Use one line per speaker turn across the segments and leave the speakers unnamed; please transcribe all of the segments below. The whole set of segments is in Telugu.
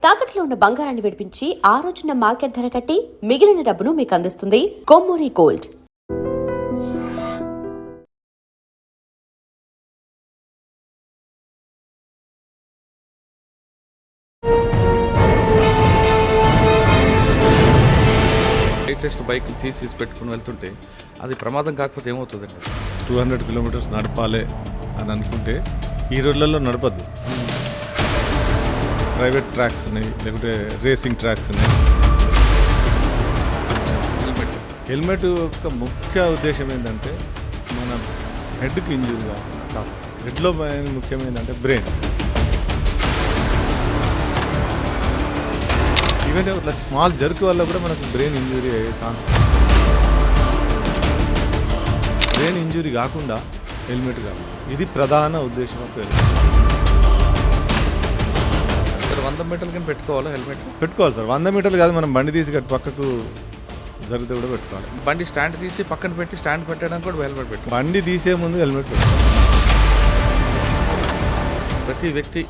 తాకట్లో ఉన్న బంగారాన్ని విడిపించి ఆ రోజున మార్కెట్ ధర కట్టి మిగిలిన డబ్బును మీకు అందిస్తుంది కొమ్మూరి గోల్డ్.
లేటెస్ట్ బైకులు సీసీస్ పెట్టుకుని వెళ్తుంటే అది ప్రమాదం కాకపోతే ఏమవుతుందండి?
200 కిలోమీటర్స్ నడపాలి అని అనుకుంటే ఈ రోడ్లలో నడపద్దు. ప్రైవేట్ ట్రాక్స్ ఉన్నాయి, లేకుంటే రేసింగ్ ట్రాక్స్ ఉన్నాయి. హెల్మెట్ యొక్క ముఖ్య ఉద్దేశం ఏంటంటే మన హెడ్కి ఇంజూరీ కాకుండా, హెడ్లో ముఖ్యం ఏంటంటే బ్రెయిన్. ఈవెన్ ఇట్లా స్మాల్ జర్క్ వల్ల కూడా మనకు బ్రెయిన్ ఇంజూరీ అయ్యే ఛాన్స్. బ్రెయిన్ ఇంజూరీ కాకుండా హెల్మెట్ కావాలి, ఇది ప్రధాన ఉద్దేశం.
100 మీటర్లు కానీ పెట్టుకోవాలా హెల్మెట్?
పెట్టుకోవాలి సార్. 100 మీటర్లు కాదు, మనం బండి తీసి పక్కకు జరిగితే కూడా పెట్టుకోవాలి.
బండి స్టాండ్ తీసి పక్కన పెట్టి స్టాండ్ పెట్టడానికి కూడా హెల్మెట్ పెట్టుకోవాలి.
బండి తీసే ముందు హెల్మెట్ పెట్టుకోవాలి.
ప్రతి వ్యక్తి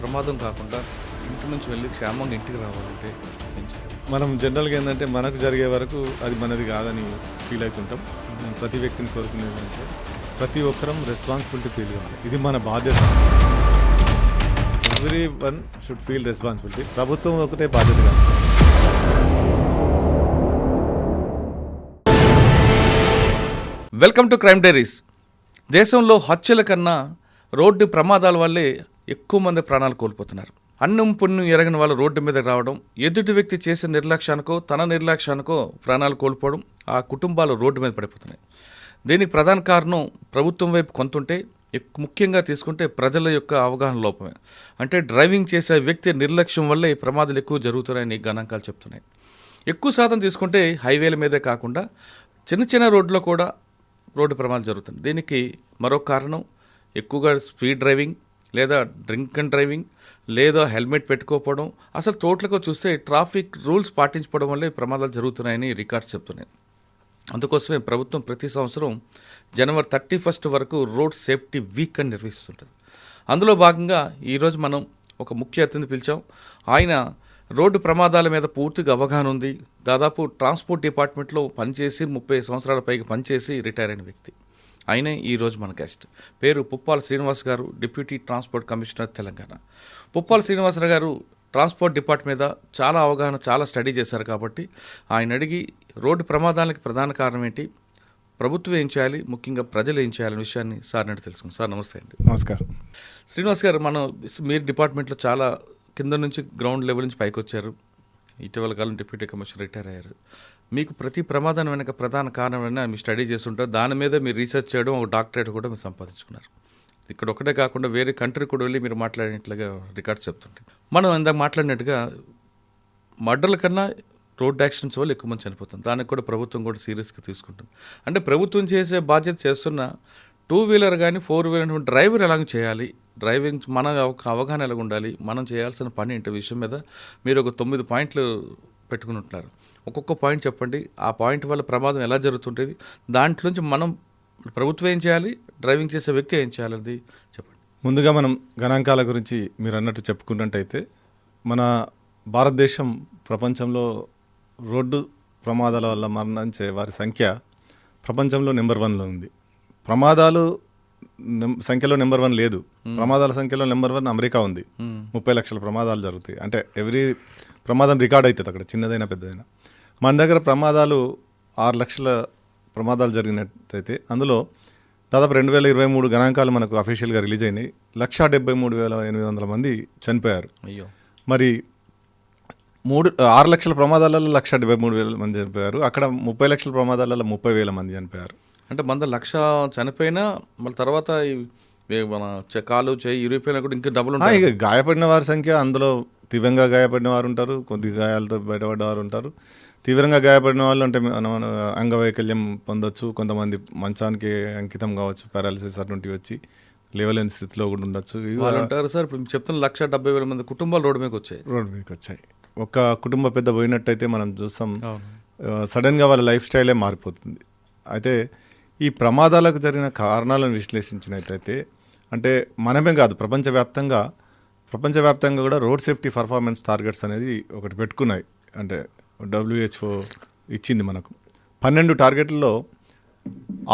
ప్రమాదం కాకుండా ఇంటి నుంచి వెళ్ళి క్షేమంగా ఇంటికి రావాలంటే
మనం జనరల్గా ఏంటంటే మనకు జరిగే వరకు అది మనది కాదని ఫీల్ అవుతుంటాం. ప్రతి వ్యక్తిని కోరుకునేది ఏంటంటే ప్రతి ఒక్కరం రెస్పాన్సిబిలిటీ ఫీల్ కావాలి, ఇది మన బాధ్యత. Every one should feel responsibility. ప్రభుత్వం ఒకటే బాధ్యత కాదు.
Welcome to crime diaries. దేశంలో హత్యల కన్నా రోడ్డు ప్రమాదాల వల్లే ఎక్కువ మంది ప్రాణాలు కోల్పోతున్నారు. అన్నం పుణ్యం ఎరగని వాళ్ళు రోడ్డు మీద రావడం, ఎదుటి వ్యక్తి చేసే నిర్లక్ష్యానికో తన నిర్లక్ష్యానికో ప్రాణాలు కోల్పోవడం, ఆ కుటుంబాలు రోడ్డు మీద పడిపోతున్నాయి. దీనికి ప్రధాన కారణం ప్రభుత్వం వైపు కొంతుంటే, ముఖ్యంగా తీసుకుంటే ప్రజల యొక్క అవగాహన లోపమే. అంటే డ్రైవింగ్ చేసే వ్యక్తి నిర్లక్ష్యం వల్లే ప్రమాదాలు ఎక్కువ జరుగుతున్నాయని గణాంకాలు చెప్తున్నాయి. ఎక్కువ శాతం తీసుకుంటే హైవేల మీదే కాకుండా చిన్న చిన్న రోడ్లో కూడా రోడ్డు ప్రమాదాలు జరుగుతుంది. దీనికి మరొక కారణం ఎక్కువగా స్పీడ్ డ్రైవింగ్, లేదా డ్రింక్ అండ్ డ్రైవింగ్, లేదా హెల్మెట్ పెట్టుకోకపోవడం. అసలు టోటల్గా చూస్తే ట్రాఫిక్ రూల్స్ పాటించడం వల్లే ప్రమాదాలు జరుగుతున్నాయని రికార్డ్స్ చెప్తున్నాయి. అందుకోసమే ప్రభుత్వం ప్రతి సంవత్సరం జనవరి 31 వరకు రోడ్ సేఫ్టీ వీక్ అని నిర్వహిస్తుంటుంది. అందులో భాగంగా ఈరోజు మనం ఒక ముఖ్య అతిథిని పిలిచాం. ఆయన రోడ్డు ప్రమాదాల మీద పూర్తిగా అవగాహన ఉంది. దాదాపు ట్రాన్స్పోర్ట్ డిపార్ట్మెంట్లో పనిచేసి 30 సంవత్సరాల పైకి పనిచేసి రిటైర్ అయిన వ్యక్తి. ఆయనే ఈరోజు మన గెస్ట్. పేరు పుప్పాల శ్రీనివాస్ గారు, deputy transport commissioner Telangana. Puppala Srinivasarao గారు ట్రాన్స్పోర్ట్ డిపార్ట్మెంట్ మీద చాలా అవగాహన, చాలా స్టడీ చేశారు. కాబట్టి ఆయన అడిగి రోడ్డు ప్రమాదాలకు ప్రధాన కారణం ఏంటి, ప్రభుత్వం ఏం చేయాలి, ముఖ్యంగా ప్రజలు ఏం చేయాలనే విషయాన్ని సార్ నడి తెలుసుకుంది. సార్ నమస్తే అండి.
నమస్కారం.
శ్రీనివాస్ గారు, మీరు డిపార్ట్మెంట్లో చాలా కింద నుంచి గ్రౌండ్ లెవెల్ నుంచి పైకి వచ్చారు. ఇటీవల కాలం డిప్యూటీ కమిషనర్ రిటైర్ అయ్యారు. మీకు ప్రతి ప్రమాదం వెనక ప్రధాన కారణం అయినా మీరు స్టడీ చేస్తుంటారు. దాని మీద మీరు రీసెర్చ్ చేయడం, ఒక డాక్టరేట్ కూడా మీరు సంపాదించుకున్నారు. ఇక్కడ ఒకటే కాకుండా వేరే కంట్రీ కూడా వెళ్ళి మీరు మాట్లాడినట్లుగా రికార్డ్స్ చెప్తుంటాయి. మనం ఇందాక మాట్లాడినట్టుగా మర్డర్ల కన్నా రోడ్ యాక్సిడెంట్స్ వల్ల ఎక్కువ మంది చనిపోతుంది. దానికి కూడా ప్రభుత్వం కూడా సీరియస్గా తీసుకుంటుంది. అంటే ప్రభుత్వం చేసే బాధ్యత చేస్తున్న 2 వీలర్ కానీ 4 వీలర్ డ్రైవర్ ఎలాగ చేయాలి, డ్రైవింగ్ మన అవగాహన ఎలాగ ఉండాలి, మనం చేయాల్సిన పని ఏంటి విషయం మీద మీరు ఒక 9 పాయింట్లు పెట్టుకుని ఉంటున్నారు. ఒక్కొక్క పాయింట్ చెప్పండి. ఆ పాయింట్ వల్ల ప్రమాదం ఎలా జరుగుతుంటుంది, దాంట్లోంచి మనం ప్రభుత్వం ఏం చేయాలి, డ్రైవింగ్ చేసే వ్యక్తి ఏం చేయాలనేది చెప్పండి.
ముందుగా మనం గణాంకాల గురించి మీరు అన్నట్టు చెప్పుకున్నట్టయితే మన భారతదేశం ప్రపంచంలో రోడ్డు ప్రమాదాల వల్ల మరణించే వారి సంఖ్య ప్రపంచంలో నెంబర్ 1లో ఉంది. ప్రమాదాలు సంఖ్యలో నెంబర్ 1 లేదు. ప్రమాదాల సంఖ్యలో నెంబర్ 1 అమెరికా ఉంది. 30 లక్షల ప్రమాదాలు జరుగుతాయి. అంటే ఎవ్రీ ప్రమాదం రికార్డ్ అవుతుంది అక్కడ, చిన్నదైనా పెద్దదైనా. మన దగ్గర ప్రమాదాలు 6 లక్షల ప్రమాదాలు జరిగినట్టయితే అందులో దాదాపు 2023 గణాంకాలు మనకు అఫీషియల్గా రిలీజ్ అయినాయి. 173,800 మంది చనిపోయారు.
అయ్యో.
మరి 6 లక్షల ప్రమాదాలలో 173,000 మంది చనిపోయారు. అక్కడ 30 లక్షల ప్రమాదాలలో 30,000 మంది చనిపోయారు.
అంటే 100,00,000 చనిపోయినా మళ్ళీ తర్వాత మన కాలు చేయి యూరోపియన్ కూడా ఇంకా డబుల్ ఉంటాయి.
ఇక గాయపడిన వారి సంఖ్య, అందులో తీవ్రంగా గాయపడిన వారు ఉంటారు, కొద్ది గాయాలతో బయటపడ్డ వారు ఉంటారు. తీవ్రంగా గాయపడిన వాళ్ళు అంటే మన అంగవైకల్యం పొందొచ్చు, కొంతమంది మంచానికి అంకితం కావచ్చు, పారాలిసిస్ అటువంటివి వచ్చి లేవలేని స్థితిలో కూడా ఉండొచ్చు.
వాళ్ళు ఉంటారు సార్. ఇప్పుడు చెప్తున్న 170,000 మంది కుటుంబాలు రోడ్డు మీదకి వచ్చాయి. ఒక కుటుంబ పెద్ద పోయినట్టయితే మనం చూస్తాం, సడన్గా వాళ్ళ లైఫ్ స్టైలే మారిపోతుంది. అయితే ఈ ప్రమాదాలకు జరిగిన కారణాలను విశ్లేషించినట్లయితే, అంటే మనమే కాదు, ప్రపంచవ్యాప్తంగా
ప్రపంచవ్యాప్తంగా కూడా రోడ్ సేఫ్టీ పర్ఫార్మెన్స్ టార్గెట్స్ అనేది ఒకటి పెట్టుకున్నాయి. అంటే WHO ఇచ్చింది మనకు 12 టార్గెట్లలో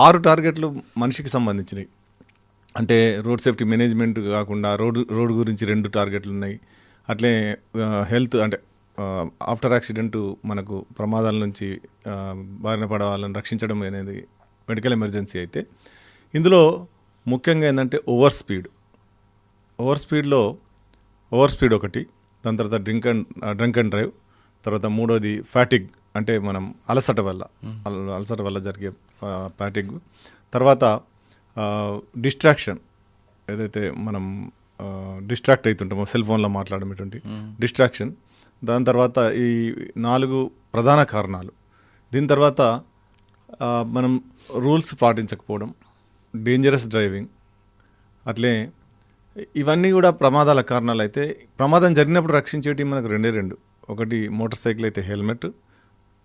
6 టార్గెట్లు మనిషికి సంబంధించినవి. అంటే రోడ్ సేఫ్టీ మేనేజ్మెంట్ కాకుండా రోడ్ గురించి 2 టార్గెట్లు ఉన్నాయి. అట్లే హెల్త్ అంటే ఆఫ్టర్ యాక్సిడెంట్ మనకు ప్రమాదాల నుంచి బారిన పడే వాళ్ళని రక్షించడం అనేది మెడికల్ ఎమర్జెన్సీ అయితే, ఇందులో ముఖ్యంగా ఏంటంటే ఓవర్ స్పీడ్ ఒకటి, దాని తర్వాత డ్రింక్ అండ్ డ్రైవ్, తర్వాత మూడోది ఫ్యాటిగ్ అంటే మనం అలసట వల్ల జరిగే ఫ్యాటిగ్, తర్వాత డిస్ట్రాక్షన్ ఏదైతే మనం డిస్ట్రాక్ట్ అవుతుంటామో సెల్ ఫోన్లో మాట్లాడేటువంటి డిస్ట్రాక్షన్, దాని తర్వాత ఈ 4 ప్రధాన కారణాలు. దీని తర్వాత మనం రూల్స్ పాటించకపోవడం, డేంజరస్ డ్రైవింగ్, అట్లే ఇవన్నీ కూడా ప్రమాదాల కారణాలు. అయితే ప్రమాదం జరిగినప్పుడు రక్షించేటి మనకు 2. ఒకటి మోటార్ సైకిల్ అయితే హెల్మెట్,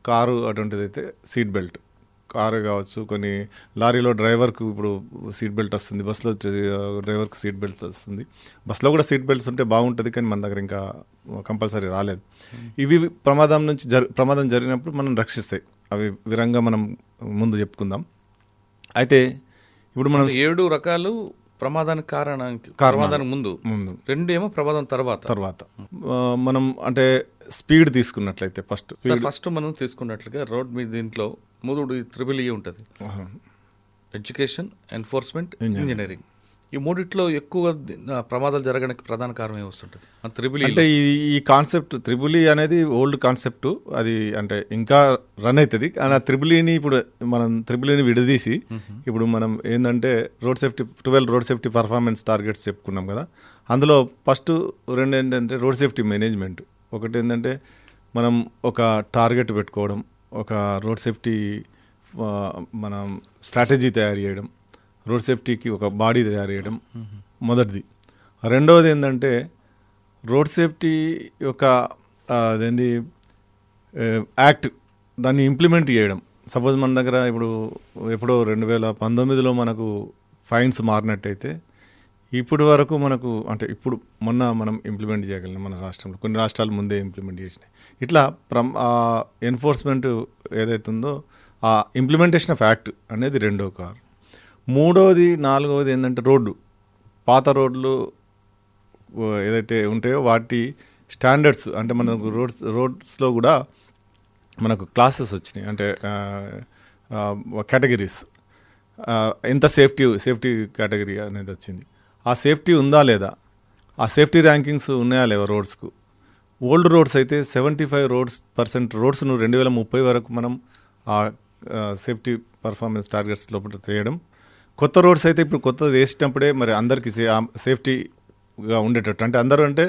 కారు అటువంటిది అయితే సీట్ బెల్ట్. కారు కావచ్చు, కొన్ని లారీలో డ్రైవర్కు ఇప్పుడు సీట్ బెల్ట్ వస్తుంది, బస్సులో డ్రైవర్కి సీట్ బెల్ట్ వస్తుంది. బస్సులో కూడా సీట్ బెల్ట్స్ ఉంటే బాగుంటుంది, కానీ మన దగ్గర ఇంకా కంపల్సరీ రాలేదు. ఇవి ప్రమాదం జరిగినప్పుడు మనం రక్షిస్తాయి. అవి వివరంగా మనం ముందు చెప్పుకుందాం. అయితే ఇప్పుడు మనం
7 రకాలు ప్రమాదానికి ప్రమాదానికి ముందు 2 ఏమో ప్రమాదం తర్వాత.
మనం అంటే స్పీడ్ తీసుకున్నట్లయితే ఫస్ట్
మనం తీసుకున్నట్లుగా రోడ్ మీద దీంట్లో 3 3E ఉంటుంది: ఎడ్యుకేషన్, ఎన్ఫోర్స్మెంట్, ఇంజనీరింగ్. ఈ మూడిట్లో ఎక్కువ ప్రమాదాలు జరగడానికి ప్రధాన కారణం ఏమొస్తుంటుంది?
అంటే ఈ కాన్సెప్ట్ త్రిబుల్ అనేది ఓల్డ్ కాన్సెప్ట్, అది అంటే ఇంకా రన్ అవుతుంది. కానీ ఆ త్రిబుల్ని ఇప్పుడు మనం త్రిబుల్ని విడదీసి ఇప్పుడు మనం ఏంటంటే 12 రోడ్ సేఫ్టీ పర్ఫార్మెన్స్ టార్గెట్స్ చెప్పుకున్నాం కదా. అందులో ఫస్ట్ 2 ఏంటంటే రోడ్ సేఫ్టీ మేనేజ్మెంట్. ఒకటి ఏంటంటే మనం ఒక టార్గెట్ పెట్టుకోవడం, ఒక రోడ్ సేఫ్టీ మనం స్ట్రాటజీ తయారు చేయడం, రోడ్ సేఫ్టీకి ఒక బాడీ తయారు చేయడం మొదటిది. రెండవది ఏంటంటే రోడ్ సేఫ్టీ యొక్క అదేంది యాక్ట్, దాన్ని ఇంప్లిమెంట్ చేయడం. సపోజ్ మన దగ్గర ఎప్పుడో 2019లో మనకు ఫైన్స్ మారినట్టయితే ఇప్పటి వరకు మనకు అంటే మొన్న మనం ఇంప్లిమెంట్ చేయగలిగిన మన రాష్ట్రంలో, కొన్ని రాష్ట్రాలు ముందే ఇంప్లిమెంట్ చేసినాయి. ఇట్లా ఎన్ఫోర్స్మెంట్ ఏదైతే ఉందో ఆ ఇంప్లిమెంటేషన్ ఆఫ్ యాక్ట్ అనేది 2వ కారణం. 3వది 4వది ఏంటంటే పాత రోడ్లు ఏదైతే ఉంటాయో వాటి స్టాండర్డ్స్. అంటే మనకు రోడ్స్లో కూడా మనకు క్లాసెస్ వచ్చినాయి, అంటే కేటగిరీస్. ఎంత సేఫ్టీ కేటగిరీ అనేది వచ్చింది. ఆ సేఫ్టీ ఉందా లేదా, ఆ సేఫ్టీ ర్యాంకింగ్స్ ఉన్నాయా లేవా రోడ్స్కు. ఓల్డ్ రోడ్స్ అయితే 75% రోడ్స్ను 2030 వరకు మనం ఆ సేఫ్టీ పర్ఫార్మెన్స్ టార్గెట్స్ లోపల చేయడం. కొత్త రోడ్స్ అయితే ఇప్పుడు కొత్తది వేసినప్పుడే మరి అందరికీ సేఫ్టీగా ఉండేటట్టు, అంటే అందరూ అంటే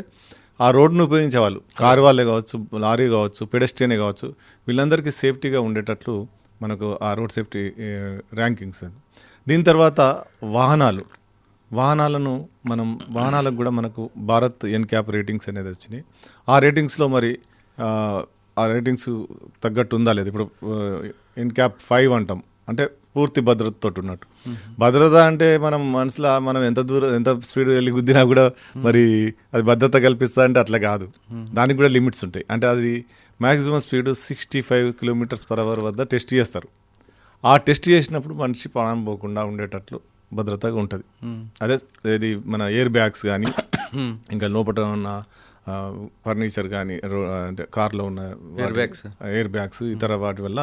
ఆ రోడ్ను ఉపయోగించేవాళ్ళు, కారు వాళ్ళే కావచ్చు, లారీ కావచ్చు, పెడెస్ట్రియనే కావచ్చు, వీళ్ళందరికీ సేఫ్టీగా ఉండేటట్లు మనకు ఆ రోడ్ సేఫ్టీ ర్యాంకింగ్స్. దీని తర్వాత వాహనాలకు కూడా మనకు భారత్ NCAP రేటింగ్స్ అనేది వచ్చినాయి. ఆ రేటింగ్స్లో మరి ఆ రేటింగ్స్ తగ్గట్టు ఉందా లేదు. ఇప్పుడు NCAP 5 అంటాం, అంటే పూర్తి భద్రతతో ఉన్నట్టు. భద్రత అంటే మనం ఎంత స్పీడ్ వెళ్ళి గుద్దినా కూడా మరి అది భద్రత కల్పిస్తా అంటే అట్లా కాదు, దానికి కూడా లిమిట్స్ ఉంటాయి. అంటే అది మ్యాక్సిమం స్పీడ్ 65 km/h వద్ద టెస్ట్ చేస్తారు. ఆ టెస్ట్ చేసినప్పుడు మనిషి ప్రాణం పోకుండా ఉండేటట్లు భద్రతగా ఉంటుంది. అదే ఇది మన ఎయిర్ బ్యాగ్స్ కానీ ఇంకా లోపల ఉన్న ఫర్నిచర్ కానీ, అంటే కార్లో ఉన్న ఎయిర్ బ్యాగ్స్ ఇతర వాటి వల్ల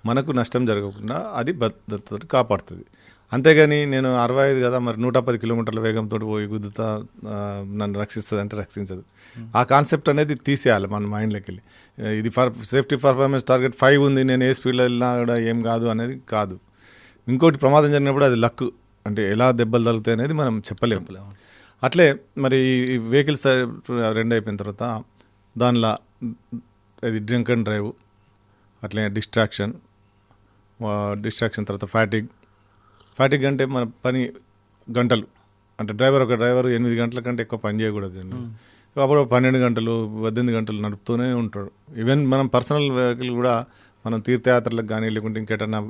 మనకు నష్టం జరగకుండా అది భద్రతతో కాపాడుతుంది. అంతేగాని నేను 65 కదా మరి 110 km వేగంతో పోయి గుద్దుతా నన్ను రక్షిస్తుంది అంటే రక్షించదు. ఆ కాన్సెప్ట్ అనేది తీసేయాలి మన మైండ్లోకి వెళ్ళి. ఇది సేఫ్టీ పర్ఫార్మెన్స్ టార్గెట్ 5 ఉంది, నేను ఏ స్పీడ్లో వెళ్ళినా కూడా ఏం కాదు అనేది కాదు. ఇంకోటి ప్రమాదం జరిగినప్పుడు అది లక్, అంటే ఎలా దెబ్బలు తగులుతాయి అనేది మనం చెప్పలేము. అట్లే మరి ఈ వెహికల్స్ 2 అయిపోయిన తర్వాత దానిలో ఇది డ్రింక్ అండ్ డ్రైవ్, అట్లే డిస్ట్రాక్షన్ తర్వాత ఫ్యాటిగ్ అంటే మన పని గంటలు, అంటే ఒక డ్రైవర్ 8 గంటల కంటే ఎక్కువ పని చేయకూడదు. అప్పుడు 12 గంటలు 18 గంటలు నడుపుతూనే ఉంటాడు. ఈవెన్ మనం పర్సనల్ వెహికల్ కూడా మనం తీర్థయాత్రలకు కానీ లేకుంటే ఇంకేటన్నా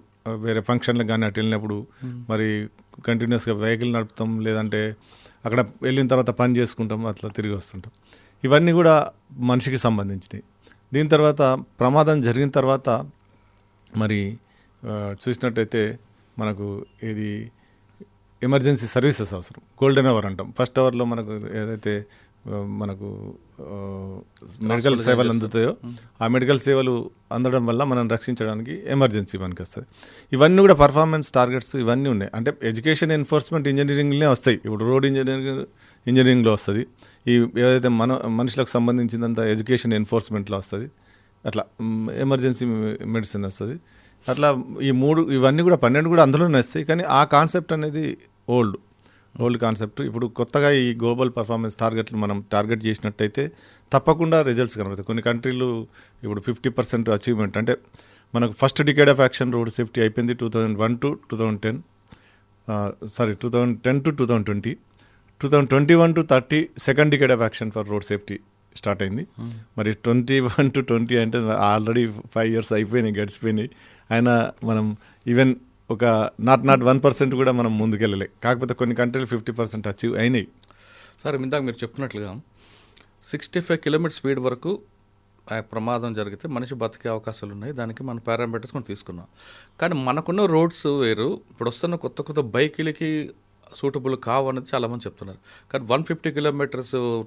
వేరే ఫంక్షన్లకు కానీ అటు వెళ్ళినప్పుడు మరి కంటిన్యూస్గా వెహికల్ నడుపుతాం, లేదంటే అక్కడ వెళ్ళిన తర్వాత పని చేసుకుంటాం, అట్లా తిరిగి వస్తుంటాం. ఇవన్నీ కూడా మనిషికి సంబంధించినవి. దీని తర్వాత ప్రమాదం జరిగిన తర్వాత మరి చూసినట్టయితే మనకు ఇది ఎమర్జెన్సీ సర్వీసెస్ అవసరం. గోల్డెన్ అవర్ అంటాం. ఫస్ట్ అవర్లో మనకు ఏదైతే మనకు మెడికల్ సేవలు అందుతాయో ఆ మెడికల్ సేవలు అందడం వల్ల మనం రక్షించడానికి ఎమర్జెన్సీ మనకి వస్తుంది. ఇవన్నీ కూడా పర్ఫార్మెన్స్ టార్గెట్స్ ఇవన్నీ ఉన్నాయి. అంటే ఎడ్యుకేషన్ ఎన్ఫోర్స్మెంట్ ఇంజనీరింగ్లోనే వస్తాయి. ఇప్పుడు రోడ్ ఇంజనీరింగ్లో వస్తుంది. ఈ ఏదైతే మనుషులకు సంబంధించిందంతా ఎడ్యుకేషన్ ఎన్ఫోర్స్మెంట్లో వస్తుంది. అట్లా ఎమర్జెన్సీ మెడిసిన్ వస్తుంది. అట్లా ఇవన్నీ కూడా 12 కూడా అందులోనే వస్తాయి. కానీ ఆ కాన్సెప్ట్ అనేది ఓల్డ్ కాన్సెప్ట్. ఇప్పుడు కొత్తగా ఈ గ్లోబల్ పర్ఫార్మెన్స్ టార్గెట్లు మనం టార్గెట్ చేసినట్టయితే తప్పకుండా రిజల్ట్స్ కనబడతాయి. కొన్ని కంట్రీలు ఇప్పుడు 50% అచీవ్మెంట్, అంటే మనకు first decade of action road safety అయిపోయింది 2001 to 2010, 2010 to 2020, 2021 to 30 second decade of action for road safety start అయింది. మరి 21 to 20 అంటే ఆల్రెడీ 5 years అయిపోయినాయి, గడిచిపోయినాయి. అయినా మనం ఈవెన్ ఒక నాట్ 1% కూడా మనం ముందుకెళ్ళలే. కాకపోతే కొన్ని కంట్రీలు 50% అచీవ్ అయినాయి.
సార్ ఇందాక మీరు చెప్తున్నట్లుగా 65 km స్పీడ్ వరకు ప్రమాదం జరిగితే మనిషి బతికే అవకాశాలు ఉన్నాయి. దానికి మనం పారామీటర్స్ మనం తీసుకున్నాం. కానీ మనకున్న రోడ్స్ వేరు. ఇప్పుడు వస్తున్న కొత్త బైకులకి సూటబుల్ కావు అనేది చాలామంది చెప్తున్నారు. కానీ 150 km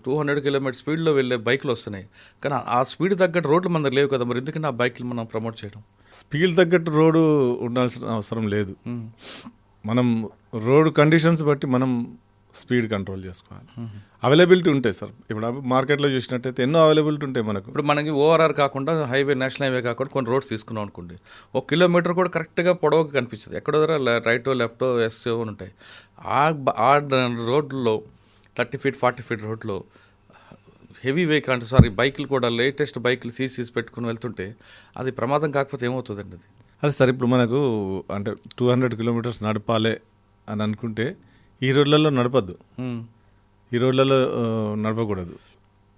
200 km స్పీడ్లో వెళ్ళే బైకులు వస్తున్నాయి. కానీ ఆ స్పీడ్ తగ్గట్టు రోడ్లు మన దగ్గర లేవు కదా. మరి ఎందుకంటే ఆ బైకులు మనం ప్రమోట్ చేయడం?
స్పీడ్ తగ్గట్టు రోడ్డు ఉండాల్సిన అవసరం లేదు. మనం రోడ్ కండిషన్స్ బట్టి మనం స్పీడ్ కంట్రోల్ చేసుకోవాలి. అవైలబిలిటీ ఉంటాయి సార్. ఇప్పుడు మార్కెట్లో చూసినట్టయితే ఎన్నో అవైలబిలిటీ ఉంటాయి మనకు.
ఇప్పుడు మనకి ఓఆర్ఆర్ కాకుండా హైవే, నేషనల్ హైవే కాకుండా కొన్ని రోడ్స్ తీసుకున్నాం అనుకోండి, 1 kilometer కూడా కరెక్ట్గా పొడవుగా కనిపిస్తుంది. ఎక్కడో దగ్గర రైటో లెఫ్టో ఎస్టో ఉంటాయి. ఆ రోడ్లో 30 feet 40 feet రోడ్లో హెవీ వెహికల్ అంటే బైకులు కూడా లేటెస్ట్ బైకులు సీసీస్ పెట్టుకుని వెళ్తుంటే అది ప్రమాదం కాకపోతే ఏమవుతుందండి?
అది సార్ ఇప్పుడు మనకు అంటే 200 kilometers నడపాలి అని అనుకుంటే ఈ రోడ్లలో నడపద్దు, ఈ రోడ్లలో నడపకూడదు.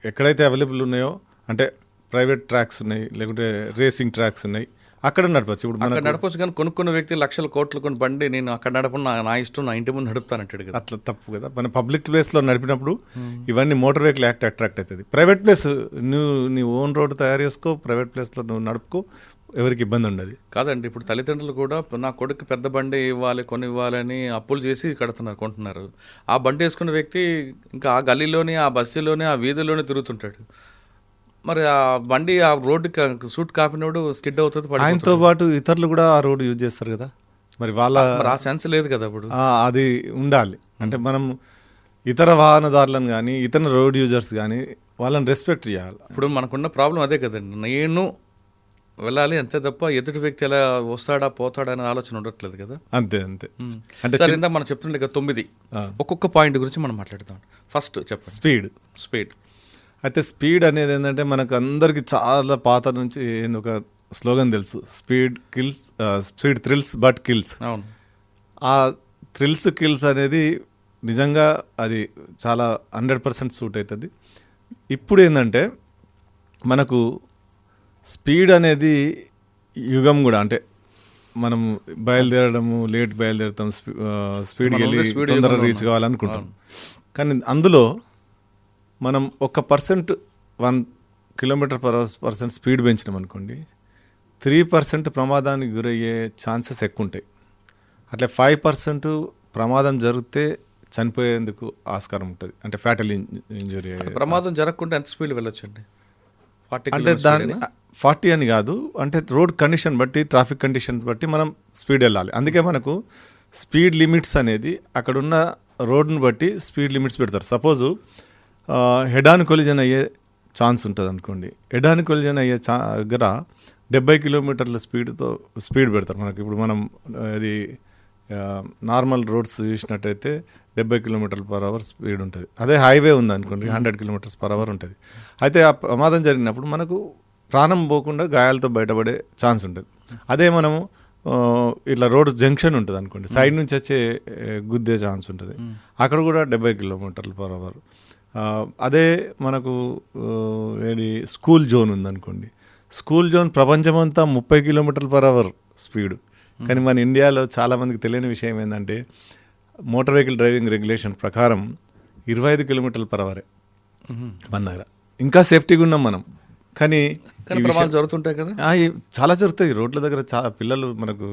ఎక్కడైతే అవైలబుల్ ఉన్నాయో అంటే ప్రైవేట్ ట్రాక్స్ ఉన్నాయి, లేకుంటే రేసింగ్ ట్రాక్స్ ఉన్నాయి, అక్కడ నడపచ్చు. ఇప్పుడు మనం
నడపచ్చు. కానీ కొనుక్కున్న వ్యక్తి లక్షల కోట్లు కొని బండి నేను అక్కడ నడపను, నా ఇష్టం, నా ఇంటి ముందు నడుపుతానంటాడు కదా.
అట్లా తప్పు కదా. మన పబ్లిక్ ప్లేస్లో నడిపినప్పుడు ఇవన్నీ మోటార్ వెహికల్ యాక్ట్ అట్రాక్ట్ అవుతుంది. ప్రైవేట్ ప్లేస్ నీ ఓన్ రోడ్డు తయారు చేసుకో, ప్రైవేట్ ప్లేస్లో నువ్వు నడుపుకో, ఎవరికి ఇబ్బంది ఉండదు.
కాదండి, ఇప్పుడు తల్లిదండ్రులు కూడా నా కొడుకు పెద్ద బండి కొని ఇవ్వాలని అప్పులు చేసి కొంటున్నారు. ఆ బండి వేసుకున్న వ్యక్తి ఇంకా ఆ గల్లీలోని, ఆ బస్సులోని, ఆ వీధిలోనే తిరుగుతుంటాడు. మరి ఆ బండి ఆ రోడ్డు సూట్ కాపినోడు స్కిడ్ అవుతుంది.
ఆయనతో పాటు ఇతరులు కూడా ఆ రోడ్డు యూజ్ చేస్తారు కదా. మరి వాళ్ళ
ఆ సెన్స్ లేదు కదా. అప్పుడు
అది ఉండాలి. అంటే మనం ఇతర వాహనదారులను కానీ ఇతర రోడ్ యూజర్స్ కానీ వాళ్ళని రెస్పెక్ట్ చేయాలి.
ఇప్పుడు మనకున్న ప్రాబ్లం అదే కదండి. నేను వెళ్ళాలి అంతే తప్ప ఎదుటి వ్యక్తి ఎలా వస్తాడా పోతాడా అనే ఆలోచన ఉండట్లేదు కదా.
అంతే
అంటే ఇందా మనం చెప్తుండే కదా 9 ఒక్కొక్క పాయింట్ గురించి మనం మాట్లాడతాం. ఫస్ట్ చెప్పండి. స్పీడ్
అయితే స్పీడ్ అనేది ఏంటంటే మనకు అందరికి చాలా పాత నుంచి ఒక స్లోగన్ తెలుసు, స్పీడ్ థ్రిల్స్ బట్ కిల్స్.
అవును.
ఆ థ్రిల్స్ కిల్స్ అనేది నిజంగా అది చాలా 100% సూట్ అవుతుంది. ఇప్పుడు ఏంటంటే మనకు స్పీడ్ అనేది యుగం కూడా, అంటే మనం బయలుదేరడము లేట్ బయలుదేరుతాం, స్పీడ్కి వెళ్ళి తొందరగా రీచ్ కావాలనుకుంటాం. కానీ అందులో మనం 1% 1 km/h స్పీడ్ పెంచినాం అనుకోండి, 3% ప్రమాదానికి గురయ్యే ఛాన్సెస్ ఎక్కువ ఉంటాయి. అట్లా 5% ప్రమాదం జరిగితే చనిపోయేందుకు ఆస్కారం ఉంటుంది, అంటే ఫ్యాటల్ ఇంజురీ.
ప్రమాదం జరగకుండా ఎంత స్పీడ్ వెళ్ళొచ్చండి?
అంటే దాన్ని 40 అని కాదు, అంటే రోడ్ కండిషన్ బట్టి, ట్రాఫిక్ కండిషన్ బట్టి మనం స్పీడ్ వెళ్ళాలి. అందుకే మనకు స్పీడ్ లిమిట్స్ అనేది అక్కడున్న రోడ్ని బట్టి స్పీడ్ లిమిట్స్ పెడతారు. సపోజు హెడ్ ఆన్ కొలిజన్ అయ్యే ఛాన్స్ ఉంటుంది అనుకోండి, హెడ్ ఆన్ కొలిజన్ అయ్యే దగ్గర 70 kilometers స్పీడ్ పెడతారు. మనకి ఇప్పుడు మనం అది నార్మల్ రోడ్స్ చూసినట్టయితే 70 km/h స్పీడ్ ఉంటుంది. అదే హైవే ఉంది అనుకోండి 100 km/h ఉంటుంది. అయితే ఆ ప్రమాదం జరిగినప్పుడు మనకు ప్రాణం పోకుండా గాయాలతో బయటపడే ఛాన్స్ ఉంటుంది. అదే మనము ఇట్లా రోడ్ జంక్షన్ ఉంటుంది అనుకోండి, సైడ్ నుంచి వచ్చే గుద్దే ఛాన్స్ ఉంటుంది. అక్కడ కూడా 70 km/h. అదే మనకు ఏది స్కూల్ జోన్ ఉందనుకోండి, స్కూల్ జోన్ ప్రపంచమంతా 30 km/h స్పీడ్. కానీ మన ఇండియాలో చాలామందికి తెలియని విషయం ఏంటంటే మోటార్ వెహికల్ డ్రైవింగ్ రెగ్యులేషన్ ప్రకారం 25 కిలోమీటర్ల పర్ అవరే మన దగ్గర. ఇంకా సేఫ్టీగా ఉన్నాం మనం. కానీ
ప్రమాదాలు జరుగుతుంటాయి కదా.
చాలా జరుగుతాయి రోడ్ల దగ్గర. పిల్లలు మనకు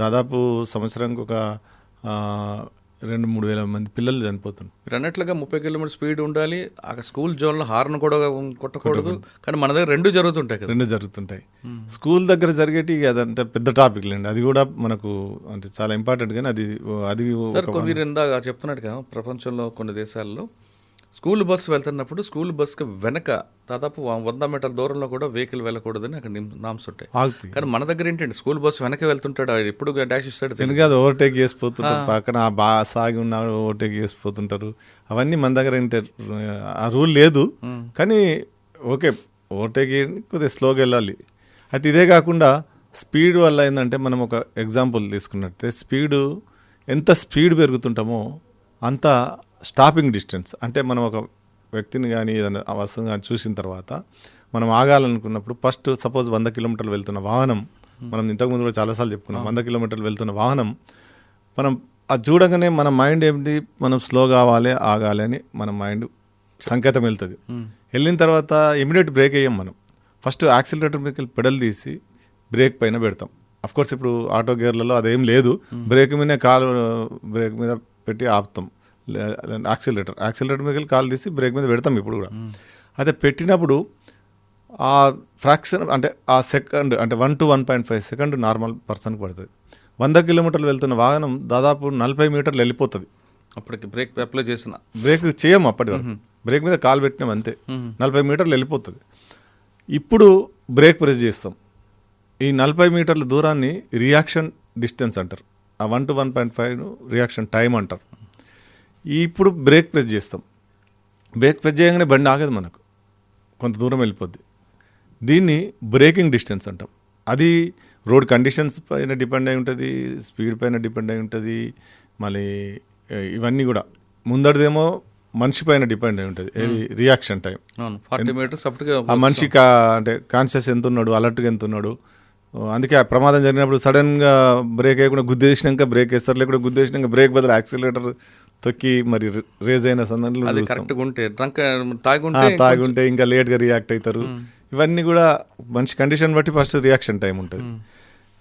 దాదాపు సంవత్సరానికి ఒక 2-3 వేల మంది పిల్లలు చనిపోతున్నారు.
మీరు అన్నట్లుగా 30 కిలోమీటర్ స్పీడ్ ఉండాలి. ఆ స్కూల్ జోన్లో హార్న్ కూడా కొట్టకూడదు. కానీ మన దగ్గర రెండు జరుగుతుంటాయి కదా.
రెండు జరుగుతుంటాయి. స్కూల్ దగ్గర జరిగేటి అదంతా పెద్ద టాపిక్ లేండి. అది కూడా మనకు అంటే చాలా ఇంపార్టెంట్. కానీ అది
సార్ మీరు ఇందాక చెప్తున్నట్టు కదా, ప్రపంచంలో కొన్ని దేశాల్లో స్కూల్ బస్సు వెళ్తున్నప్పుడు స్కూల్ బస్సుకి వెనక దాదాపు 100 మీటర్ల దూరంలో కూడా వెహికల్ వెళ్ళకూడదని అక్కడ నామ్స్ ఉంటాయి. కానీ మన దగ్గర ఏంటంటే స్కూల్ బస్సు వెనక వెళ్తుంటాడు, ఎప్పుడు డాష్ ఇస్తాడు
తెలియదు, ఓవర్టేక్ చేసిపోతుంటారు. పక్కన బాగా సాగి ఉన్నాడు ఓవర్టేక్ చేసిపోతుంటారు. అవన్నీ మన దగ్గర ఏంటంటే ఆ రూల్ లేదు. కానీ ఓకే, ఓవర్టేక్ కొద్దిగా స్లోగా వెళ్ళాలి. అయితే ఇదే కాకుండా స్పీడ్ వల్ల ఏంటంటే మనం ఒక ఎగ్జాంపుల్ తీసుకున్నట్టే, ఎంత స్పీడ్ పెరుగుతుంటామో అంత స్టాపింగ్ డిస్టెన్స్. అంటే మనం ఒక వ్యక్తిని కానీ ఏదైనా వస్తువుని కానీ చూసిన తర్వాత మనం ఆగాలనుకున్నప్పుడు ఫస్ట్ సపోజ్ 100 కిలోమీటర్లు వెళ్తున్న వాహనం, మనం ఇంతకుముందు కూడా చాలాసార్లు చెప్పుకున్నాం, 100 కిలోమీటర్లు వెళ్తున్న వాహనం మనం అది చూడగానే మన మైండ్ ఏంటి, మనం స్లో కావాలి ఆగాలి అని మన మైండ్ సంకేతం వెళ్తుంది. వెళ్ళిన తర్వాత ఇమీడియట్ బ్రేక్ వేయం. మనం ఫస్ట్ యాక్సిలరేటర్ మీద పెడల్ తీసి బ్రేక్ పైన పెడతాం. అఫ్కోర్స్ ఇప్పుడు ఆటో గేర్లలో అదేం లేదు, బ్రేక్ మీద బ్రేక్ మీద పెట్టి ఆపుతాం. యాక్సిలరేటర్ మీద కాలు తీసి బ్రేక్ మీద పెడతాం ఇప్పుడు కూడా. అయితే పెట్టినప్పుడు ఆ ఫ్రాక్షన్ అంటే ఆ సెకండ్ అంటే 1 to 1.5 సెకండ్ నార్మల్ పర్సన్కి పడుతుంది. 100 కిలోమీటర్లు వెళ్తున్న వాహనం దాదాపు 40 మీటర్లు వెళ్ళిపోతుంది.
అప్పటికి బ్రేక్ అప్లై చేసిన
బ్రేక్ చేయము అప్పటి వరకు, బ్రేక్ మీద కాలు పెట్టినాం అంతే, 40 మీటర్లు వెళ్ళిపోతుంది. ఇప్పుడు బ్రేక్ ప్రెస్ చేస్తాం. ఈ 40 మీటర్ల దూరాన్ని రియాక్షన్ డిస్టెన్స్ అంటారు. ఆ 1 to 1.5 రియాక్షన్ టైం అంటారు. ఇప్పుడు బ్రేక్ ప్రెస్ చేస్తాం. బ్రేక్ ప్రెస్ చేయగానే బండి ఆగదు, మనకు కొంత దూరం వెళ్ళిపోద్ది. దీన్ని బ్రేకింగ్ డిస్టెన్స్ అంటాం. అది రోడ్ కండిషన్స్ పైన డిపెండ్ అయి ఉంటుంది, స్పీడ్ పైన డిపెండ్ అయి ఉంటుంది. మళ్ళీ ఇవన్నీ కూడా ముందడిదేమో మనిషి పైన డిపెండ్ అయి ఉంటుంది. ఏది రియాక్షన్ టైం.
40 మీటర్స్
ఆ మనిషి అంటే కాన్షియస్ ఎంత ఉన్నాడు, అలర్ట్గా ఎంత ఉన్నాడు. అందుకే ఆ ప్రమాదం జరిగినప్పుడు సడన్గా బ్రేక్ వేయకుండా గుద్దేసినాక బ్రేక్ వేస్తారు, లేకుండా గుద్దేసినాక బ్రేక్ బదులు యాక్సిలరేటర్ తొక్కి మరి రేజ్ అయిన సందర్భంలో తాగుంటే ఇంకా లేట్గా రియాక్ట్ అవుతారు. ఇవన్నీ కూడా మంచి కండిషన్ బట్టి ఫస్ట్ రియాక్షన్ టైం ఉంటుంది.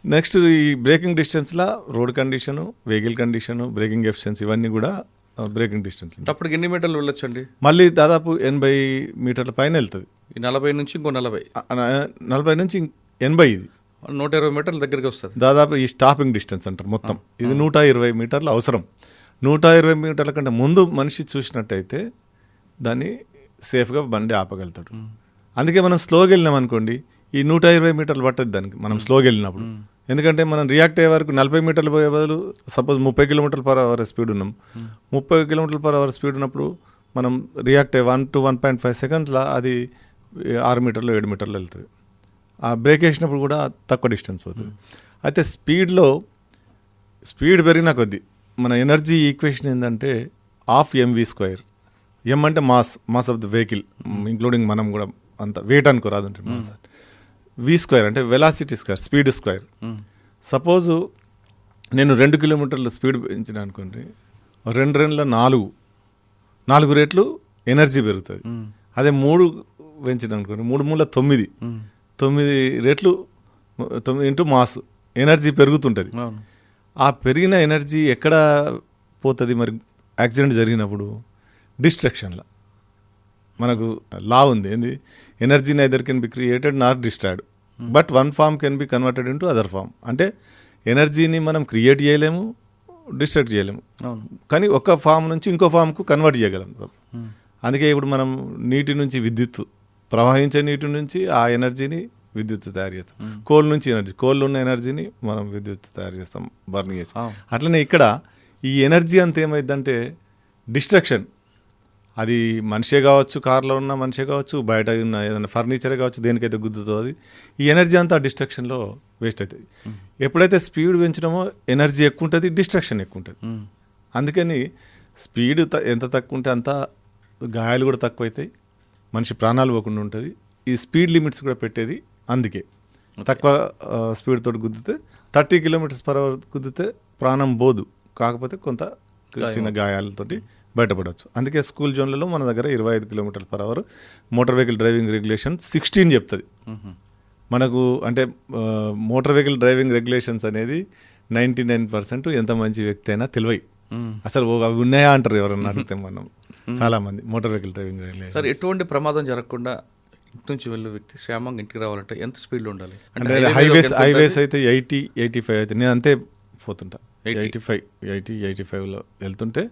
నెక్స్ట్ ఈ బ్రేకింగ్ డిస్టెన్స్లో road condition, vehicle condition, breaking efficiency ఇవన్నీ కూడా బ్రేకింగ్ డిస్టెన్స్.
అప్పటికి ఎన్ని మీటర్లు వెళ్ళొచ్చండి?
మళ్ళీ దాదాపు 80 మీటర్ల పైన వెళ్తుంది.
40 నుంచి ఇంకో
40 నుంచి 80, ఇది
120 మీటర్ల దగ్గరికి వస్తుంది
దాదాపు. ఈ స్టాపింగ్ డిస్టెన్స్ అంటారు మొత్తం. ఇది 120 మీటర్లు అవసరం. 120 మీటర్ల కంటే ముందు మనిషి చూసినట్టయితే దాన్ని సేఫ్గా బండి ఆపగలుగుతాడు. అందుకే మనం స్లోగా వెళ్ళినాం అనుకోండి, ఈ 120 మీటర్లు పట్టదు దానికి మనం స్లోగా వెళ్ళినప్పుడు. ఎందుకంటే మనం రియాక్ట్ అయ్యే వరకు 40 మీటర్లు పోయే బదులు సపోజ్ 30 కిలోమీటర్ల పర్ అవర్ స్పీడ్ ఉన్నాం. 30 కిలోమీటర్ల పర్ అవర్ స్పీడ్ ఉన్నప్పుడు మనం రియాక్ట్ అయ్యే 1 to 1.5 సెకండ్స్లో అది 6 మీటర్లు 7 మీటర్లు వెళ్తుంది. ఆ బ్రేక్ వేసినప్పుడు కూడా తక్కువ డిస్టెన్స్ అవుతుంది. అయితే స్పీడ్ పెరిగిన కొద్దీ మన ఎనర్జీ ఈక్వేషన్ ఏంటంటే ½ mv². ఎం అంటే mass of the vehicle including మనం కూడా అంత వెయిట్ అనుకోరాదు అంటే మాస్. v² అంటే velocity square, speed square. Suppose నేను 2 కిలోమీటర్ల స్పీడ్ పెంచిన అనుకోండి, 2 4 రెట్లు ఎనర్జీ పెరుగుతుంది. అదే 3 పెంచిన అనుకోండి, 3 9 రెట్లు 9 ఇంటూ మాస్ ఎనర్జీ పెరుగుతుంటుంది. ఆ పెరిగిన ఎనర్జీ ఎక్కడ పోతుంది మరి యాక్సిడెంట్ జరిగినప్పుడు? డిస్ట్రక్షన్లో. మనకు లా ఉంది ఏంది, energy neither can be created nor destroyed, but one form can be converted into other form. అంటే ఎనర్జీని మనం క్రియేట్ చేయలేము, డిస్ట్రాక్ట్ చేయలేము, కానీ ఒక ఫామ్ నుంచి ఇంకో ఫామ్కు కన్వర్ట్ చేయగలం. అందుకే ఇప్పుడు మనం నీటి నుంచి విద్యుత్, ప్రవహించే నీటి నుంచి ఆ ఎనర్జీని విద్యుత్ తయారు చేస్తాం. కోల్ నుంచి కోళ్ళు ఉన్న ఎనర్జీని మనం విద్యుత్ తయారు చేస్తాం, బర్న్ చేస్తాం. అట్లనే ఇక్కడ ఈ ఎనర్జీ అంతా ఏమైందంటే డిస్ట్రక్షన్. అది మనిషే కావచ్చు, కార్లో ఉన్న మనిషే కావచ్చు, బయట ఉన్న ఏదైనా ఫర్నిచరే కావచ్చు, దేనికైతే గుద్దుతో అది ఈ ఎనర్జీ అంతా డిస్ట్రక్షన్లో వేస్ట్ అవుతుంది. ఎప్పుడైతే స్పీడ్ పెంచడమో ఎనర్జీ ఎక్కువ ఉంటుంది, డిస్ట్రక్షన్ ఎక్కువ ఉంటుంది. అందుకని స్పీడ్ ఎంత తక్కువ ఉంటే అంత గాయాలు కూడా తక్కువ అవుతాయి, మనిషి ప్రాణాలు పోకుండా ఉంటుంది. ఈ స్పీడ్ లిమిట్స్ కూడా పెట్టేది అందుకే. తక్కువ స్పీడ్ తోటి గుద్దితే 30 కిలోమీటర్స్ పర్ అవర్ గుద్దితే ప్రాణం పోదు, కాకపోతే కొంత చిన్న గాయాలతోటి బయటపడవచ్చు. అందుకే స్కూల్ జోన్లలో మన దగ్గర 25 km/h motor vehicle driving regulation 16 చెప్తుంది మనకు. అంటే మోటార్ వెహికల్ డ్రైవింగ్ రెగ్యులేషన్స్ అనేది 99% ఎంత మంచి వ్యక్తి అయినా తెలివై అసలు అవి ఉన్నాయా అంటారు ఎవరన్నా అడిగితే మనం. చాలా మంది motor vehicle driving regulation.
Sir, ఎటువంటి ప్రమాదం జరగకుండా ఇంటి నుంచి వెళ్ళే వ్యక్తి క్షేమంగా ఇంటికి రావాలంటే ఎంత స్పీడ్లో ఉండాలి?
అంటే హైవేస్ అయితే 80-85 అయితే నేను అంతే పోతుంటా. 85-85లో వెళ్తుంటే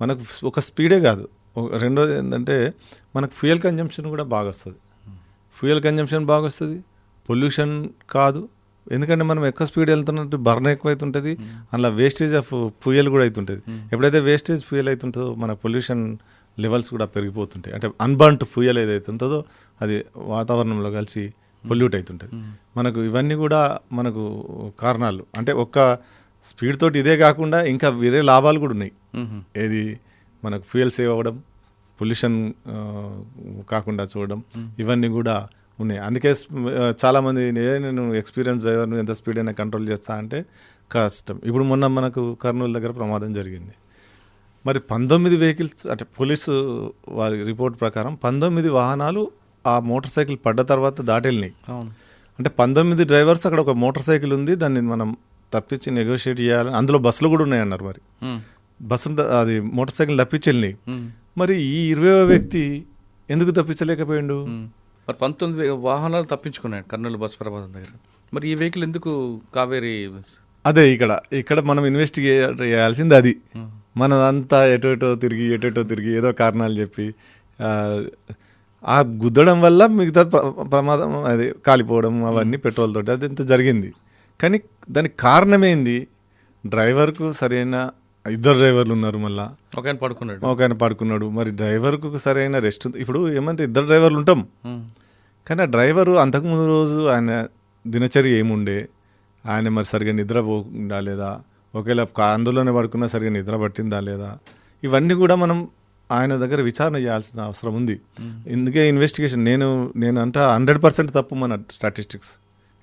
మనకు ఒక స్పీడే కాదు, రెండోది ఏంటంటే మనకు ఫ్యూయల్ కన్జంప్షన్ కూడా బాగా వస్తుంది. ఫ్యూయల్ కన్జంప్షన్ బాగా వస్తుంది, పొల్యూషన్ కాదు. ఎందుకంటే మనం ఎక్కువ స్పీడ్ వెళ్తున్నట్టు బర్న్ ఎక్కువ అవుతుంటుంది, అందులో వేస్టేజ్ ఆఫ్ ఫ్యూయల్ కూడా అవుతుంటుంది. ఎప్పుడైతే వేస్టేజ్ ఫ్యూయల్ అవుతుంటుందో మన పొల్యూషన్ లెవెల్స్ కూడా పెరిగిపోతుంటాయి. అంటే అన్బర్న్డ్ ఫ్యూయల్ ఏదైతే ఉంటుందో అది వాతావరణంలో కలిసి పొల్యూట్ అవుతుంటుంది. మనకు ఇవన్నీ కూడా మనకు కారణాలు. అంటే ఒక్క స్పీడ్ తోటి ఇదే కాకుండా ఇంకా వేరే లాభాలు కూడా ఉన్నాయి. ఏది మనకు ఫ్యూయల్ సేవ్ అవ్వడం, పొల్యూషన్ కాకుండా చూడడం, ఇవన్నీ కూడా ఉన్నాయి. అందుకే చాలామంది నేను ఎక్స్పీరియన్స్ డ్రైవర్ను ఎంత స్పీడ్ అయినా కంట్రోల్ చేస్తా అంటే కష్టం. ఇప్పుడు మొన్న మనకు కర్నూలు దగ్గర ప్రమాదం జరిగింది. మరి 19 వెహికల్స్ అంటే పోలీసు వారి రిపోర్ట్ ప్రకారం 19 వాహనాలు ఆ మోటార్ సైకిల్ పడ్డ తర్వాత దాటెళ్ళినాయి. అంటే 19 డ్రైవర్స్, అక్కడ ఒక మోటార్ సైకిల్ ఉంది, దాన్ని మనం తప్పించి నెగోషియేట్ చేయాలని. అందులో బస్సులు కూడా ఉన్నాయన్నారు. మరి బస్సు అది మోటార్ సైకిల్ తప్పించి వెళ్ళినాయి. మరి ఈ 20వ వ్యక్తి ఎందుకు తప్పించలేకపోయిండు?
మరి 19 వాహనాలు తప్పించుకున్నాడు కర్నూలు బస్సు ప్రమాదం దగ్గర. మరి ఈ వెహికల్ ఎందుకు కావేరీ?
అదే ఇక్కడ మనం ఇన్వెస్టిగేట్ చేయాల్సింది అది. మనదంతా ఎటో తిరిగి ఏదో కారణాలు చెప్పి ఆ గుద్దడం వల్ల మిగతా ప్రమాదం అది కాలిపోవడం అవన్నీ పెట్రోల్ తోటి అది ఎంత జరిగింది. కానీ దానికి కారణమేంది? డ్రైవర్కు సరైన 2 డ్రైవర్లు ఉన్నారు, మళ్ళీ ఒక ఆయన పడుకున్నాడు. మరి డ్రైవర్కు సరైన రెస్ట్ ఉంది. ఇప్పుడు ఏమంటే 2 డ్రైవర్లు ఉంటాం, కానీ ఆ డ్రైవరు అంతకుముందు రోజు ఆయన దినచర్య ఏముండే, ఆయన మరి సరిగ్గా నిద్రపోకుండా లేదా, ఒకవేళ అందులోనే పడుకున్నా సరిగ్గా నిద్ర పట్టిందా లేదా, ఇవన్నీ కూడా మనం ఆయన దగ్గర విచారణ చేయాల్సిన అవసరం ఉంది. ఇందుకే ఇన్వెస్టిగేషన్ నేను అంటే 100% తప్పు మన స్టాటిస్టిక్స్.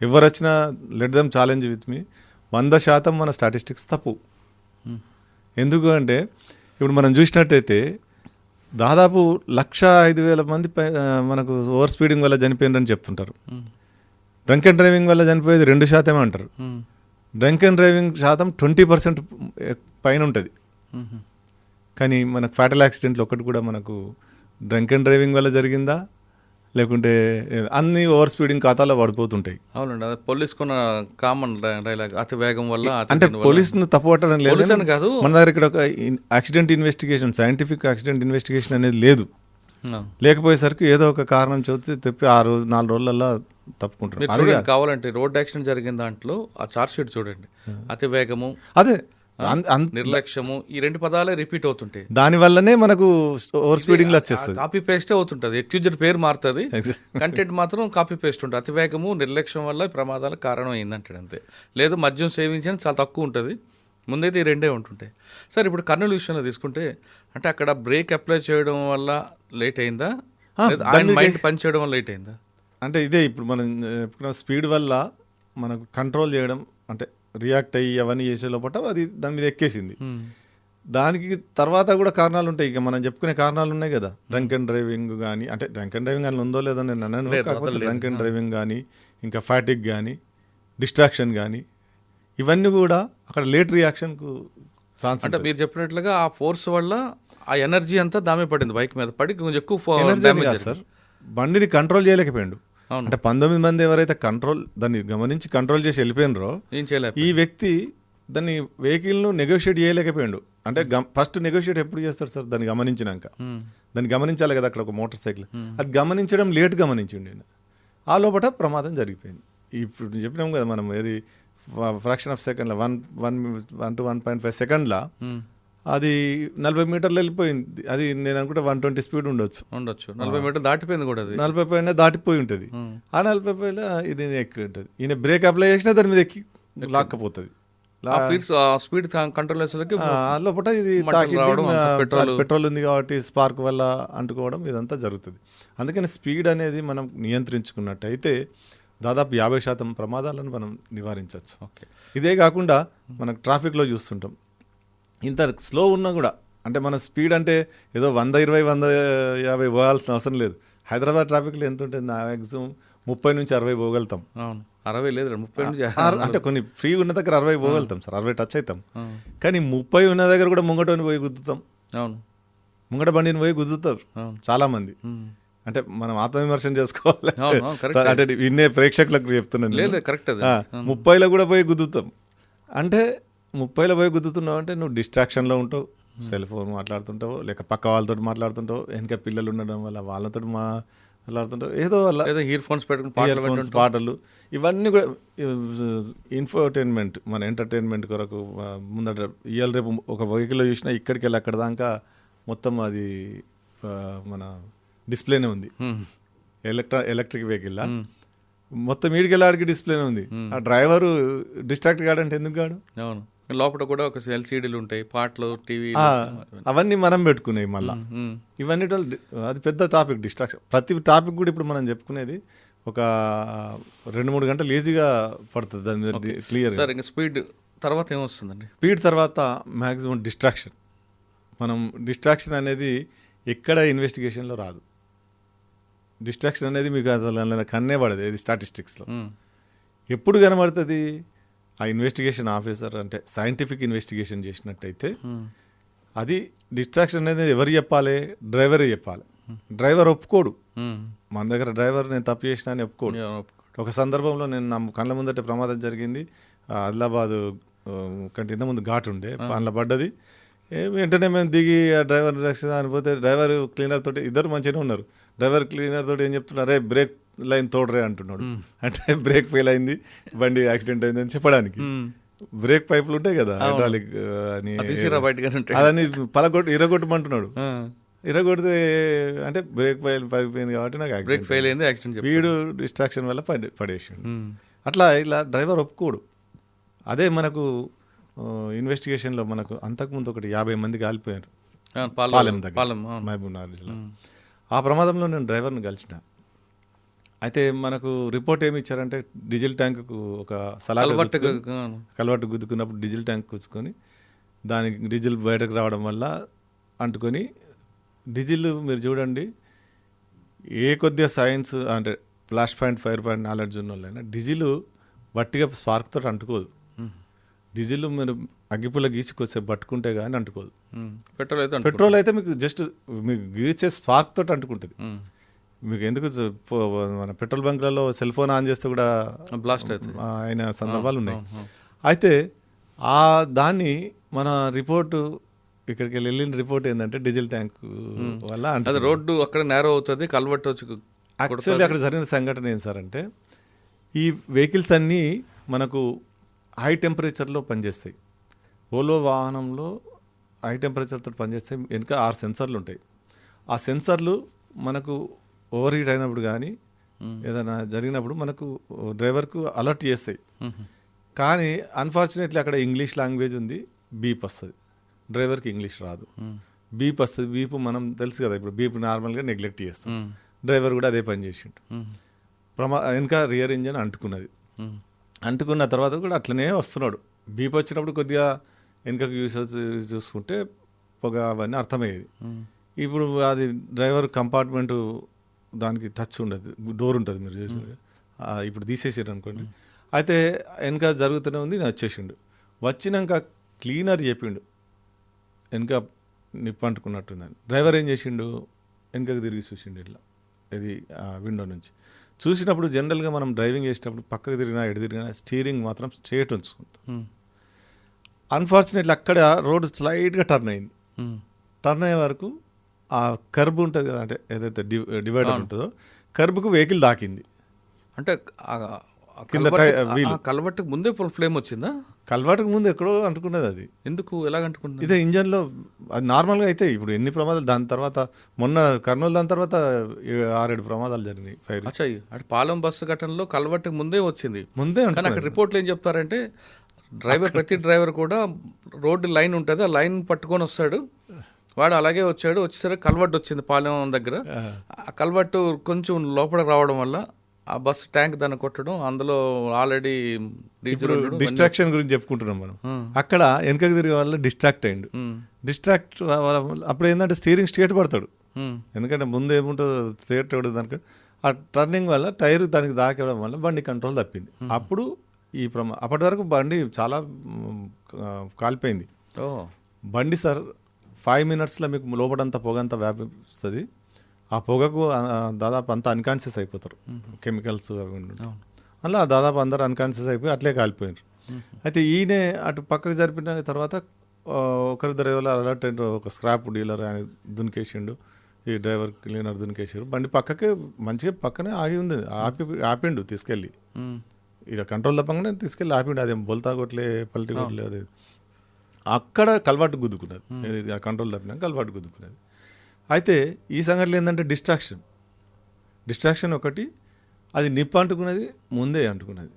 ఎవరు వచ్చినా let them challenge with me, 100% మన స్టాటిస్టిక్స్ తప్పు. ఎందుకు అంటే ఇప్పుడు మనం చూసినట్టయితే దాదాపు 105,000 మంది మనకు ఓవర్ స్పీడింగ్ వల్ల చనిపోయిందని చెప్తుంటారు. డ్రంక్ అండ్ డ్రైవింగ్ వల్ల చనిపోయేది 2% అంటారు. డ్రంక్ అండ్ డ్రైవింగ్ శాతం 20% పైన ఉంటుంది. కానీ మనకు ఫ్యాటల్ యాక్సిడెంట్లు ఒకటి కూడా మనకు డ్రంక్ అండ్ డ్రైవింగ్ వల్ల జరిగిందా, లేకుంటే అన్ని ఓవర్ స్పీడింగ్ ఖాతాలో పడిపోతుంటాయి.
అవునండి, అది పోలీసుకున్న కామన్ డైలాగ్, అతి వేగం వల్ల.
అంటే పోలీసును తప్పుపట్టడం లేదు కాదు, మన దగ్గర ఇక్కడ ఒక accident investigation, scientific accident investigation అనేది లేదు. లేకపోయేసరికి ఏదో ఒక కారణం చూస్తే తెప్పి 4 రోజులలో తప్పుకుంటారు.
కావాలంటే రోడ్ యాక్సిడెంట్ జరిగిన దాంట్లో ఆ చార్జ్ షీట్ చూడండి, అతి వేగము,
అదే
నిర్లక్ష్యము, ఈ 2 పదాలే రిపీట్ అవుతుంటాయి.
దాని వల్లనే మనకు ఓవర్ స్పీడింగ్ లో వచ్చేస్తుంది.
కాపీ పేస్ట్ అవుతుంటది, ఎక్యూజ్డ్ పేరు మారుతుంది, కంటెంట్ మాత్రం కాపీ పేస్ట్ ఉంటుంది. అతి వేగము, నిర్లక్ష్యం వల్ల ప్రమాదాలకు కారణం అయిందంటాడు అంతే. లేదు మద్యం సేవించిన చాలా తక్కువ ఉంటుంది, ముందైతే ఈ 2 ఉంటుంటాయి. సార్, ఇప్పుడు కర్నూలు విషయంలో తీసుకుంటే అంటే అక్కడ బ్రేక్ అప్లై చేయడం వల్ల లేట్ అయిందా, ఆయన మైండ్ పని చేయడం వల్ల లేట్ అయిందా?
అంటే ఇదే ఇప్పుడు మనం స్పీడ్ వల్ల మనకు కంట్రోల్ చేయడం, అంటే రియాక్ట్ అయ్యి అవన్నీ చేసే లోపల అది దాని మీద ఎక్కేసింది. దానికి తర్వాత కూడా కారణాలు ఉంటాయి, ఇక మనం చెప్పుకునే కారణాలు ఉన్నాయి కదా. డ్రంక్ అండ్ డ్రైవింగ్ కానీ, అంటే డ్రంక్ అండ్ డ్రైవింగ్ అని ఉందో లేదో నేను అన్నాను, కాకపోతే డ్రంక్ అండ్ డ్రైవింగ్ కానీ, ఇంకా ఫ్యాటిక్ కానీ, డిస్ట్రాక్షన్ కానీ, ఇవన్నీ కూడా అక్కడ లేట్ రియాక్షన్కు ఛాన్స్.
అంటే మీరు చెప్పినట్లుగా ఆ ఫోర్స్ వల్ల ఆ ఎనర్జీ అంతా దామే పడింది, బైక్ మీద పడి కొంచెం ఎక్కువ
ఎనర్జీ సార్, బండిని కంట్రోల్ చేయలేకపోయాడు. అంటే 19 మంది ఎవరైతే దాన్ని గమనించి కంట్రోల్ చేసి వెళ్ళిపోయినరో, ఈ వ్యక్తి దాన్ని వెహికల్ను నెగోషియేట్ చేయలేకపోయాడు. అంటే ఫస్ట్ నెగోషియేట్ ఎప్పుడు చేస్తాడు సార్? దాన్ని గమనించినాక. దాన్ని గమనించాలి కదా, అక్కడ ఒక మోటార్ సైకిల్, అది గమనించడం లేట్ గమనించిండి. ఆ లోపల ప్రమాదం జరిగిపోయింది. ఇప్పుడు చెప్పినాం కదా మనం, ఏది ఫ్రాక్షన్ ఆఫ్ సెకండ్లో 1 to 1.5 సెకండ్ల అది 40 మీటర్లు వెళ్ళిపోయింది. అది నేను అనుకుంటే 120 స్పీడ్ ఉండొచ్చు.
40 మీటర్లు దాటిపోయింది కూడా,
40 పైన దాటిపోయి ఉంటుంది. ఆ 40 పైన ఇది ఎక్కి ఉంటుంది. ఈయన బ్రేక్ అప్లై చేసినా దాని మీద ఎక్కి లాక్కపోతుంది.
స్పీడ్ కంట్రోల్
లోపల ఇది పెట్రోల్ ఉంది కాబట్టి స్పార్క్ వల్ల అంటుకోవడం ఇదంతా జరుగుతుంది. అందుకని స్పీడ్ అనేది మనం నియంత్రించుకున్నట్టయితే దాదాపు 50% ప్రమాదాలను మనం నివారించవచ్చు. ఇదే కాకుండా మనకు ట్రాఫిక్లో చూస్తుంటాం, ఇంత స్లో ఉన్నా కూడా అంటే మన స్పీడ్ అంటే ఏదో 120 150 పోవాల్సిన అవసరం లేదు. హైదరాబాద్ ట్రాఫిక్లో ఎంత ఉంటుంది, మ్యాక్సిమం 30 నుంచి 60 పోగలుగుతాం.
అవును, 60 లేదు 30 నుంచి
అంటే కొన్ని ఫ్రీ ఉన్న దగ్గర 60 పోగలుగుతాం సార్, 60 టచ్ అవుతాం. కానీ 30 ఉన్న దగ్గర కూడా ముంగటని పోయి గుద్దుతాం.
అవును,
ముంగట బండిని పోయి గుద్దుతారు చాలా మంది. అంటే మనం ఆత్మవిమర్శన చేసుకోవాలి. అంటే విన్నే ప్రేక్షకులకు చెప్తున్నాను.
లేదు కరెక్ట్.
30లో కూడా పోయి గుద్దుతాం. అంటే 30లో పోయి గుద్దుతున్నావు అంటే నువ్వు డిస్ట్రాక్షన్లో ఉంటావు, సెల్ ఫోన్ మాట్లాడుతుంటావు, లేక పక్క వాళ్ళతో మాట్లాడుతుంటావు, వెనక పిల్లలు ఉండడం వల్ల వాళ్ళతో మాట్లాడుతుంటావు, ఏదో వల్ల
ఇయర్ ఫోన్స్
పాటలు ఇవన్నీ కూడా ఇన్ఫర్టైన్మెంట్, మన ఎంటర్టైన్మెంట్ కొరకు ముందట ఇవాళ రేపు ఒక వెహికల్లో చూసినా ఇక్కడికి వెళ్ళి అక్కడ దాకా మొత్తం అది మన డిస్ప్లేనే ఉంది. ఎలక్ట్రిక్ వెహికల్ మొత్తం ఈడికెళ్ళి ఆడికి డిస్ప్లేనే ఉంది. ఆ డ్రైవరు డిస్ట్రాక్ట్ కాడంటే ఎందుకు కాడు?
అవును, లోపల కూడా ఒక ఎల్సీడీలు ఉంటాయి, పాటలు, టీవీ,
అవన్నీ మనం పెట్టుకునేవి. మళ్ళీ ఇవన్నీ అది పెద్ద టాపిక్, డిస్ట్రాక్షన్. ప్రతి టాపిక్ కూడా ఇప్పుడు మనం చెప్పుకునేది ఒక 2-3 గంటలు ఈజీగా పడుతుంది దాని మీద క్లియర్.
సార్ ఇంకా స్పీడ్ తర్వాత ఏమొస్తుందండి?
స్పీడ్ తర్వాత మ్యాక్సిమం డిస్ట్రాక్షన్. మనం డిస్ట్రాక్షన్ అనేది ఎక్కడ ఇన్వెస్టిగేషన్లో రాదు. డిస్ట్రాక్షన్ అనేది మీకు అసలు కన్నే పడదు. ఇది స్టాటిస్టిక్స్లో ఎప్పుడు కనబడుతుంది? ఆ ఇన్వెస్టిగేషన్ ఆఫీసర్ అంటే సైంటిఫిక్ ఇన్వెస్టిగేషన్ చేసినట్టయితే అది డిస్ట్రాక్షన్ అనేది ఎవరు చెప్పాలి? డ్రైవరే చెప్పాలి. డ్రైవర్ ఒప్పుకోడు. మన దగ్గర డ్రైవర్ నేను తప్పు చేసినా అని ఒప్పుకోడు. ఒక సందర్భంలో నేను నా కళ్ళ ముందట ప్రమాదం జరిగింది. ఆదిలాబాద్ కంటే ఇంత ముందు ఘాట్ ఉండే, అందులో పడ్డది. వెంటనే మేము దిగి ఆ డ్రైవర్ రక్షణ అనిపోతే డ్రైవర్ క్లీనర్ తోటి ఇద్దరు మంచిగానే ఉన్నారు. డ్రైవర్ క్లీనర్ తోటి ఏం చెప్తున్నారే, బ్రేక్ లైన్ తోడరే అంటున్నాడు. అంటే బ్రేక్ ఫెయిల్ అయింది, బండి యాక్సిడెంట్ అయింది అని చెప్పడానికి. బ్రేక్ పైపులు ఉంటాయి కదా హైడ్రాలిక్ అని, అదని ఇరగొట్టమంటున్నాడు. ఇరగొడితే అంటే బ్రేక్ పడిపోయింది కాబట్టి నాకు
బ్రేక్ ఫెయిల్ అయింది, యాక్సిడెంట్.
వీడు డిస్ట్రాక్షన్ వల్ల పడేసాడు. అట్లా ఇలా డ్రైవర్ ఒప్పుకోడు. అదే మనకు ఇన్వెస్టిగేషన్లో మనకు అంతకుముందు ఒకటి 50 మంది కాలిపోయారు పాలెం దగ్గర, మహబూబ్ నగర్ జిల్లా. ఆ ప్రమాదంలో నేను డ్రైవర్ని కలిసిన. అయితే మనకు రిపోర్ట్ ఏమి ఇచ్చారంటే డీజిల్ ట్యాంకుకు ఒక కలవట్టు గుద్దుకున్నప్పుడు డీజిల్ ట్యాంక్ కూర్చుకొని దానికి డీజిల్ బయటకు రావడం వల్ల అంటుకొని, డీజిల్ మీరు చూడండి ఏ కొద్దిగా సైన్స్ అంటే flash point, fire point knowledge ఉన్న వాళ్ళైనా డీజిల్ వట్టిగా స్పార్క్ తోటి అంటుకోదు. డీజిల్ మీరు అగ్గిపుల్ల గీసుకొచ్చే పట్టుకుంటే కానీ అంటుకోదు. పెట్రోల్ అయితే మీకు జస్ట్ మీకు గీచే స్పార్క్ తోటి అంటుకుంటుంది. మీకు ఎందుకు మన పెట్రోల్ బంక్లలో సెల్ ఫోన్ ఆన్ చేస్తే కూడా
బ్లాస్ట్ అవుతుంది
అయిన సందర్భాలు ఉన్నాయి. అయితే ఆ దాన్ని మన రిపోర్టు ఇక్కడికి వెళ్ళిన రిపోర్ట్ ఏంటంటే డీజిల్ ట్యాంక్ వల్ల అంటే
రోడ్డు అక్కడ నేరో అవుతుంది, కల్వర్ట్ వచ్చి.
యాక్చువల్లీ అక్కడ జరిగిన సంఘటన ఏం సార్ అంటే, ఈ వెహికల్స్ అన్నీ మనకు హై టెంపరేచర్లో పనిచేస్తాయి. ఓలో వాహనంలో హై టెంపరేచర్తో పనిచేస్తాయి. వెనుక 6 సెన్సర్లు ఉంటాయి. ఆ సెన్సర్లు మనకు ఓవర్ హీట్ అయినప్పుడు కానీ ఏదైనా జరిగినప్పుడు మనకు డ్రైవర్కు అలర్ట్ చేస్తాయి. కానీ అన్ఫార్చునేట్లీ అక్కడ ఇంగ్లీష్ లాంగ్వేజ్ ఉంది, బీప్ వస్తుంది. డ్రైవర్కి ఇంగ్లీష్ రాదు, బీప్ వస్తుంది. బీప్ మనం తెలుసు కదా, ఇప్పుడు బీప్ నార్మల్గా నెగ్లెక్ట్ చేస్తాం. డ్రైవర్ కూడా అదే పని చేసిండు. వెనక రియర్ ఇంజన్ అంటుకున్నది. అంటుకున్న తర్వాత కూడా అట్లనే వస్తున్నాడు. బీప్ వచ్చినప్పుడు కొద్దిగా వెనుకకు చూసుకుంటే పొగ అవన్నీ అర్థమయ్యేది. ఇప్పుడు అది డ్రైవర్ కంపార్ట్మెంటు దానికి టచ్ ఉండదు, డోర్ ఉంటుంది మీరు చూసి. ఇప్పుడు తీసేసారు అనుకోండి. అయితే వెనక జరుగుతూనే ఉంది, నేను వచ్చేసిండు. వచ్చినాక క్లీనర్ చెప్పిండు వెనక నిప్పు అంటుకున్నట్టుందని. డ్రైవర్ ఏం చేసిండు, వెనకకు తిరిగి చూసిండు ఇట్లా, ఇది విండో నుంచి. చూసినప్పుడు జనరల్గా మనం డ్రైవింగ్ చేసేటప్పుడు పక్కకు తిరిగినా ఎటు తిరిగినా స్టీరింగ్ మాత్రం స్ట్రేట్ ఉంచుకుంటాం. అన్ఫార్చునేట్లీ అక్కడ రోడ్డు స్లైట్గా టర్న్ అయింది. టర్న్ అయ్యే వరకు ఆ కర్బ్ ఉంటుంది కదా, అంటే ఏదైతే డివైడర్ ఉంటుందో కర్బ్కు వెహికల్ దాకింది.
అంటే కల్వర్ట్కి ముందే ఫ్లేమ్ వచ్చిందా?
కల్వర్ట్కి ముందు ఎక్కడో అంటుకున్నది. అది ఎందుకు
ఎలాగ అంటుకుంటుంది?
ఇదే ఇంజన్లో అది నార్మల్గా అయితే ఇప్పుడు ఎన్ని ప్రమాదాలు, దాని తర్వాత మొన్న కర్నూలు దాని తర్వాత 6-7 ప్రమాదాలు జరిగినాయి ఫైర్.
అంటే పాలెం బస్సు ఘటనలో కల్వర్ట్కి ముందే వచ్చింది.
ముందే
కానీ అక్కడ రిపోర్ట్లు ఏం చెప్తారంటే ప్రతి డ్రైవర్ కూడా రోడ్డు లైన్ ఉంటుంది, ఆ లైన్ పట్టుకొని వస్తాడు. వాడు అలాగే వచ్చేసరికి కల్వర్ట్ వచ్చింది పాలెం దగ్గర. ఆ కల్వర్ట్ కొంచెం లోపల రావడం వల్ల ఆ బస్ ట్యాంక్ దాన్ని కొట్టడం, అందులో ఆల్రెడీ డీజిల్
ఇప్పుడు
ఉండడం,
డిస్ట్రాక్షన్ గురించి చెప్పుకుంటున్నాం మనం. అక్కడ వెనకకి తిరిగే వల్ల డిస్ట్రాక్ట్ అయ్యిండు. డిస్ట్రాక్ట్ అప్పుడు ఏంటంటే స్టీరింగ్ స్ట్రేట్ పడతాడు, ఎందుకంటే ముందు ఏముంటుందో స్ట్రేట్ పడదు దానికి. ఆ టర్నింగ్ వల్ల టైర్ దానికి దాకేయడం వల్ల బండి కంట్రోల్ తప్పింది. అప్పుడు అప్పటి వరకు బండి చాలా కాలిపోయింది.
ఓ
బండి సార్ 5 minutesలో మీకు లోపడంతా పొగంతా వ్యాపిస్తుంది. ఆ పొగకు దాదాపు అంతా అన్కాన్షియస్ అయిపోతారు, కెమికల్స్ అవి ఉండి. అలా దాదాపు అందరూ అన్కాన్షియస్ అయిపోయి అట్లే కాలిపోయారు. అయితే ఈయనే అటు పక్కకు జరిపిన తర్వాత ఒకరిద్దరు ఎవరో అలర్ట్ అయినారు, ఒక స్క్రాప్ డీలర్ ఆయన దునికేసిండు, ఈ డ్రైవర్ క్లీనర్ దునికేసారు. బండి పక్కకే మంచిగా పక్కనే ఆగి ఉంది, ఆపిండు తీసుకెళ్ళి. ఇక కంట్రోల్ తప్పగానే తీసుకెళ్ళి ఆపిండు. అదేం బొల్తా కొట్లే పల్టీ కొట్లే, అది అక్కడ కలవాటు గుద్దుకున్నది. ఆ కంట్రోల్ తప్పినాక కలవాటు గుద్దుకున్నది. అయితే ఈ సంఘటనలు ఏంటంటే డిస్ట్రాక్షన్ ఒకటి, అది నిప్పు అంటుకున్నది, ముందే అంటుకున్నది.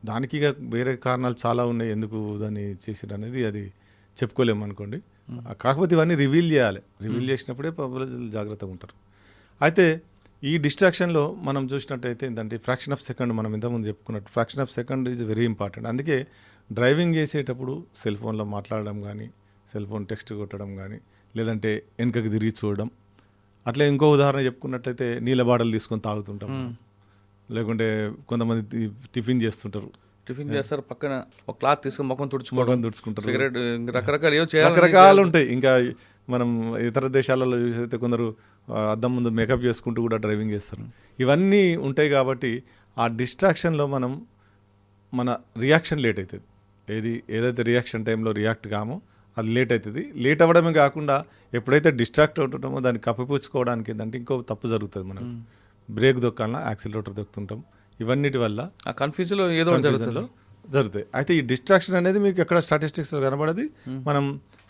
దానికి ఇక వేరే కారణాలు చాలా ఉన్నాయి ఎందుకు దాన్ని చేసిరు అనేది, అది చెప్పుకోలేము అనుకోండి. కాకపోతే ఇవన్నీ రివీల్ చేయాలి. రివీల్ చేసినప్పుడే ప్రజలు జాగ్రత్తగా ఉంటారు. అయితే ఈ డిస్ట్రాక్షన్లో మనం చూసినట్టయితే ఏంటంటే ఫ్రాక్షన్ ఆఫ్ సెకండ్, మనం ఇంతకుముందు చెప్పుకున్నట్టు fraction of second is very important. అందుకే డ్రైవింగ్ చేసేటప్పుడు సెల్ ఫోన్లో మాట్లాడడం కానీ, సెల్ ఫోన్ టెక్స్ట్ కొట్టడం కానీ, లేదంటే వెనుకకి తిరిగి చూడడం. అట్లా ఇంకో ఉదాహరణ చెప్పుకున్నట్టయితే నీళ్ళ బాటలు తీసుకొని తాగుతుంటాం, లేకుంటే కొంతమంది టిఫిన్ చేస్తుంటారు,
టిఫిన్ చేస్తారు, పక్కన ఒక క్లాత్ తీసుకొని ముఖం తుడుచుకుంటారు, సిగరెట్, రకరకాలు
రకరకాలు ఉంటాయి. ఇంకా మనం ఇతర దేశాలలో చూసైతే కొందరు అద్దం ముందు మేకప్ చేసుకుంటూ కూడా డ్రైవింగ్ చేస్తారు. ఇవన్నీ ఉంటాయి కాబట్టి ఆ డిస్ట్రాక్షన్లో మన రియాక్షన్ లేట్ అవుతుంది. ఏదైతే రియాక్షన్ టైంలో రియాక్ట్ కామో అది లేట్ అవుతుంది. లేట్ అవ్వడమే కాకుండా ఎప్పుడైతే డిస్ట్రాక్ట్ అవుతుంటామో దాన్ని కప్పిపుచ్చుకోవడానికి ఏంటంటే ఇంకో తప్పు జరుగుతుంది. మనం బ్రేక్ దొక్కాలన్నా యాక్సిలరేటర్ దొక్కుతుంటాం. ఇవన్నిటి వల్ల
ఆ కన్ఫ్యూజన్లో ఏదో
జరుగుతాయి. అయితే ఈ డిస్ట్రాక్షన్ అనేది మీకు ఎక్కడ స్టాటిస్టిక్స్లో కనబడది, మనం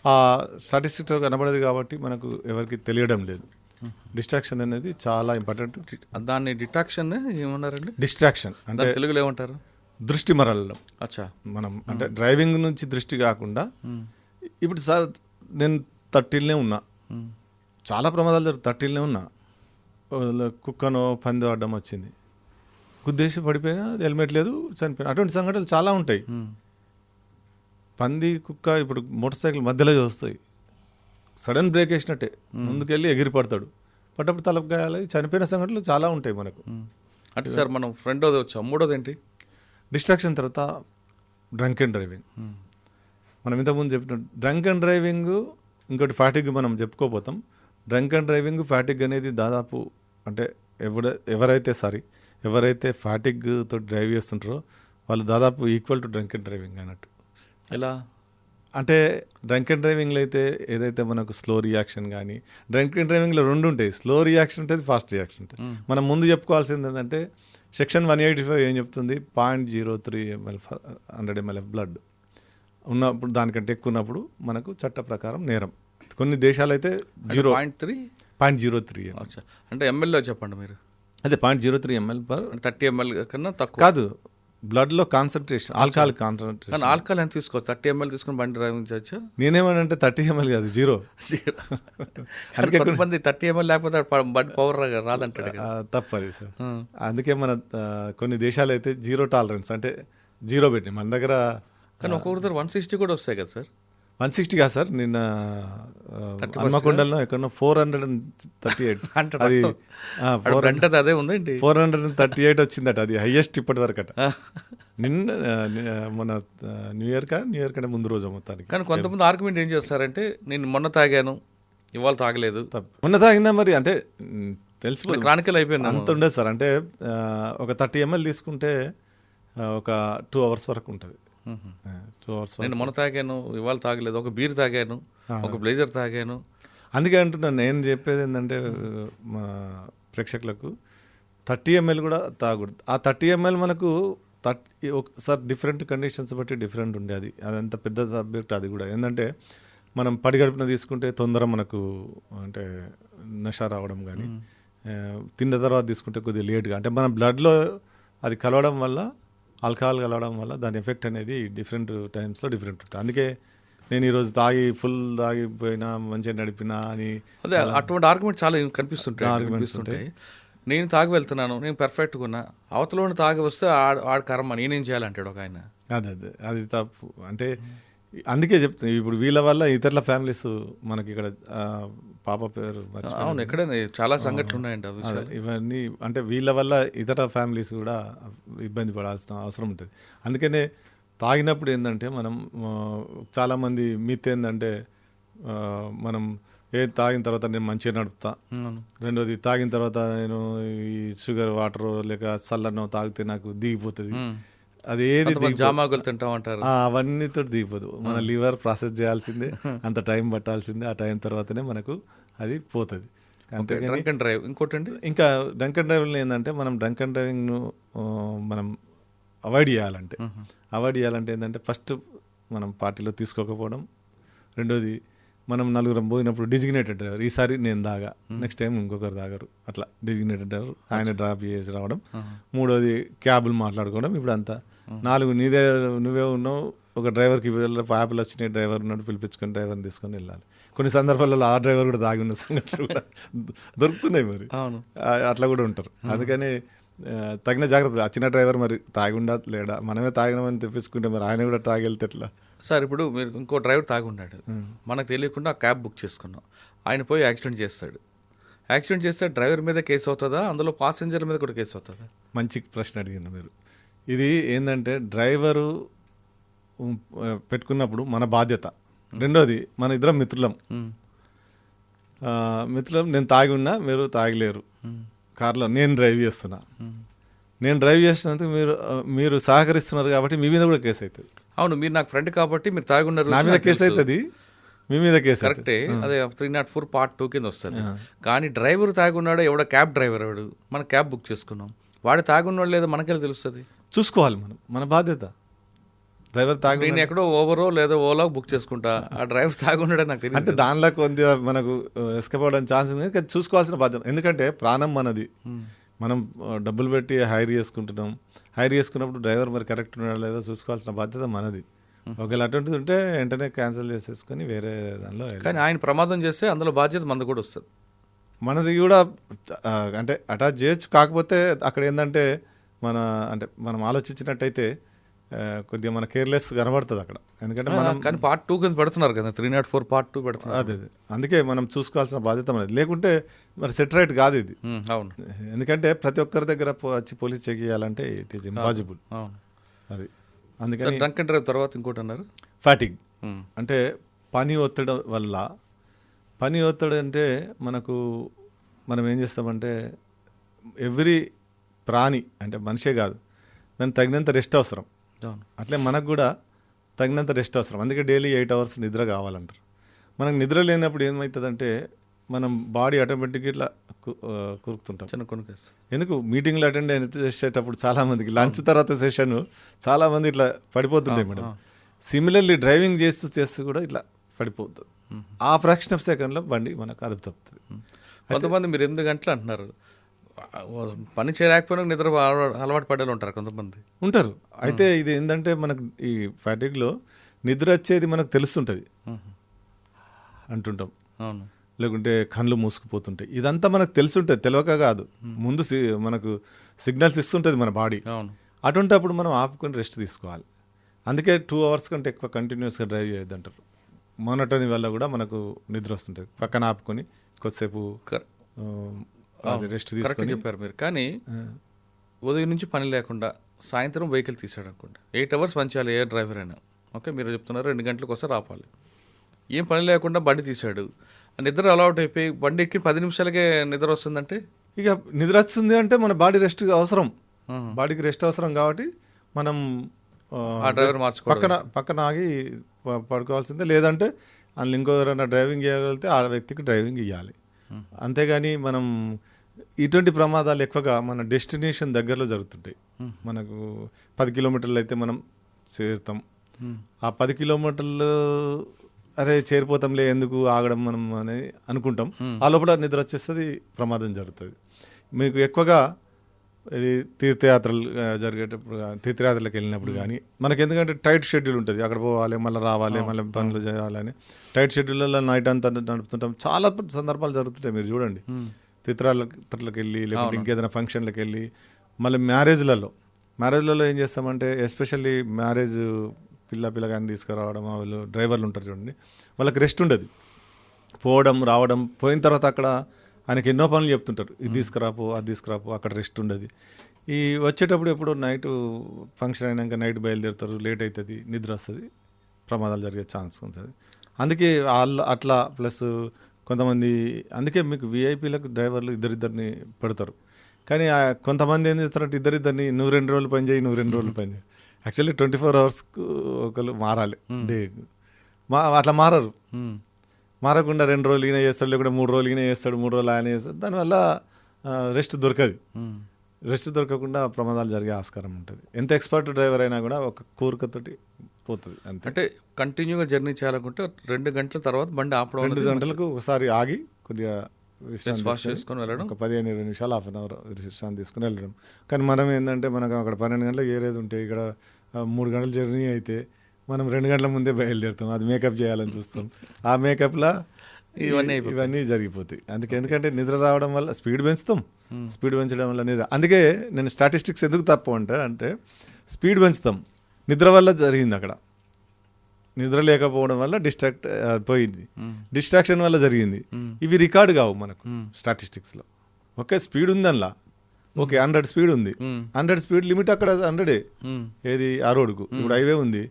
ఆ స్టాటిస్టిక్స్లో కనబడదు కాబట్టి మనకు ఎవరికి తెలియడం లేదు. డిస్ట్రాక్షన్ అనేది చాలా ఇంపార్టెంట్.
దాన్ని డిట్రాక్షన్ ఏమన్నారండి?
డిస్ట్రాక్షన్ అంటే
తెలుగులో ఏమంటారు?
దృష్టి మరలడం.
అచ్చా,
మనం అంటే డ్రైవింగ్ నుంచి దృష్టి కాకుండా, ఇప్పుడు సార్ నేను 30లోనే ఉన్నా, చాలా ప్రమాదాలు జరుగుతాయి. 30లోనే ఉన్నా, కుక్కనో పందో అడ్డం వచ్చింది, గుద్దేసి పడిపోయినా, హెల్మెట్ లేదు, చనిపోయినా. అటువంటి సంఘటనలు చాలా ఉంటాయి. పంది, కుక్క ఇప్పుడు మోటార్ సైకిల్ మధ్యలో వస్తాయి, సడన్ బ్రేక్ వేసినట్టే ముందుకెళ్ళి ఎగిరి పడతాడు, పడ్డప్పుడు తలకు గాయాలి, చనిపోయిన సంఘటనలు చాలా ఉంటాయి మనకు.
అంటే సార్ మనం రెండోది వచ్చాం, మూడోది ఏంటి?
డిస్ట్రాక్షన్ తర్వాత డ్రంక్ అండ్ డ్రైవింగ్. మనం ఇంతకుముందు చెప్పిన డ్రంక్ అండ్ డ్రైవింగ్, ఇంకోటి ఫ్యాటిగ్ మనం చెప్పుకోపోతాం. డ్రంక్ అండ్ డ్రైవింగ్, ఫ్యాటిగ్ అనేది దాదాపు అంటే ఎవరైతే ఫ్యాటిగ్ తోటి డ్రైవ్ చేస్తుంటారో వాళ్ళు దాదాపు equal to drunk and driving అన్నట్టు.
ఎలా
అంటే డ్రంక్ అండ్ డ్రైవింగ్లో అయితే ఏదైతే మనకు స్లో రియాక్షన్ కానీ, డ్రంక్ అండ్ డ్రైవింగ్లో రెండు ఉంటాయి, స్లో రియాక్షన్ ఉంటుంది, ఫాస్ట్ రియాక్షన్ ఉంటుంది. మనం ముందు చెప్పుకోవాల్సింది ఏంటంటే సెక్షన్ 185 ఏం చెప్తుంది, 0.03 ml 100 ml బ్లడ్ ఉన్నప్పుడు, దానికంటే ఎక్కువ ఉన్నప్పుడు మనకు చట్ట ప్రకారం నేరం. కొన్ని దేశాలు అయితే 0.03
అంటే ఎంఎల్లో చెప్పండి మీరు.
అదే 0.03 ml per
30 ml కన్నా తక్కువ
కాదు, బ్లడ్లో కాన్సన్ట్రేషన్, ఆల్కహాల్ కాన్సన్ట్రేషన్.
ఆల్కహాల్ ఎంత తీసుకోవచ్చు? 30 ml తీసుకుని బండి డ్రైవింగ్ చేయొచ్చు.
నేనేమనంటే 30 ml కాదు, 0.
అందుకే కొంతమంది 30 ml లేకపోతే బండి పవర్ రాదంటాడు.
తప్పది సార్. అందుకే మన కొన్ని దేశాలు అయితే 0 టాలరెన్స్ అంటే 0 పెట్టి, మన దగ్గర
కానీ ఒక్కొక్కరి దగ్గర 160 కూడా వస్తాయి కదా సార్.
160 కాదు సార్, నిన్న హన్మకొండలో ఎక్కడో 438
అదే ఉందండి,
438 వచ్చిందట. అది హైయెస్ట్ ఇప్పటి వరకు అట. నిన్న మన న్యూ ఇయర్ కంటే ముందు రోజు మొత్తానికి.
కానీ కొంతమంది ఆర్గ్యుమెంట్ ఏం చేస్తారంటే, నేను మొన్న తాగాను, ఇవాళ తాగలేదు.
మొన్న తాగినా మరి అంటే తెలిసిపోతుంది,
క్రానికల్ అయిపోయింది.
అంత ఉండదు సార్. అంటే ఒక 30 ml తీసుకుంటే ఒక 2 hours వరకు ఉంటుంది. 2 hours.
నేను మొన్న తాగాను, ఇవాళ తాగలేదు, ఒక బీర్ తాగాను, ఒక బ్లేజర్ తాగాను.
అందుకే అంటున్నాను, నేను చెప్పేది ఏంటంటే మా ప్రేక్షకులకు 30 ml కూడా తాగకూడదు. ఆ 30 ml మనకు ఒకసారి డిఫరెంట్ కండిషన్స్ బట్టి డిఫరెంట్ ఉండేది. అదంత పెద్ద సబ్జెక్ట్ అది కూడా. ఏంటంటే మనం పడిగడుపున తీసుకుంటే తొందర మనకు అంటే నష రావడం కానీ, తిన్న తర్వాత తీసుకుంటే కొద్దిగా లేట్గా, అంటే మన బ్లడ్లో అది కలవడం వల్ల, ఆల్కహాల్ కలవడం వల్ల దాని ఎఫెక్ట్ అనేది డిఫరెంట్ టైమ్స్లో డిఫరెంట్ ఉంటుంది. అందుకే నేను ఈరోజు ఫుల్ తాగిపోయినా, మంచిగా నడిపినా అని
అదే అటువంటి ఆర్గ్యుమెంట్ చాలా కనిపిస్తుంటాయి. నేను తాగి వెళ్తున్నాను, నేను పర్ఫెక్ట్గా ఉన్నా, అవతల తాగి వస్తే ఆడ కర్మ నేనేం చేయాలంటాడు ఒక ఆయన.
అదే అది తప్పు. అంటే అందుకే చెప్తాను, ఇప్పుడు వీళ్ళ వల్ల ఇతరుల ఫ్యామిలీస్ మనకి ఇక్కడ పాప పేరు
అవును, ఎక్కడైనా చాలా సంఘటనలు ఉన్నాయండి అవి.
ఇవన్నీ అంటే వీళ్ళ వల్ల ఇతర ఫ్యామిలీస్ కూడా ఇబ్బంది పడాల్సిన అవసరం ఉంటుంది. అందుకనే తాగినప్పుడు ఏంటంటే మనం చాలామంది మిత్ ఏంటంటే మనం తాగిన తర్వాత నేను మంచిగా నడుపుతా, రెండోది తాగిన తర్వాత నేను ఈ షుగర్ వాటర్ లేక చల్లన్నం తాగితే నాకు దిగిపోతుంది, అదేది
జామాకులు తింటాం అంటారు,
అవన్నీతో దిగిపోదు. మన లివర్ ప్రాసెస్ చేయాల్సిందే, అంత టైం పట్టాల్సిందే, ఆ టైం తర్వాతనే మనకు అది పోతుంది. అంతేగాని
డ్రంక్ అండ్ డ్రైవ్ ఇంకోటి
ఇంకా డ్రంక్ అండ్ డ్రైవ్లో ఏంటంటే మనం డ్రంక్ అండ్ డ్రైవింగ్ను మనం అవాయిడ్ చేయాలంటే ఏంటంటే ఫస్ట్ మనం పార్టీలో తీసుకోకపోవడం, రెండోది మనం నలుగురం పోయినప్పుడు డిజిగ్నేటెడ్ డ్రైవర్, ఈసారి నేను తాగా, నెక్స్ట్ టైం ఇంకొకరు తాగరు, అట్లా డిజిగ్నేటెడ్ డ్రైవర్ ఆయన డ్రాప్ చేసి రావడం, మూడోది క్యాబులు మాట్లాడుకోవడం. ఇప్పుడు అంతా 4 నువ్వే ఉన్నావు, ఒక డ్రైవర్కి యాప్లు వచ్చినాయి, డ్రైవర్ ఉన్నాడు పిలిపించుకొని డ్రైవర్ని తీసుకొని వెళ్ళాలి. కొన్ని సందర్భాలలో ఆ డ్రైవర్ కూడా తాగి ఉన్న సంఘటనలు కూడా దొరుకుతున్నాయి. మరి అట్లా కూడా ఉంటారు. అందుకని తగిన జాగ్రత్త. వచ్చిన డ్రైవర్ మరి తాగుండా లేడా, మనమే తాగినామని తెప్పించుకుంటే మరి ఆయన కూడా తాగి వెళ్తే ఎట్లా?
సార్ ఇప్పుడు మీరు ఇంకో డ్రైవర్ తాగి ఉన్నాడు, మనకు తెలియకుండా ఆ క్యాబ్ బుక్ చేసుకున్నాం, ఆయన పోయి యాక్సిడెంట్ చేస్తే డ్రైవర్ మీద కేసు అవుతుందా, అందులో పాసెంజర్ మీద కూడా కేసు అవుతుందా?
మంచి ప్రశ్న అడిగింది మీరు. ఇది ఏంటంటే డ్రైవరు పెట్టుకున్నప్పుడు మన బాధ్యత. రెండోది మన ఇద్దరం మిత్రులం, నేను తాగి ఉన్నా, మీరు తాగలేరు, కార్లో నేను డ్రైవ్ చేస్తున్నందుకు మీరు సహకరిస్తున్నారు కాబట్టి మీ మీద కూడా కేసు అవుతుంది.
అవును, మీరు నాకు ఫ్రెండ్ కాబట్టి మీరు తాగి ఉన్నారు,
నా మీద కేసు అవుతుంది, మీ మీద కేసు
కరెక్టే. అదే 304 Part 2 కింద వస్తుంది. కానీ డ్రైవర్ తాగి ఉన్నాడు, ఎవడో క్యాబ్ డ్రైవర్ వాడు, మనం క్యాబ్ బుక్ చేసుకున్నాం, వాడు తాగి ఉన్నాడు లేదో మనకెలా తెలుస్తుంది?
చూసుకోవాలి, మన బాధ్యత. డ్రైవర్ తాగి
నేను ఎక్కడో ఓవరో లేదా ఓలా బుక్ చేసుకుంటా, ఆ డ్రైవర్ తాగి ఉన్నాడే నాకు తెలియదు.
అంటే దానిలో కొంత మనకు ఎస్కేప్ అవ్వడానికి ఛాన్స్ ఉంది, కానీ చూసుకోవాల్సిన బాధ్యత. ఎందుకంటే ప్రాణం మనది, మనం డబ్బులు పెట్టి హైర్ చేసుకున్నప్పుడు డ్రైవర్ మరి కరెక్ట్ ఉన్నాడా లేదా చూసుకోవాల్సిన బాధ్యత మనది. ఒకవేళ అటువంటిది ఉంటే వెంటనే క్యాన్సిల్ చేసేసుకొని వేరే దానిలో.
కానీ ఆయన ప్రమాదం చేస్తే అందులో బాధ్యత మనది కూడా వస్తుంది.
మనది కూడా అంటే అటాచ్ చేయొచ్చు. కాకపోతే అక్కడ ఏంటంటే మనం ఆలోచించినట్టయితే కొద్దిగా మన కేర్లెస్ కనబడుతుంది అక్కడ. ఎందుకంటే మనం
కానీ Part 2 కింద పెడుతున్నారు కదా, 304 Part 2 పెడుతున్నారు.
అదే అందుకే మనం చూసుకోవాల్సిన బాధ్యత మనది. లేకుంటే మరి సెటరైట్ కాదు ఇది.
అవును,
ఎందుకంటే ప్రతి ఒక్కరి దగ్గర వచ్చి పోలీస్ చెక్ చేయాలంటే ఇట్ ఈస్ ఇంపాసిబుల్. అది అందుకని
డ్రంక్ అండ్ డ్రైవ్ తర్వాత ఇంకోటి అన్నారు,
ఫ్యాటిగ్. అంటే పని ఒత్తిడి అంటే మనం ఏం చేస్తామంటే ఎవ్రీ ప్రాణి అంటే మనిషే కాదు, దానికి తగినంత రెస్ట్ అవసరం. అట్లే మనకు కూడా తగినంత రెస్ట్ అవసరం. అందుకే డైలీ 8 hours నిద్ర కావాలంటారు. మనకు నిద్ర లేనప్పుడు ఏమవుతుందంటే మనం బాడీ ఆటోమేటిక్గా ఇట్లా కురుకుతుంటాం. ఎందుకు మీటింగ్లో అటెండ్ చేసేటప్పుడు చాలామందికి లంచ్ తర్వాత సెషన్ చాలామంది ఇట్లా పడిపోతుంటాయి మేడం. సిమిలర్లీ డ్రైవింగ్ చేస్తూ కూడా ఇట్లా పడిపోతుంది. ఆ ఫ్రాక్షన్ ఆఫ్ సెకండ్లో బండి మనకు అదుపు తప్పుతుంది.
కొంతమంది మీరు 8 గంటలు అంటున్నారు, పని చేయలేకపోయినా నిద్ర అలవాటు పడేలా ఉంటారు కొంతమంది
ఉంటారు. అయితే ఇది ఏంటంటే మనకు ఈ ఫ్యాటిగ్లో నిద్ర వచ్చేది మనకు తెలుస్తుంటుంది అంటుంటాం, లేకుంటే కళ్ళు మూసుకుపోతుంటాయి. ఇదంతా మనకు తెలుసుంటుంది, తెలియక కాదు, ముందు మనకు సిగ్నల్స్ ఇస్తుంటుంది మన బాడీ. అటువంటిప్పుడు మనం ఆపుకొని రెస్ట్ తీసుకోవాలి. అందుకే 2 hours కంటే ఎక్కువ కంటిన్యూస్గా డ్రైవ్ చేయొద్దు అంటారు. మోనోటోనీ వల్ల కూడా మనకు నిద్ర వస్తుంటుంది. పక్కన ఆపుకొని కొద్దిసేపు రెస్ట్ తీసుకొని
చెప్పారు మీరు. కానీ ఉదయం నుంచి పని లేకుండా సాయంత్రం వెహికల్ తీసాడు అనుకోండి, 8 hours పని చేయాలి ఏ డ్రైవర్ అయినా. ఓకే, మీరు చెప్తున్నారు 2 గంటలకు వస్తే ఆపాలి. ఏం పని లేకుండా బండి తీసాడు, నిద్ర అలవాటు అయిపోయి బండి ఎక్కి 10 నిమిషాలకే నిద్ర వస్తుందంటే
ఇక నిద్ర వస్తుంది అంటే మన బాడీ రెస్ట్ అవసరం. బాడీకి రెస్ట్ అవసరం కాబట్టి మనం
డ్రైవర్
పక్కన ఆగి పడుకోవాల్సిందే. లేదంటే అందులో ఇంకెవరైనా డ్రైవింగ్ చేయగలిగితే ఆ వ్యక్తికి డ్రైవింగ్ ఇవ్వాలి. అంతేగాని మనం ఇటువంటి ప్రమాదాలు ఎక్కువగా మన డెస్టినేషన్ దగ్గరలో జరుగుతుంటాయి. మనకు 10 kilometers అయితే మనం చేరుతాం. ఆ 10 kilometers అరే చేరిపోతాంలే ఎందుకు ఆగడం మనం అనేది అనుకుంటాం. ఆ లోపల నిద్ర వచ్చేస్తుంది, ప్రమాదం జరుగుతుంది. మీకు ఎక్కువగా ఇది తీర్థయాత్రలు జరిగేటప్పుడు తీర్థయాత్రలకు వెళ్ళినప్పుడు కానీ మనకి ఎందుకంటే టైట్ షెడ్యూల్ ఉంటుంది, అక్కడ పోవాలి మళ్ళీ రావాలి మళ్ళీ పనులు చేయాలని టైట్ షెడ్యూల్లో నైట్ అంతా నడుపుతుంటాం. చాలా సందర్భాలు జరుగుతుంటాయి. మీరు చూడండి తీర్థయాత్రలకు వెళ్ళి లేకపోతే ఇంకేదైనా ఫంక్షన్లకు వెళ్ళి మళ్ళీ మ్యారేజ్లలో ఏం చేస్తామంటే ఎస్పెషల్లీ మ్యారేజ్ పిల్లగాని తీసుకురావడం వాళ్ళు డ్రైవర్లు ఉంటారు చూడండి, వాళ్ళకి రెస్ట్ ఉండదు. పోవడం రావడం, పోయిన తర్వాత అక్కడ ఆయనకి ఎన్నో పనులు చెప్తుంటారు, ఇది తీసుకురాపో అది తీసుకురాపో, అక్కడ రెస్ట్ ఉండదు. ఈ వచ్చేటప్పుడు ఎప్పుడు నైట్ ఫంక్షన్ అయినాక నైట్ బయలుదేరుతారు, లేట్ అవుతుంది, నిద్ర వస్తుంది, ప్రమాదాలు జరిగే ఛాన్స్ ఉంటుంది. అందుకే వాళ్ళు అట్లా ప్లస్ కొంతమంది, అందుకే మీకు విఐపీలకు డ్రైవర్లు ఇద్దరిద్దరిని పెడతారు. కానీ కొంతమంది ఏం చేస్తారంటే ఇద్దరిద్దరిని నువ్వు 2 రోజులు పని చేయి, నువ్వు 2 రోజులు పని చేయి. యాక్చువల్లీ 24 అవర్స్కు ఒకరు మారాలి డే, అట్లా మారకుండా 2 రోజులు ఈయన చేస్తాడు, లేకుంటే 3 రోజులు ఈయన చేస్తాడు, 3 రోజులు ఆయన చేస్తాడు. దానివల్ల రెస్ట్ దొరకదు. రెస్ట్ దొరకకుండా ప్రమాదాలు జరిగే ఆస్కారం ఉంటుంది. ఎంత ఎక్స్పర్ట్ డ్రైవర్ అయినా కూడా ఒక కోరికతోటి పోతుంది అంతే.
అంటే కంటిన్యూగా జర్నీ చేయాలనుకుంటే 2 గంటల తర్వాత బండి ఆపడం,
2 గంటలకు ఒకసారి ఆగి కొద్దిగా
వాష్ చేసుకొని వెళ్ళడం,
ఒక 15-20 నిమిషాలు హాఫ్ అన్ అవర్ విశ్రాంతి తీసుకుని వెళ్ళడం. కానీ మనం ఏంటంటే మనకు అక్కడ 12 గంటలకు ఏరేది ఉంటే ఇక్కడ 3 గంటల జర్నీ అయితే మనం 2 గంటల ముందే బయలుదేరుతాం, అది మేకప్ చేయాలని చూస్తాం. ఆ మేకప్లో ఇవన్నీ జరిగిపోతాయి. ఎందుకంటే నిద్ర రావడం వల్ల స్పీడ్ పెంచుతాం, స్పీడ్ పెంచడం వల్ల నిద్ర. అందుకే నేను స్టాటిస్టిక్స్ ఎందుకు తప్పు అంటే స్పీడ్ పెంచుతాం, నిద్ర వల్ల జరిగింది, అక్కడ నిద్ర లేకపోవడం వల్ల పోయింది, డిస్ట్రాక్షన్ వల్ల జరిగింది. ఇవి రికార్డు కావు మనకు స్టాటిస్టిక్స్లో. ఓకే, స్పీడ్ ఉంది అందులో, ఓకే 100 స్పీడ్ ఉంది, 100 స్పీడ్ లిమిట్ అక్కడ 100 ఏది ఆ రోడ్కు. ఇప్పుడు హైవే ఉంది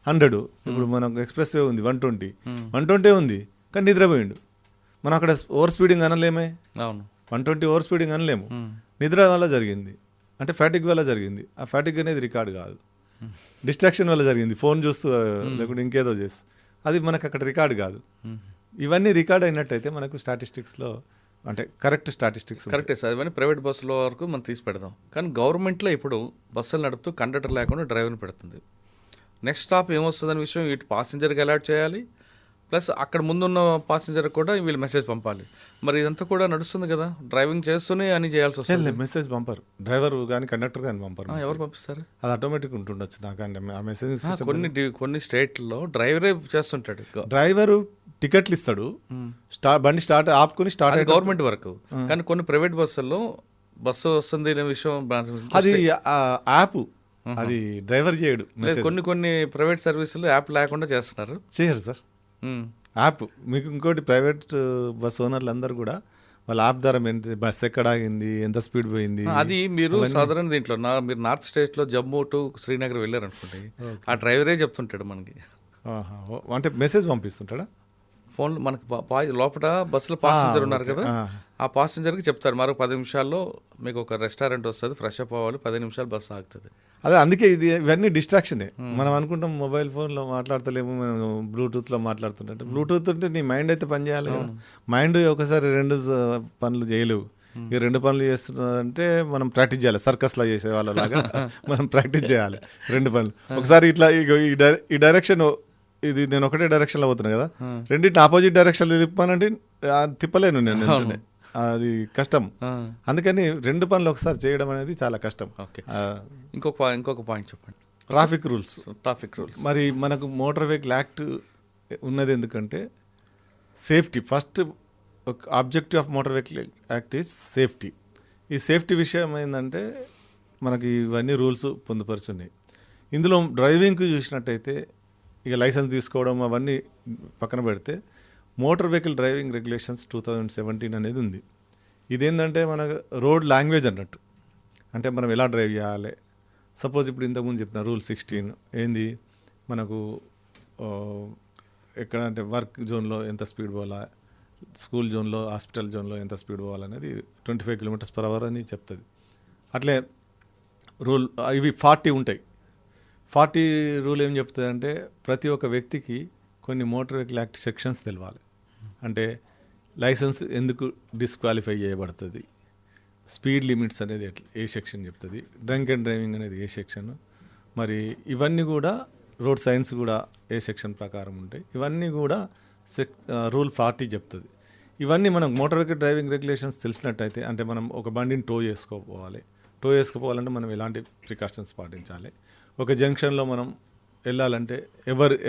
100, ఇప్పుడు మనకు ఎక్స్ప్రెస్ వే ఉంది 120 ఉంది, కానీ నిద్రపోయిండు. మనం అక్కడ ఓవర్ స్పీడింగ్ అనలేమే, 120 ఓవర్ స్పీడింగ్ అనలేము, నిద్ర వల్ల జరిగింది, అంటే ఫ్యాటిక్ వల్ల జరిగింది. ఆ ఫ్యాటిక్ అనేది రికార్డు కాదు, డిస్ట్రాక్షన్ వల్ల జరిగింది, ఫోన్ చూస్తూ లేకుంటే ఇంకేదో చేస్తూ, అది మనకు అక్కడ రికార్డు కాదు. ఇవన్నీ రికార్డ్ అయినట్టయితే మనకు స్టాటిస్టిక్స్లో అంటే కరెక్ట్ స్టాటిస్టిక్స్
కరెక్టే సార్. ఇవన్నీ ప్రైవేట్ బస్సుల వరకు మనం తీసి పెడదాం. కానీ గవర్నమెంట్లో ఇప్పుడు బస్సులు నడుపుతూ కండక్టర్ లేకుండా డ్రైవర్ని పెడుతుంది. నెక్స్ట్ స్టాప్ ఏమొస్తుందనే విషయం ఇటు పాసింజర్కి అలర్ట్ చేయాలి, ప్లస్ అక్కడ ముందున్న పాసింజర్ కూడా వీళ్ళు మెసేజ్ పంపాలి. మరి ఇదంతా కూడా నడుస్తుంది కదా, డ్రైవింగ్ చేస్తూనే అని చేయాల్సి వస్తుంది.
మెసేజ్ పంపరు, డ్రైవర్ కానీ కండక్టర్ కానీ పంపరు.
ఎవరు పంపిస్తారు?
అది ఆటోమేటిక్ ఉంటుండొచ్చు. నాకు ఆ మెసేజ్
కొన్ని స్టేట్లో డ్రైవరే చేస్తుంటాడు.
డ్రైవరు టికెట్లు ఇస్తాడు, బండి స్టార్ట్ ఆపుకుని స్టార్ట్
గవర్నమెంట్ వరకు. కానీ కొన్ని ప్రైవేట్ బస్సుల్లో బస్సు వస్తుంది అనే విషయం
అది యాప్, అది డ్రైవర్ చేయడు.
కొన్ని ప్రైవేట్ సర్వీసులు యాప్ లేకుండా చేస్తున్నారు,
చేయరు సార్ యాప్. మీకు ఇంకోటి ప్రైవేట్ బస్ ఓనర్లు అందరూ కూడా వాళ్ళ యాప్ ద్వారా బస్ ఎక్కడ ఆగింది, ఎంత స్పీడ్ పోయింది,
అది మీరు సాధారణ దీంట్లో మీరు నార్త్ స్టేట్లో జమ్మూ టు శ్రీనగర్ వెళ్ళారు అనుకోండి, ఆ డ్రైవరే చెప్తుంటాడు మనకి.
అంటే మెసేజ్ పంపిస్తుంటాడా
ఫోన్ మనకి లోపల బస్సులో పాసింజర్ ఉన్నారు కదా, ఆ పాసింజర్కి చెప్తారు మరో 10 నిమిషాల్లో మీకు ఒక రెస్టారెంట్ వస్తుంది, ఫ్రెష్ అప్ అవ్వాలి, 10 నిమిషాలు బస్సు ఆగుతుంది.
అదే అందుకే ఇవన్నీ డిస్ట్రాక్షనే. మనం అనుకుంటాం మొబైల్ ఫోన్లో మాట్లాడతలేము, మనం బ్లూటూత్లో మాట్లాడుతుంటే, బ్లూటూత్ ఉంటే నీ మైండ్ అయితే పని చేయాలి కదా. మైండ్ ఒకసారి 2 పనులు చేయలేవు. ఈ 2 పనులు చేస్తున్నారంటే మనం ప్రాక్టీస్ చేయాలి, సర్కస్లా చేసే వాళ్ళలాగా మనం ప్రాక్టీస్ చేయాలి 2 పనులు. ఒకసారి ఇట్లా ఈ డైరెక్షన్, ఇది నేను ఒకటే డైరెక్షన్లో పోతున్నాను కదా, రెండింటి ఆపోజిట్ డైరెక్షన్లో తిప్పానంటే తిప్పలేను నేను, అది కష్టం. అందుకని 2 పనులు ఒకసారి చేయడం అనేది చాలా కష్టం.
ఇంకొక పాయింట్ చెప్పండి.
Traffic rules.
మరి
మనకు మోటార్ వెహికల్ యాక్ట్ ఉన్నది ఎందుకంటే safety. First objective of motor vehicle act is safety. ఈ సేఫ్టీ విషయం ఏంటంటే మనకి ఇవన్నీ రూల్స్ పొందుపరుచున్నాయి. ఇందులో డ్రైవింగ్కి చూసినట్టయితే ఇక లైసెన్స్ తీసుకోవడం అవన్నీ పక్కన పెడితే మోటార్ వెహికల్ డ్రైవింగ్ రెగ్యులేషన్స్ 2017 అనేది ఉంది. ఇదేంటంటే మన రోడ్ లాంగ్వేజ్ అన్నట్టు, అంటే మనం ఎలా డ్రైవ్ చేయాలి. సపోజ్ ఇప్పుడు ఇంతకుముందు చెప్పిన రూల్ 16 ఏంది, మనకు ఎక్కడ అంటే వర్క్ జోన్లో ఎంత స్పీడ్ పోవాలా, స్కూల్ జోన్లో హాస్పిటల్ జోన్లో ఎంత స్పీడ్ పోవాలనేది 25 km/h అని చెప్తుంది. అట్లే రూల్ ఇవి 40 ఉంటాయి. 40 రూల్ ఏం చెప్తుంది అంటే ప్రతి ఒక్క వ్యక్తికి కొన్ని మోటార్ వెహికల్ యాక్ట్ సెక్షన్స్ తెలవాలి. అంటే లైసెన్స్ ఎందుకు డిస్క్వాలిఫై చేయబడుతుంది, స్పీడ్ లిమిట్స్ అనేది ఏ సెక్షన్ చెప్తుంది, డ్రంక్ అండ్ డ్రైవింగ్ అనేది ఏ సెక్షన్, మరి ఇవన్నీ కూడా రోడ్ సైన్స్ కూడా ఏ సెక్షన్ ప్రకారం ఉంటాయి. ఇవన్నీ కూడా రూల్ 40 చెప్తుంది. ఇవన్నీ మనం మోటార్ వెహికల్ డ్రైవింగ్ రెగ్యులేషన్స్ తెలిసినట్టయితే, అంటే మనం ఒక బండిని టో చేసుకోపోవాలంటే మనం ఎలాంటి ప్రికాషన్స్ పాటించాలి, ఒక జంక్షన్లో మనం వెళ్ళాలంటే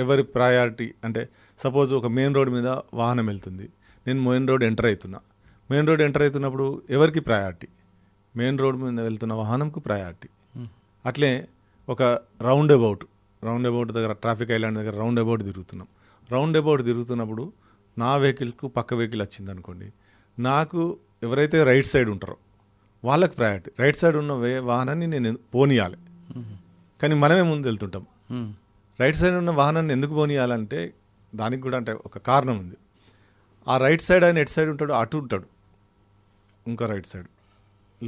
ఎవరి ప్రయారిటీ, అంటే సపోజ్ ఒక మెయిన్ రోడ్ మీద వాహనం వెళ్తుంది, నేను మెయిన్ రోడ్ ఎంటర్ అవుతున్నా, మెయిన్ రోడ్ ఎంటర్ అవుతున్నప్పుడు ఎవరికి ప్రయారిటీ? మెయిన్ రోడ్ మీద వెళ్తున్న వాహనంకు ప్రయారిటీ. అట్లే ఒక రౌండ్ అబౌట్ దగ్గర ట్రాఫిక్ ఐలాండ్ దగ్గర రౌండ్ అబౌట్ తిరుగుతున్నాం. రౌండ్ అబౌట్ తిరుగుతున్నప్పుడు నా వెహికల్కు పక్క వెహికల్ వచ్చింది అనుకోండి, నాకు ఎవరైతే రైట్ సైడ్ ఉంటారో వాళ్ళకి ప్రయారిటీ. రైట్ సైడ్ ఉన్న వాహనాన్ని నేను పోనీయాలి, కానీ మనమే ముందు వెళ్తుంటాం. రైట్ సైడ్ ఉన్న వాహనాన్ని ఎందుకు పోనీయాలంటే దానికి కూడా అంటే ఒక కారణం ఉంది. ఆ రైట్ సైడ్ ఆయన ఎటు సైడ్ ఉంటాడు, అటు ఉంటాడు. ఇంకా రైట్ సైడ్,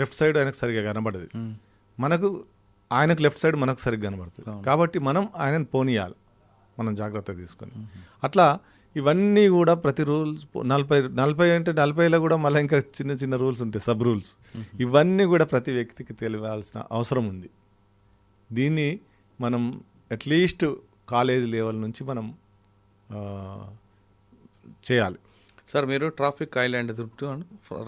లెఫ్ట్ సైడ్ ఆయనకు సరిగ్గా కనబడదు. మనకు ఆయనకు లెఫ్ట్ సైడ్ మనకు సరిగ్గా కనబడుతుంది. కాబట్టి మనం ఆయనను పోనీయాలి, మనం జాగ్రత్త తీసుకొని. అట్లా ఇవన్నీ కూడా ప్రతి రూల్స్ 40 అంటే 40లో కూడా మళ్ళీ ఇంకా చిన్న చిన్న రూల్స్ ఉంటాయి, సబ్ రూల్స్. ఇవన్నీ కూడా ప్రతి వ్యక్తికి తెలియాల్సిన అవసరం ఉంది. దీన్ని మనం అట్లీస్ట్ కాలేజ్ లెవెల్ నుంచి మనం చేయాలి.
సార్, మీరు ట్రాఫిక్ ఐలాండ్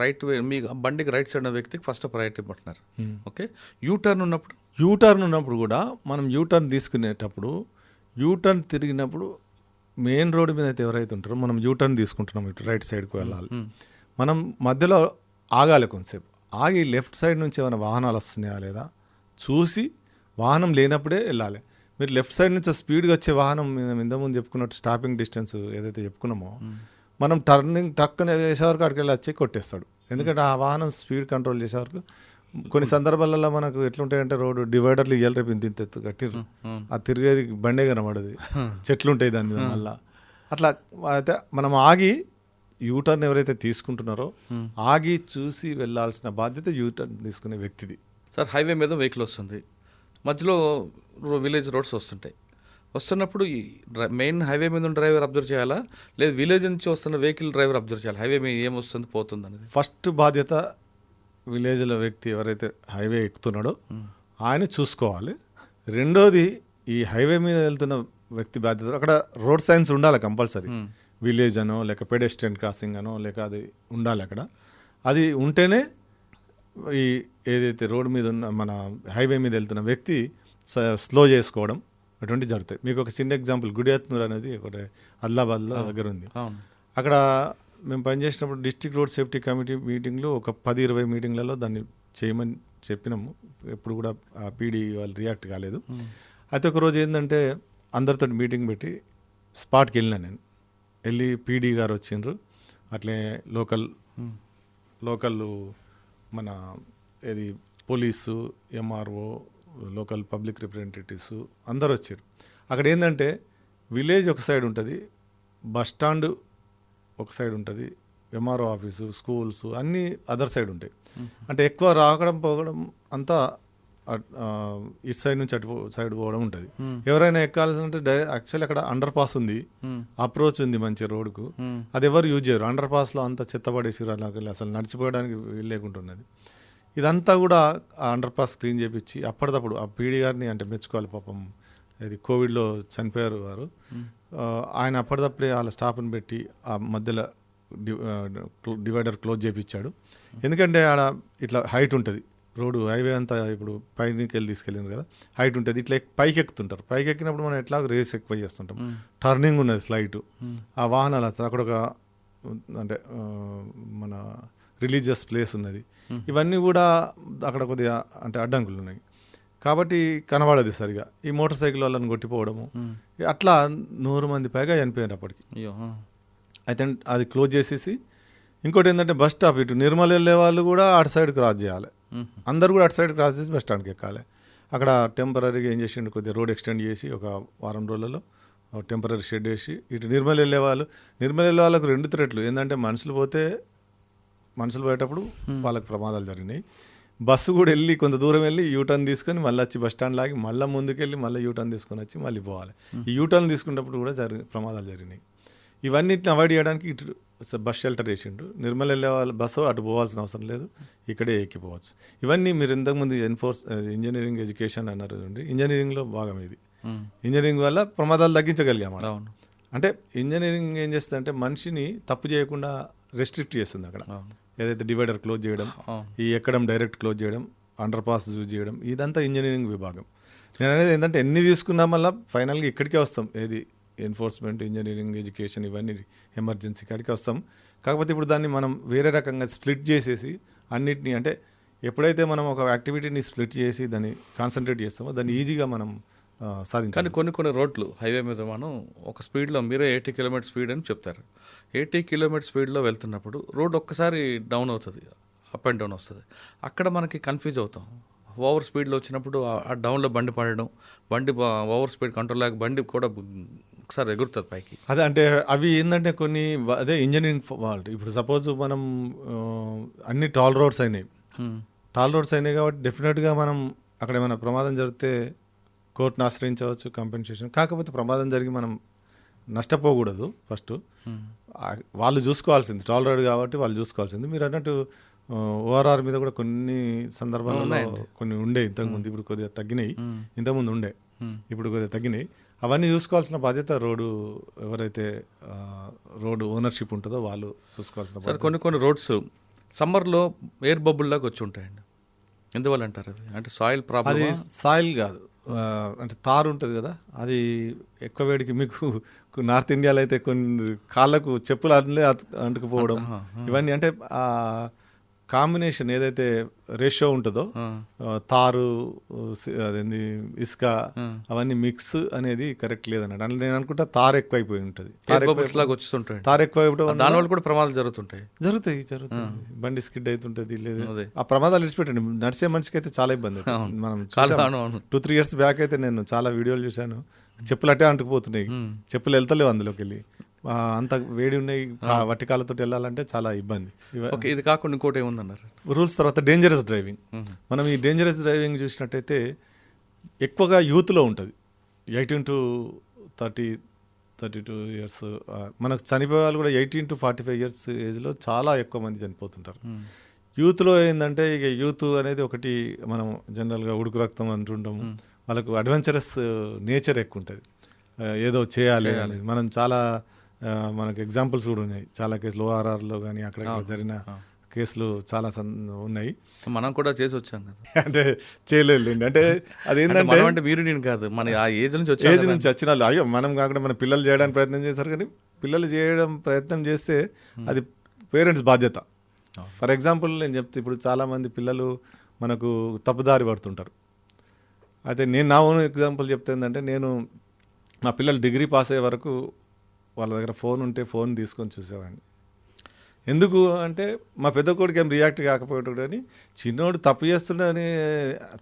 రైట్ మీ బండికి రైట్ సైడ్ ఉన్న వ్యక్తికి ఫస్ట్ ప్రయారిటీ ఇవ్వమంటున్నారు. ఓకే, యూటర్న్ ఉన్నప్పుడు కూడా మనం యూటర్న్ తీసుకునేటప్పుడు, యూటర్న్ తిరిగినప్పుడు మెయిన్ రోడ్డు మీద అయితే ఎవరైతే ఉంటారో మనం యూటర్న్ తీసుకుంటున్నాం, ఇటు రైట్ సైడ్కి వెళ్ళాలి. మనం మధ్యలో ఆగాలి, కొంతసేపు ఆగి లెఫ్ట్ సైడ్ నుంచి ఏమైనా వాహనాలు వస్తున్నాయా లేదా చూసి, వాహనం లేనప్పుడే వెళ్ళాలి. మీరు లెఫ్ట్ సైడ్ నుంచి స్పీడ్గా వచ్చే వాహనం ఇంతకుముందు చెప్పుకున్నట్టు స్టాపింగ్ డిస్టెన్స్ ఏదైతే చెప్పుకున్నామో, మనం టర్నింగ్ టక్కన చేసేవరకు అక్కడికి వెళ్ళి వచ్చి కొట్టేస్తాడు. ఎందుకంటే ఆ వాహనం స్పీడ్ కంట్రోల్ చేసేవరకు కొన్ని సందర్భాలలో మనకు ఎట్లుంటాయంటే రోడ్డు డివైడర్లు ఇయ్యాలి, రేపు ఇంత ఎత్తు కట్టిర్రు, అది తిరిగేది బండే కనబడదు, చెట్లు ఉంటాయి దాని మీద. మళ్ళా అట్లా అయితే మనం ఆగి యూటర్న్ ఎవరైతే తీసుకుంటున్నారో ఆగి చూసి వెళ్ళాల్సిన బాధ్యత యూటర్న్ తీసుకునే వ్యక్తిది. సార్, హైవే మీద వెహికల్ వస్తుంది, మధ్యలో విలేజ్ రోడ్స్ వస్తున్నప్పుడు ఈ మెయిన్ హైవే మీద ఉన్న డ్రైవర్ అబ్జర్వ్ చేయాలా, లేదు విలేజ్ నుంచి వస్తున్న వెహికల్ డ్రైవర్ అబ్జర్వ్ చేయాలి హైవే మీద ఏమొస్తుంది పోతుంది అనేది?
ఫస్ట్ బాధ్యత విలేజ్లో వ్యక్తి ఎవరైతే హైవే ఎక్కుతున్నాడో ఆయన చూసుకోవాలి. రెండోది ఈ హైవే మీద వెళ్తున్న వ్యక్తి బాధ్యత, అక్కడ రోడ్ సైన్స్ ఉండాలి కంపల్సరీ. విలేజ్ అనో లేక పెడెస్ట్రియన్ క్రాసింగ్ అనో లేక అది ఉండాలి అక్కడ. అది ఉంటేనే ఈ ఏదైతే రోడ్ మీద ఉన్న మన హైవే మీద వెళ్తున్న వ్యక్తి స్లో చేసుకోవడం అటువంటి జరుగుతాయి. మీకు ఒక చిన్న ఎగ్జాంపుల్, గుడియత్నూర్ అనేది ఒకటి ఆదిలాబాద్లో దగ్గర ఉంది. అక్కడ మేము పనిచేసినప్పుడు డిస్ట్రిక్ట్ రోడ్ సేఫ్టీ కమిటీ మీటింగ్లు ఒక 10-20 మీటింగ్లలో దాన్ని చేయమని చెప్పినాము. ఎప్పుడు కూడా ఆ పీడీ వాళ్ళు రియాక్ట్ కాలేదు. అయితే ఒకరోజు ఏంటంటే అందరితో మీటింగ్ పెట్టి స్పాట్కి వెళ్ళినా నేను. వెళ్ళి పీడీ గారు వచ్చిండ్రు, అట్లే లోకల్ మన ఏది police, MRO, local public representatives అందరు వచ్చారు. అక్కడ ఏంటంటే విలేజ్ ఒక సైడ్ ఉంటుంది, బస్ స్టాండ్ ఒక సైడ్ ఉంటుంది, ఎంఆర్ఓ ఆఫీసు, స్కూల్స్ అన్నీ అదర్ సైడ్ ఉంటాయి. అంటే ఎక్కువ రావడం పోవడం అంతా ఇటు సైడ్ నుంచి అటు సైడ్ పోవడం ఉంటుంది. ఎవరైనా ఎక్కాల్సింటే యాక్చువల్లీ అక్కడ అండర్ పాస్ ఉంది, అప్రోచ్ ఉంది మంచి రోడ్డుకు, అది ఎవరు యూజ్ చేయరు. అండర్ పాస్లో అంతా చెత్త పడేసి అలాగే అసలు నడిచిపోవడానికి వీలు లేకుంటున్నది. ఇదంతా కూడా ఆ అండర్ పాస్ క్లీన్ చేయించి అప్పటిదప్పుడు ఆ పీడీ గారిని అంటే మెచ్చుకోవాలి. పాపం ఇది కోవిడ్లో చనిపోయారు వారు. ఆయన అప్పటిదప్పుడే వాళ్ళ స్టాఫ్ని పెట్టి ఆ మధ్యలో డివైడర్ క్లోజ్ చేయించాడు. ఎందుకంటే ఆడ ఇట్లా హైట్ ఉంటుంది రోడ్డు, హైవే అంతా ఇప్పుడు పైకి వెళ్ళి తీసుకెళ్ళింది కదా, హైట్ ఉంటుంది. ఇట్లా పైకి ఎక్కుతుంటారు. పైకి ఎక్కినప్పుడు మనం ఎట్లా రేస్ ఎక్కువ చేస్తుంటాం. టర్నింగ్ ఉన్నది స్లైట్, ఆ వాహనాలు అక్కడ ఒక అంటే మన రిలీజియస్ ప్లేస్ ఉన్నది. ఇవన్నీ కూడా అక్కడ కొద్దిగా అంటే అడ్డంకులు ఉన్నాయి కాబట్టి కనబడదు సరిగా. ఈ మోటార్ సైకిల్ వాళ్ళని కొట్టిపోవడము, అట్లా 100 మంది పైగా చనిపోయారు అప్పటికి. అయితే అది క్లోజ్ చేసేసి, ఇంకోటి ఏంటంటే బస్ స్టాప్ ఇటు నిర్మల్ వెళ్ళే వాళ్ళు కూడా అటు సైడ్ క్రాస్ చేయాలి. అందరు కూడా అటు సైడ్ క్రాస్ చేసి బస్ స్టాండ్కి ఎక్కాలి. అక్కడ టెంపరీగా ఏం చేసిండు, కొద్దిగా రోడ్ ఎక్స్టెండ్ చేసి ఒక వారం రోజులలో టెంపరీ షెడ్ వేసి ఇటు నిర్మల్ వెళ్ళే వాళ్ళకు 2 థ్రెట్లు ఏంటంటే మనుషులు పోయేటప్పుడు వాళ్ళకి ప్రమాదాలు జరిగినాయి. బస్సు కూడా వెళ్ళి కొంత దూరం వెళ్ళి యూటర్న్ తీసుకొని మళ్ళీ వచ్చి బస్ స్టాండ్ లాగి మళ్ళీ ముందుకెళ్ళి మళ్ళీ యూటర్న్ తీసుకొని వచ్చి మళ్ళీ పోవాలి. ఈ యూటర్న్ తీసుకున్నప్పుడు కూడా ప్రమాదాలు జరిగినాయి. ఇవన్నిటిని అవాయిడ్ చేయడానికి ఇటు బస్ షెల్టర్ వేసిండు. నిర్మల్ వెళ్ళే వాళ్ళ బస్సు అటు పోవాల్సిన అవసరం లేదు, ఇక్కడే ఎక్కిపోవచ్చు. ఇవన్నీ మీరు ఇంతకుముందు ఇంజనీరింగ్ ఎడ్యుకేషన్ అన్నారు, ఇంజనీరింగ్లో భాగం ఇది. ఇంజనీరింగ్ వల్ల ప్రమాదాలు తగ్గించగలిగాము. అంటే ఇంజనీరింగ్ ఏం చేస్తుంది అంటే మనిషిని తప్పు చేయకుండా రెస్ట్రిక్ట్ చేస్తుంది. అక్కడ ఏదైతే డివైడర్ క్లోజ్ చేయడం, ఈ ఎక్కడం డైరెక్ట్ క్లోజ్ చేయడం, అండర్ పాస్ యూజ్ చేయడం, ఇదంతా ఇంజనీరింగ్ విభాగం. నేను అనేది ఏంటంటే ఎన్ని తీసుకున్నా మళ్ళీ ఫైనల్గా ఇక్కడికే వస్తాం. ఏది ఎన్ఫోర్స్మెంట్, ఇంజనీరింగ్ ఎడ్యుకేషన్, ఇవన్నీ ఎమర్జెన్సీ కాడికి వస్తాం. కాకపోతే ఇప్పుడు దాన్ని మనం వేరే రకంగా స్ప్లిట్ చేసేసి అన్నిటినీ అంటే ఎప్పుడైతే మనం ఒక యాక్టివిటీని స్ప్లిట్ చేసి దాన్ని కాన్సన్ట్రేట్ చేస్తామో దాన్ని ఈజీగా మనం సాధించాలి.
కానీ కొన్ని రోడ్లు హైవే మీద మనం ఒక స్పీడ్లో మీరే 80 కిలోమీటర్ స్పీడ్ అని చెప్తారు. 80 కిలోమీటర్ స్పీడ్లో వెళ్తున్నప్పుడు రోడ్ ఒక్కసారి డౌన్ అవుతుంది, అప్ అండ్ డౌన్ వస్తుంది. అక్కడ మనకి కన్ఫ్యూజ్ అవుతాం. ఓవర్ స్పీడ్లో వచ్చినప్పుడు ఆ డౌన్లో బండి పడడం, బండి ఓవర్ స్పీడ్ కంట్రోల్ లేక బండి కూడా ఒకసారి ఎగురుతుంది పైకి.
అదే అంటే అవి ఏంటంటే కొన్ని అదే ఇంజనీరింగ్ ఫాల్ట్. ఇప్పుడు సపోజ్ మనం అన్ని టాల్ రోడ్స్ అయినాయి కాబట్టి డెఫినెట్గా మనం అక్కడ ఏమైనా ప్రమాదం జరిగితే కోర్టును ఆశ్రయించవచ్చు, కంపెన్సేషన్. కాకపోతే ప్రమాదం జరిగి మనం నష్టపోకూడదు. ఫస్ట్ వాళ్ళు చూసుకోవాల్సింది, టాల్ రోడ్ కాబట్టి వాళ్ళు చూసుకోవాల్సింది. మీరు అన్నట్టు ఓఆర్ఆర్ మీద కూడా కొన్ని సందర్భాల్లో కొన్ని ఉండే ఇంతకుముందు, ఇప్పుడు కొద్దిగా తగ్గినాయి. ఇంతకుముందు ఉండే, ఇప్పుడు కొద్దిగా తగ్గినాయి. అవన్నీ చూసుకోవాల్సిన బాధ్యత ఎవరైతే రోడ్డు ఓనర్షిప్ ఉంటుందో వాళ్ళు చూసుకోవాల్సిన బాధ్యత.
కొన్ని రోడ్స్ సమ్మర్లో ఎయిర్ బబుల్ లాగా వచ్చి ఉంటాయండి. ఎందువల్ల అంటారు అవి? అంటే సాయిల్ ప్రాబ్లం.
అది సాయిల్ కాదు, అంటే తారు ఉంటుంది కదా, అది ఎక్కువ వేడికి మీకు నార్త్ ఇండియాలో అయితే కొన్ని కాళ్ళకు చెప్పులు అంటుకుపోవడం, ఇవన్నీ అంటే కాంబినేషన్ ఏదైతే రేషియో ఉంటుందో తారు అదేంది ఇసుక అవన్నీ మిక్స్ అనేది కరెక్ట్ లేదన్నట్టు. అంటే నేను అనుకుంటా తారు ఎక్కువైపోయి ఉంటుంది, తారు ఎక్కువైపోవడం
దానివల్ల కూడా ప్రమాదాలు జరుగుతాయి.
బండి స్కిడ్ అవుతుంటది. లేదు ఆ ప్రమాదాలు విడిచిపెట్టండి, నడిచే మనిషికి అయితే చాలా ఇబ్బంది. మనం 2-3 years బ్యాక్ అయితే నేను చాలా వీడియోలు చూశాను, చెప్పులు అట్టే అంటుకుపోతున్నాయి, చెప్పులు వెళ్తలేవు అందులోకి వెళ్ళి, అంత వేడి ఉన్నాయి, వట్టి కాళ్ళతో వెళ్ళాలంటే చాలా ఇబ్బంది.
ఇది కాకుండా ఇంకోటి ఏముందన్నారు
రూల్స్. తర్వాత డేంజరస్ డ్రైవింగ్. మనం ఈ డేంజరస్ డ్రైవింగ్ చూసినట్టయితే ఎక్కువగా యూత్లో ఉంటుంది. 18 to 32 years. మనకు చనిపోయే వాళ్ళు కూడా 18 to 45 years ఏజ్లో చాలా ఎక్కువ మంది చనిపోతుంటారు. యూత్లో ఏంటంటే ఇక యూత్ అనేది ఒకటి మనం జనరల్గా ఉడుకు రక్తం అంటుంటాము, వాళ్ళకు అడ్వెంచరస్ నేచర్ ఎక్కువ ఉంటుంది, ఏదో చేయాలి అనేది. మనం చాలా మనకు ఎగ్జాంపుల్స్ కూడా ఉన్నాయి, చాలా కేసులు ఓఆర్ఆర్లో కానీ అక్కడ జరిగిన కేసులు చాలా ఉన్నాయి.
మనం కూడా చేసి వచ్చాం కదా,
అంటే చేయలేదు. అంటే అదేంటంటే
మీరు నేను కాదు, మన ఆ ఏజ్ నుంచి
వచ్చిన వాళ్ళు, అయ్యో మనం కాకుండా మన పిల్లలు చేయడానికి ప్రయత్నం చేశారు, కానీ పిల్లలు చేయడం ప్రయత్నం చేస్తే అది పేరెంట్స్ బాధ్యత. ఫర్ ఎగ్జాంపుల్ నేను చెప్తే, ఇప్పుడు చాలామంది పిల్లలు మనకు తప్పుదారి పడుతుంటారు. అయితే నేను నా ఓన్ ఎగ్జాంపుల్ చెప్తే ఏంటంటే, నేను మా పిల్లలు డిగ్రీ పాస్ అయ్యే వరకు వాళ్ళ దగ్గర ఫోన్ ఉంటే ఫోన్ తీసుకొని చూసేవాడిని. ఎందుకు అంటే మా పెద్ద కొడుకు ఏం రియాక్ట్ కాకపోయాడు, కానీ చిన్నోడు తప్పు చేస్తుండని,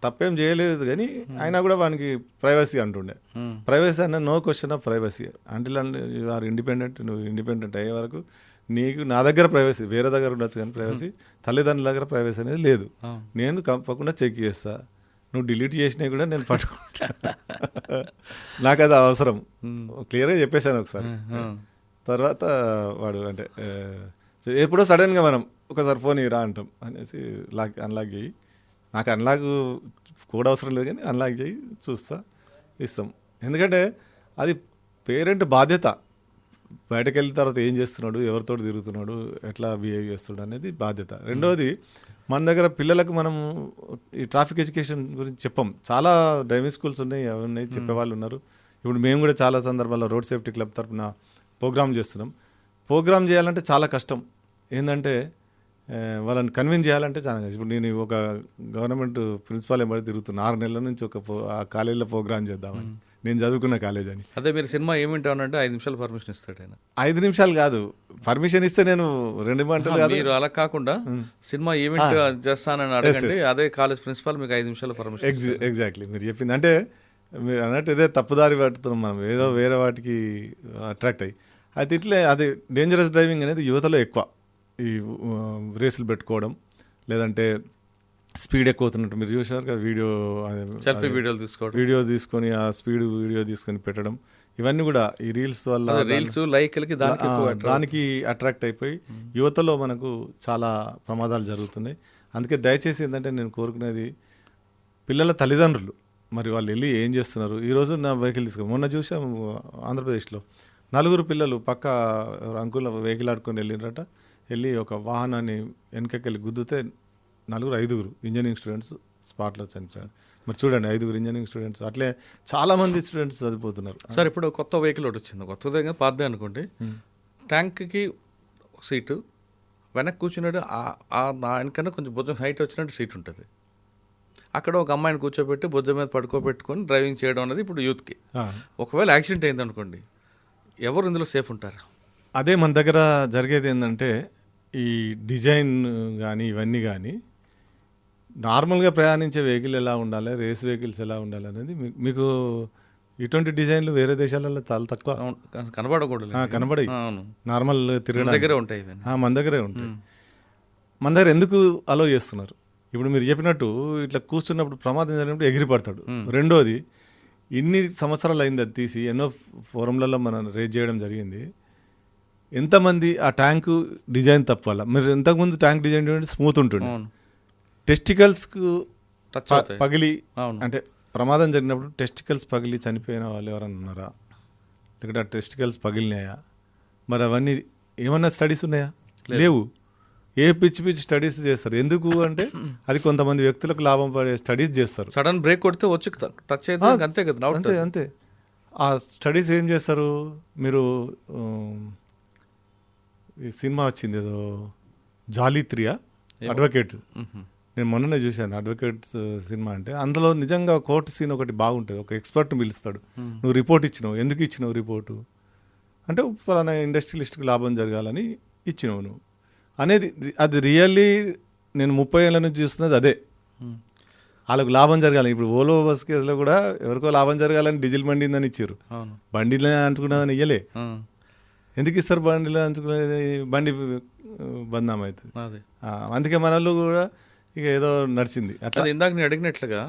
తప్పేం చేయలేదు కానీ అయినా కూడా వానికి ప్రైవసీ అంటుండే. ప్రైవసీ అన్న no question of privacy. Until you are independent, నువ్వు ఇండిపెండెంట్ అయ్యే వరకు నీకు నా దగ్గర ప్రైవసీ, వేరే దగ్గర ఉండొచ్చు కానీ ప్రైవసీ, తల్లిదండ్రుల దగ్గర ప్రైవసీ అనేది లేదు. నేను తప్పకుండా చెక్ చేస్తా, నువ్వు డిలీట్ చేసినా కూడా నేను పట్టుకుంటా, నాకు అది అవసరం. క్లియర్గా చెప్పేశాను ఒకసారి. తర్వాత వాడు అంటే ఎప్పుడో సడన్గా మనం ఒకసారి ఫోన్ ఇరా అంటాం అనేసి అన్లాక్ చేయి, నాకు అన్లాక్ కూడా అవసరం లేదు కానీ అన్లాక్ చేయి చూస్తా, ఇస్తాం. ఎందుకంటే అది పేరెంట్ బాధ్యత. బయటకు వెళ్ళిన తర్వాత ఏం చేస్తున్నాడు, ఎవరితో తిరుగుతున్నాడు, ఎట్లా బిహేవ్ చేస్తున్నాడు అనేది బాధ్యత. రెండవది, మన దగ్గర పిల్లలకు మనం ఈ ట్రాఫిక్ ఎడ్యుకేషన్ గురించి చెప్పాం. చాలా డ్రైవింగ్ స్కూల్స్ ఉన్నాయి, అవి ఉన్నాయి, చెప్పేవాళ్ళు ఉన్నారు. ఇప్పుడు మేము కూడా చాలా సందర్భాల్లో రోడ్ సేఫ్టీ క్లబ్ తరఫున ప్రోగ్రామ్ చేస్తున్నాం. ప్రోగ్రామ్ చేయాలంటే చాలా కష్టం. ఏంటంటే వాళ్ళని కన్విన్స్ చేయాలంటే చాలా కష్టం. ఇప్పుడు నేను ఒక గవర్నమెంట్ ప్రిన్సిపాల్ ఎంబడి తిరుగుతున్నా 6 నెలల నుంచి ఆ కాలేజీలో ప్రోగ్రామ్ చేద్దామని, నేను చదువుకున్న కాలేజ్ అని.
అదే మీరు సినిమా ఏమింటానంటే 5 నిమిషాలు పర్మిషన్ ఇస్తాడు ఆయన.
5 నిమిషాలు కాదు, పర్మిషన్ ఇస్తే నేను 2 గంటలు కాదు.
మీరు అలా కాకుండా సినిమా ఈవెంట్ చేస్తానని అడగండి, అదే కాలేజ్ ప్రిన్సిపాల్ మీకు 5 నిమిషాలు పర్మిషన్.
ఎగ్జాక్ట్లీ మీరు చెప్పింది. అంటే మీరు అన్నట్టు ఇదే తప్పుదారి పడుతున్నాం మనం, ఏదో వేరే వాటికి అట్రాక్ట్ అయ్యి. అయితే ఇట్లే అది డేంజరస్ డ్రైవింగ్ అనేది యువతలో ఎక్కువ. ఈ రేసులు పెట్టుకోవడం, లేదంటే స్పీడ్ ఎక్కువ అవుతున్నట్టు మీరు చూసారు కదా, వీడియో తీసుకొని ఆ స్పీడ్ వీడియో తీసుకొని పెట్టడం, ఇవన్నీ కూడా ఈ రీల్స్ వల్ల దానికి అట్రాక్ట్ అయిపోయి యువతలో మనకు చాలా ప్రమాదాలు జరుగుతున్నాయి. అందుకే దయచేసి ఏంటంటే నేను కోరుకునేది, పిల్లల తల్లిదండ్రులు మరి వాళ్ళు వెళ్ళి ఏం చేస్తున్నారు. ఈరోజు నా వెహికల్ మొన్న చూసాం ఆంధ్రప్రదేశ్లో 4 పిల్లలు పక్క అంకుల వెహికల్ ఆడుకొని వెళ్ళినట, వెళ్ళి ఒక వాహనాన్ని వెనకకెళ్ళి గుద్దితే 5 ఇంజనీరింగ్ స్టూడెంట్స్ స్పాట్లో చనిపోయారు. మరి చూడండి, 5 ఇంజనీరింగ్ స్టూడెంట్స్, అట్లే చాలా మంది స్టూడెంట్స్ చదివిపోతున్నారు.
సార్ ఇప్పుడు కొత్త వెహికల్ ఒకటి వచ్చింది, కొత్తదే పాతదే అనుకోండి, ట్యాంక్కి సీటు వెనక్కి కూర్చున్నాడు ఆయనకన్నా కొంచెం భుజం హైట్ వచ్చినట్టు సీట్ ఉంటుంది. అక్కడ ఒక అమ్మాయిని కూర్చోబెట్టి భుజం మీద పడుకోబెట్టుకొని డ్రైవింగ్ చేయడం అనేది ఇప్పుడు యూత్కి. ఒకవేళ యాక్సిడెంట్ అయిందనుకోండి, ఎవరు ఇందులో సేఫ్ ఉంటారు?
అదే మన దగ్గర జరిగేది ఏంటంటే ఈ డిజైన్ కానీ ఇవన్నీ కానీ నార్మల్గా ప్రయాణించే వెహికల్ ఎలా ఉండాలి, రేస్ వెహికల్స్ ఎలా ఉండాలి అనేది మీకు ఇటువంటి డిజైన్లు వేరే దేశాలలో చాలా తక్కువ
కనబడకూడదు,
కనబడాయి. నార్మల్ తిరగడం
దగ్గరే ఉంటాయి,
మన దగ్గరే ఉంటాయి. మన దగ్గర ఎందుకు అలో చేస్తున్నారు? ఇప్పుడు మీరు చెప్పినట్టు ఇట్లా కూర్చున్నప్పుడు ప్రమాదం జరిగినప్పుడు ఎగిరి పడతాడు. రెండోది, ఇన్ని సంవత్సరాలు అయింది అది తీసి, ఎన్నో ఫోరంలలో మనం రేజ్ చేయడం జరిగింది. ఎంతమంది ఆ ట్యాంకు డిజైన్ తప్పు వల్ల, మీరు ఇంతకుముందు ట్యాంక్ డిజైన్ స్మూత్ ఉంటుంది, టెస్టికల్స్కు పగిలి అంటే ప్రమాదం జరిగినప్పుడు టెస్టికల్స్ పగిలి చనిపోయిన వాళ్ళు ఎవరన్నా ఉన్నారా? లేకపోతే ఆ టెస్టికల్స్ పగిలినాయా? మరి అవన్నీ ఏమన్నా స్టడీస్ ఉన్నాయా? లేవు. ఏ పిచ్చి స్టడీస్ చేస్తారు. ఎందుకు అంటే అది కొంతమంది వ్యక్తులకు లాభం పడే స్టడీస్ చేస్తారు.
సడన్ బ్రేక్ కొడితే వచ్చి టచ్ అయితే అంతే కదా.
అంతే అంతే. ఆ స్టడీస్ ఏం చేస్తారు? మీరు ఈ సినిమా వచ్చింది ఏదో జాలీ 3 అడ్వకేట్, నేను మొన్ననే చూశాను అడ్వకేట్స్ సినిమా. అంటే అందులో నిజంగా కోర్టు సీన్ ఒకటి బాగుంటుంది. ఒక ఎక్స్పర్ట్ని పిలుస్తాడు, నువ్వు రిపోర్ట్ ఇచ్చినావు, ఎందుకు ఇచ్చినావు రిపోర్టు అంటే ఫలానా ఇండస్ట్రియలిస్ట్కి లాభం జరగాలని ఇచ్చినావు నువ్వు అనేది. అది రియల్లీ నేను 30 ఏళ్ళ నుంచి చూస్తున్నది అదే. వాళ్ళకు లాభం జరగాలి. ఇప్పుడు ఓలో బస్ కేసులో కూడా ఎవరికో లాభం జరగాలని డీజిల్ బండిందని ఇచ్చారు, బండిలో అంటుకున్నదని ఇయ్యలే. ఎందుకు ఇస్తారు బండిలో అంటుకునేది? బండి బంధం అవుతుంది. అందుకే మన వాళ్ళు కూడా ఇక ఏదో నడిచింది అట్లా.
ఇందాక నేను అడిగినట్లుగా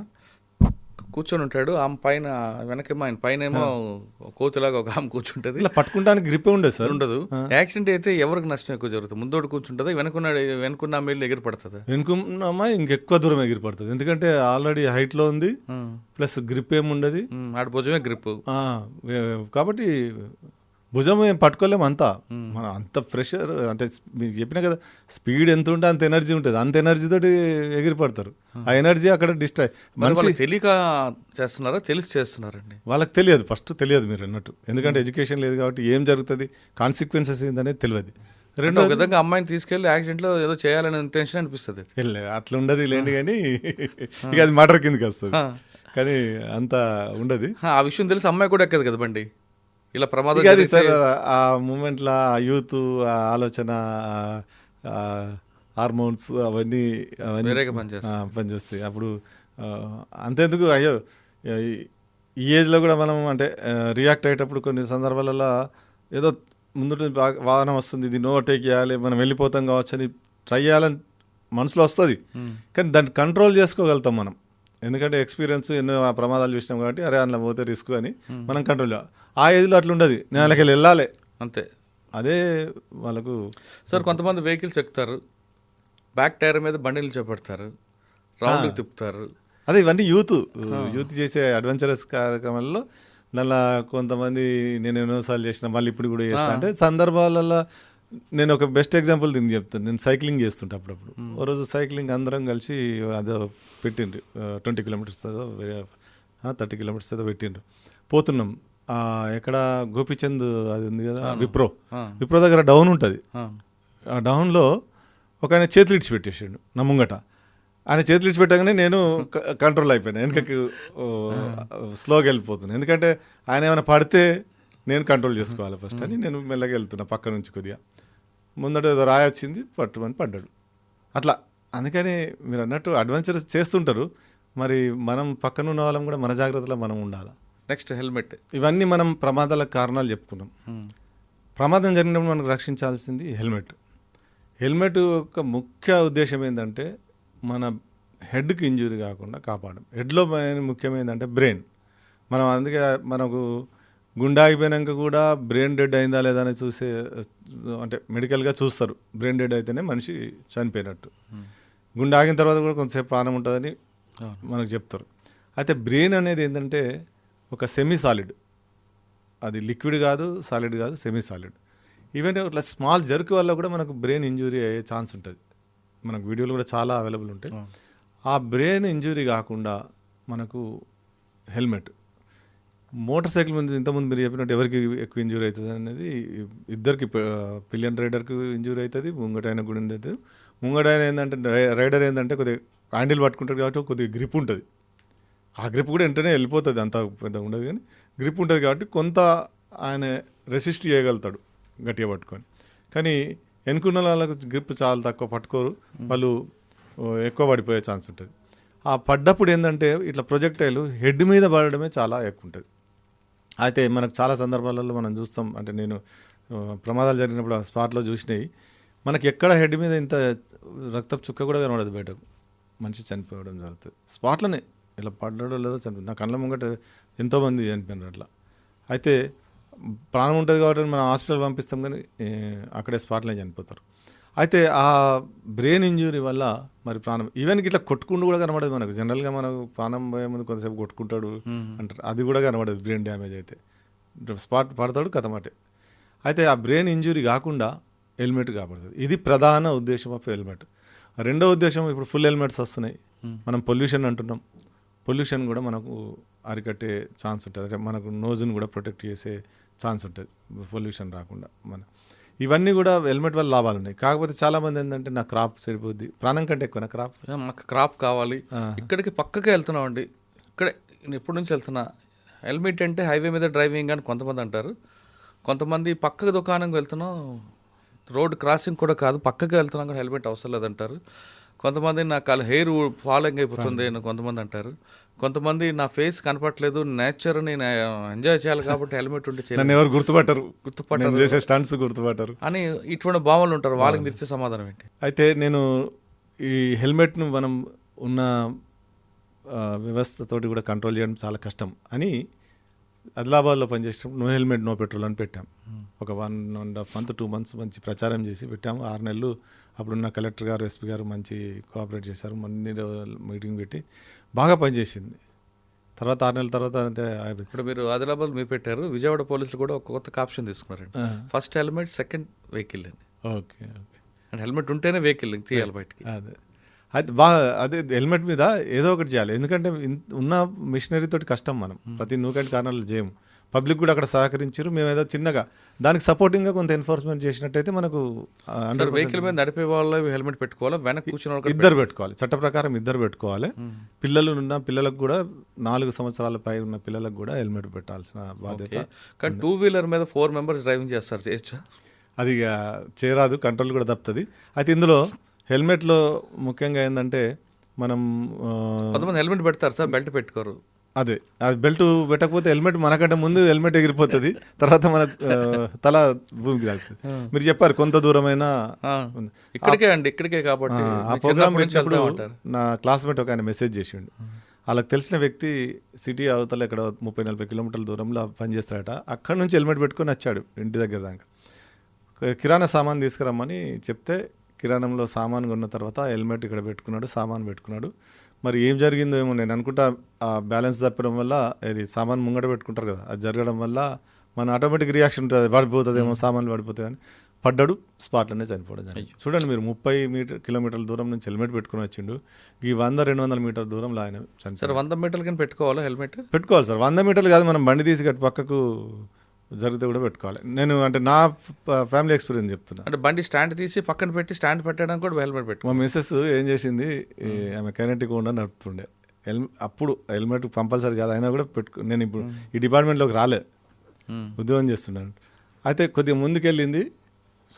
కూర్చొని ఉంటాడు, ఆమె పైన వెనకేమో ఆయన పైన ఏమో కోతులాగా ఒక ఆమె కూర్చుంటది.
ఇలా పట్టుకుంటానికి గ్రిప్ ఉండదు సార్.
ఉండదు. యాక్సిడెంట్ అయితే ఎవరికి నష్టం ఎక్కువ జరుగుతుంది? ముందోడు కూర్చుంటుంది, వెనుకున్న అమ్మాయిలు ఎగిరి పడుతుంది.
వెనుకున్నమ్మా ఇంకెక్కువ దూరం ఎగిరి పడుతుంది. ఎందుకంటే ఆల్రెడీ హైట్ లో ఉంది, ప్లస్ గ్రిప్ ఏముండదు,
ఆడ భుజమే గ్రిప్.
కాబట్టి భుజం ఏం పట్టుకోలేము అంతా. మనం అంత ప్రెషర్ అంటే మీకు చెప్పినా కదా, స్పీడ్ ఎంత ఉంటే అంత ఎనర్జీ ఉంటుంది. అంత ఎనర్జీ తోటి ఎగిరి పడతారు. ఆ ఎనర్జీ అక్కడ డిస్ట్రాయ్.
మనిషి తెలియక చేస్తున్నారా, తెలిసి చేస్తున్నారండి?
వాళ్ళకి తెలియదు, ఫస్ట్ తెలియదు మీరు అన్నట్టు. ఎందుకంటే ఎడ్యుకేషన్ లేదు కాబట్టి ఏం జరుగుతుంది, కాన్సిక్వెన్సెస్ ఏందనేది తెలియదు.
రెండో విధంగా అమ్మాయిని తీసుకెళ్లి యాక్సిడెంట్లో ఏదో చేయాలనే ఇంటెన్షన్ అనిపిస్తుంది.
అట్లా ఉండదు లేండి, కానీ ఇక అది మర్డర్ కిందకి వస్తుంది. కానీ అంత ఉండదు.
ఆ విషయం తెలిసి అమ్మాయి కూడా ఎక్కదు కదా బండి. ఇలా ప్రమాదం
అది సార్ ఆ మూమెంట్లో ఆ యూత్, ఆ ఆలోచన, హార్మోన్స్ అవన్నీ పనిచేస్తాయి. అప్పుడు అంతెందుకు, అయ్యో ఈ ఏజ్లో కూడా మనం అంటే రియాక్ట్ అయ్యేటప్పుడు కొన్ని సందర్భాలలో ఏదో ముందు వాహనం వస్తుంది, ఇది ఓవర్టేక్ చేయాలి, మనం వెళ్ళిపోతాం కావచ్చు అని ట్రై చేయాలని మనసులో వస్తుంది. కానీ దాన్ని కంట్రోల్ చేసుకోగలుగుతాం మనం, ఎందుకంటే ఎక్స్పీరియన్స్ ఎన్నో ప్రమాదాలు చూసినాం కాబట్టి. అరే అందులో పోతే రిస్క్ అని మనం కంట్రోల్ చేయాలి. ఆ ఏజ్లో అట్లా ఉండదు, నేను వాళ్ళకి వెళ్ళాలి
అంతే.
అదే వాళ్ళకు.
సార్ కొంతమంది వెహికల్స్ ఎక్కుతారు, బ్యాక్ టైర్ మీద బండిలు చేపడతారు, రౌండ్ తిప్పుతారు.
అదే ఇవన్నీ యూత్ చేసే అడ్వెంచరస్ కార్యక్రమాల్లో దానిలో కొంతమంది నేను ఎన్నోసార్లు చేసిన, మళ్ళీ ఇప్పుడు కూడా చేస్తా. అంటే సందర్భాలలో నేను ఒక బెస్ట్ ఎగ్జాంపుల్ దీన్ని చెప్తాను. నేను సైక్లింగ్ చేస్తుంటే అప్పుడప్పుడు ఓ రోజు సైక్లింగ్ అందరం కలిసి అదో పెట్టిండ్రు, 20 కిలోమీటర్స్ ఏదో 30 కిలోమీటర్స్ ఏదో పెట్టిండ్రు. పోతున్నాం ఎక్కడ గోపిచంద్ అది ఉంది కదా, విప్రో దగ్గర డౌన్ ఉంటుంది. ఆ డౌన్లో ఒక ఆయన చేతులు ఇడిచి పెట్టేసాడు నా ముంగట. ఆయన చేతులు ఇడిచి పెట్టగానే నేను కంట్రోల్ అయిపోయాను, వెనకకి స్లోగా వెళ్ళిపోతున్నాను. ఎందుకంటే ఆయన ఏమైనా పడితే నేను కంట్రోల్ చేసుకోవాలి ఫస్ట్ అని నేను మెల్లగా వెళ్తున్నా పక్క నుంచి. కొద్దిగా ముందట ఏదో రాయి వచ్చింది, పట్టుమని పడ్డాడు అట్లా. అందుకని మీరు అన్నట్టు అడ్వెంచర్స్ చేస్తుంటారు, మరి మనం పక్కన ఉన్న వాళ్ళం కూడా మన జాగ్రత్తలో మనం ఉండాలి.
Next helmet.
ఇవన్నీ మనం ప్రమాదాలకు కారణాలు చెప్పుకున్నాం. ప్రమాదం జరిగినప్పుడు మనకు రక్షించాల్సింది హెల్మెట్. హెల్మెట్ యొక్క ముఖ్య ఉద్దేశం ఏంటంటే మన హెడ్కి ఇంజురీ కాకుండా కాపాడడం. హెడ్లో ముఖ్యమైనదంటే బ్రెయిన్. మనం అందుకే మనకు గుండె ఆగిపోయినాక కూడా బ్రెయిన్ డెడ్ అయిందా లేదా అని చూసే, అంటే మెడికల్గా చూస్తారు. బ్రెయిన్ డెడ్ అయితేనే మనిషి చనిపోయినట్టు. గుండె ఆగిన తర్వాత కూడా కొంతసేపు ప్రాణం ఉంటుందని మనకు చెప్తారు. అయితే బ్రెయిన్ అనేది ఏంటంటే ఒక సెమీ సాలిడ్, అది లిక్విడ్ కాదు, సాలిడ్ కాదు, సెమీ సాలిడ్. ఈవెన్ ఇట్లా స్మాల్ జర్క్ వల్ల కూడా మనకు బ్రెయిన్ ఇంజురీ అయ్యే ఛాన్స్ ఉంటుంది. మనకు వీడియోలు కూడా చాలా అవైలబుల్ ఉంటాయి. ఆ బ్రెయిన్ ఇంజురీ కాకుండా మనకు హెల్మెట్. మోటార్ సైకిల్ మీద ఇంతకుముందు మీరు చెప్పినట్టు ఎవరికి ఎక్కువ ఇంజూరీ అవుతుంది అనేది ఇద్దరికి పిలియన్ రైడర్కి ఇంజూరీ అవుతుంది, ముంగటైన కూడా ఉండదు. ముంగటైన ఏంటంటే రైడర్ ఏంటంటే కొద్దిగా హ్యాండిల్ పట్టుకుంటాడు కాబట్టి కొద్దిగా గ్రిప్ ఉంటుంది. ఆ గ్రిప్ కూడా వెంటనే వెళ్ళిపోతుంది, అంత పెద్ద ఉండదు కానీ గ్రిప్ ఉంటుంది కాబట్టి కొంత ఆయన రెసిస్ట్ చేయగలుగుతాడు గట్టిగా పట్టుకొని. కానీ వెనుకున్న వాళ్ళకు గ్రిప్ చాలా తక్కువ పట్టుకోరు, వాళ్ళు ఎక్కువ పడిపోయే ఛాన్స్ ఉంటుంది. ఆ పడ్డప్పుడు ఏంటంటే ఇట్లా ప్రొజెక్టైల్ హెడ్ మీద పడడమే చాలా ఎక్కువ ఉంటుంది. అయితే మనకు చాలా సందర్భాలలో మనం చూస్తాం, అంటే నేను ప్రమాదాలు జరిగినప్పుడు ఆ స్పాట్లో చూసినాయి, మనకి ఎక్కడ హెడ్ మీద ఇంత రక్తపు చుక్క కూడా కనబడదు, బయటకు మనిషి చనిపోవడం జరుగుతుంది స్పాట్లోనే. ఇలా పడ్డాడో లేదో చనిపోయింది, నా కళ్ళ ముంగట ఎంతోమంది చనిపోయినారు అట్లా. అయితే ప్రాణం ఉంటుంది కాబట్టి మనం హాస్పిటల్ పంపిస్తాం, కానీ అక్కడే స్పాట్లోనే చనిపోతారు. అయితే ఆ బ్రెయిన్ ఇంజురీ వల్ల మరి ప్రాణం ఈవెన్కి ఇట్లా కొట్టుకుంటూ కూడా కనబడదు మనకు. జనరల్గా మనకు ప్రాణం పోయే ముందు కొంతసేపు కొట్టుకుంటాడు అంటారు, అది కూడా కనబడదు బ్రెయిన్ డ్యామేజ్ అయితే. స్పాట్ పడతాడు కథమాటే. అయితే ఆ బ్రెయిన్ ఇంజురీ కాకుండా హెల్మెట్ కాబడుతుంది. ఇది ప్రధాన ఉద్దేశం ఆఫ్ హెల్మెట్. రెండో ఉద్దేశం, ఇప్పుడు ఫుల్ హెల్మెట్స్ వస్తున్నాయి, మనం పొల్యూషన్ అంటున్నాం. పొల్యూషన్ కూడా మనకు అరికట్టే ఛాన్స్ ఉంటుంది, అంటే మనకు నోజును కూడా ప్రొటెక్ట్ చేసే ఛాన్స్ ఉంటుంది పొల్యూషన్ రాకుండా. ఇవన్నీ కూడా హెల్మెట్ వల్ల లాభాలు ఉన్నాయి. కాకపోతే చాలామంది ఏంటంటే నా క్రాప్ సరిపోద్ది, ప్రాణం కంటే ఎక్కువ నా క్రాప్,
మాకు క్రాప్ కావాలి, ఇక్కడికి పక్కకే వెళ్తున్నాం అండి, ఇక్కడే నేను ఎప్పటి నుంచి వెళ్తున్నా. హెల్మెట్ అంటే హైవే మీద డ్రైవింగ్ అని కొంతమంది అంటారు, కొంతమంది పక్కకు దుకాణంకి వెళ్తున్నాం, రోడ్ క్రాసింగ్ కూడా కాదు, పక్కకి వెళ్తున్నాం కూడా హెల్మెట్ అవసరం లేదంటారు. కొంతమంది నా హెయిర్ ఫాలోయింగ్ అయిపోతుంది అని కొంతమంది అంటారు. కొంతమంది నా ఫేస్ కనపట్లేదు, నేచర్ని ఎంజాయ్ చేయాలి కాబట్టి హెల్మెట్ ఉంటే
నన్ను ఎవరు గుర్తుపట్టరు చేసే స్టంట్స్ గుర్తుపట్టరు
అని ఇటువంటి భావనలు ఉంటారు. వాళ్ళకి మీరు ఇచ్చే సమాధానం ఏంటి?
అయితే నేను ఈ హెల్మెట్ను మనం ఉన్న వ్యవస్థతోటి కూడా కంట్రోల్ చేయడం చాలా కష్టం అని ఆదిలాబాద్లో పనిచేసినప్పుడు నో హెల్మెట్ నో పెట్రోల్ అని పెట్టాం. ఒక 1.5 month 2 months మంచి ప్రచారం చేసి పెట్టాము. 6 నెలలు అప్పుడున్న కలెక్టర్ గారు, ఎస్పీ గారు మంచి కోఆపరేట్ చేశారు. మొన్న మీటింగ్ పెట్టి బాగా పనిచేసింది. తర్వాత 6 నెలల తర్వాత అంటే
ఇప్పుడు మీరు ఆదిలాబాద్ మీరు పెట్టారు, విజయవాడ పోలీసులు కూడా ఒక కొత్త ఆప్షన్ తీసుకున్నారండి. ఫస్ట్ హెల్మెట్, సెకండ్ వెహికల్ అని.
ఓకే ఓకే,
అంటే హెల్మెట్ ఉంటేనే వెహికల్ తీయాలి బయటికి.
అదే అది బాగా, అదే హెల్మెట్ మీద ఏదో ఒకటి చేయాలి. ఎందుకంటే ఉన్న మిషనరీ తోటి కష్టం, మనం ప్రతి నూకంటి కారణాలు చేయము. పబ్లిక్ కూడా అక్కడ సహకరించారు, మేము ఏదో చిన్నగా దానికి సపోర్టింగ్గా కొంత ఎన్ఫోర్స్మెంట్ చేసినట్టయితే మనకు.
వెహికల్ మీద నడిపే వాళ్ళు హెల్మెట్ పెట్టుకోవాలి, వెనక్కి కూర్చున్న
ఇద్దరు పెట్టుకోవాలి, చట్ట ప్రకారం ఇద్దరు పెట్టుకోవాలి. పిల్లలు ఉన్న పిల్లలకు కూడా 4 సంవత్సరాల పై ఉన్న పిల్లలకు కూడా హెల్మెట్ పెట్టాల్సిన బాధ్యత.
కానీ 2-wheeler మీద 4 members డ్రైవింగ్ చేస్తారు, చేయొచ్చా?
అది చేయరాదు, కంట్రోల్ కూడా తప్పుతుంది. అయితే ఇందులో హెల్మెట్లో ముఖ్యంగా ఏంటంటే మనం
కొంతమంది హెల్మెట్ పెడతారు సార్, బెల్ట్ పెట్టుకోరు.
అదే, అది బెల్ట్ పెట్టకపోతే హెల్మెట్ మనకంటే ముందు హెల్మెట్ ఎగిరిపోతుంది, తర్వాత మన తల భూమికి తాగుతుంది. మీరు చెప్పారు కొంత దూరమైనా
ఇక్కడికే అండి, ఇక్కడికే కాబట్టి.
ఆ ప్రోగ్రామ్ పెట్టినప్పుడు నా క్లాస్మేట్ ఒక ఆయన మెసేజ్ చేసిండు. వాళ్ళకి తెలిసిన వ్యక్తి సిటీ అవతల ఇక్కడ 30-40 కిలోమీటర్ల దూరంలో పనిచేస్తాడట. అక్కడ నుంచి హెల్మెట్ పెట్టుకొని వచ్చాడు ఇంటి దగ్గర దాకా. కిరాణా సామాన్ తీసుకురమ్మని చెప్తే కిరాణంలో సామాన్ కొన్న తర్వాత హెల్మెట్ ఇక్కడ పెట్టుకున్నాడు, సామాన్ పెట్టుకున్నాడు. మరి ఏం జరిగిందో ఏమో, నేను అనుకుంటా ఆ బ్యాలెన్స్ తప్పడం వల్ల, ఇది సామాన్ ముంగట పెట్టుకుంటారు కదా, అది జరగడం వల్ల మన ఆటోమేటిక్ రియాక్షన్ ఉంటుంది, పడిపోతుందేమో, సామాన్లు పడిపోతాయి అని పడ్డాడు, స్పాట్లోనే చనిపోవడం జరిగింది. చూడండి మీరు 30 కిలోమీటర్ల దూరం నుంచి హెల్మెట్ పెట్టుకుని వచ్చిండు, ఈ 100-200 మీటర్ల దూరంలో ఆయన
చనిపోయారు. 100 మీటర్లు కానీ పెట్టుకోవాలా హెల్మెట్?
పెట్టుకోవాలి సార్, 100 మీటర్లు కాదు, మనం బండి తీసి గట్టి పక్కకు జరిగితే కూడా పెట్టుకోవాలి. నేను అంటే నా ఫ్యామిలీ ఎక్స్పీరియన్స్ చెప్తున్నా.
అంటే బండి స్టాండ్ తీసి పక్కన పెట్టి స్టాండ్ పెట్టడానికి కూడా హెల్మెట్ పెట్టు.
మా మిస్సెస్ ఏం చేసింది, ఆమె కైనెటిక్ కూడా నడుపుతుండే, అప్పుడు హెల్మెట్ కంపల్సరీ కాదు అయినా కూడా నేను ఇప్పుడు ఈ డిపార్ట్మెంట్లోకి రాలే, ఉద్యోగం చేస్తున్నాను. అయితే కొద్దిగా ముందుకెళ్ళింది,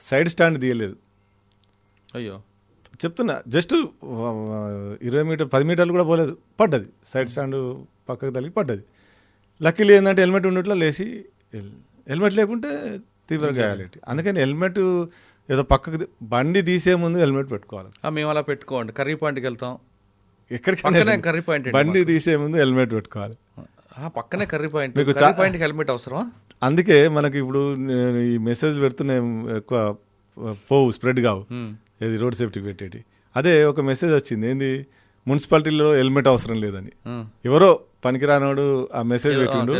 సైడ్ స్టాండ్ తీయలేదు.
అయ్యో,
చెప్తున్నా, జస్ట్ 10 మీటర్లు కూడా పోలేదు, పడ్డది, సైడ్ స్టాండ్ పక్కకు తగిలి పడ్డది. లక్కీలీ ఏంటంటే హెల్మెట్ ఉండట్లో లేచి, హెల్మెట్ లేకుంటే తీవ్ర గాయాలేటి. అందుకని హెల్మెట్ ఏదో పక్కకు బండి తీసే ముందు హెల్మెట్ పెట్టుకోవాలి.
మేము అలా పెట్టుకోండి, కర్రీ పాయింట్కి వెళ్తాం,
ఎక్కడికి
కర్రీ పాయింట్,
బండి తీసే ముందు హెల్మెట్ పెట్టుకోవాలి.
పక్కనే కర్రీ పాయింట్,
మీకు
పాయింట్కి హెల్మెట్ అవసరమా?
అందుకే మనకి ఇప్పుడు ఈ మెసేజ్ పెడుతున్నాయి, ఎక్కువ పోవు, స్ప్రెడ్ కావు, ఏది రోడ్ సేఫ్టీ పెట్టేటి. అదే ఒక మెసేజ్ వచ్చింది, ఏంది, మున్సిపాలిటీలో హెల్మెట్ అవసరం లేదని. ఎవరో పనికిరానోడు ఆ మెసేజ్ పెట్టిండు,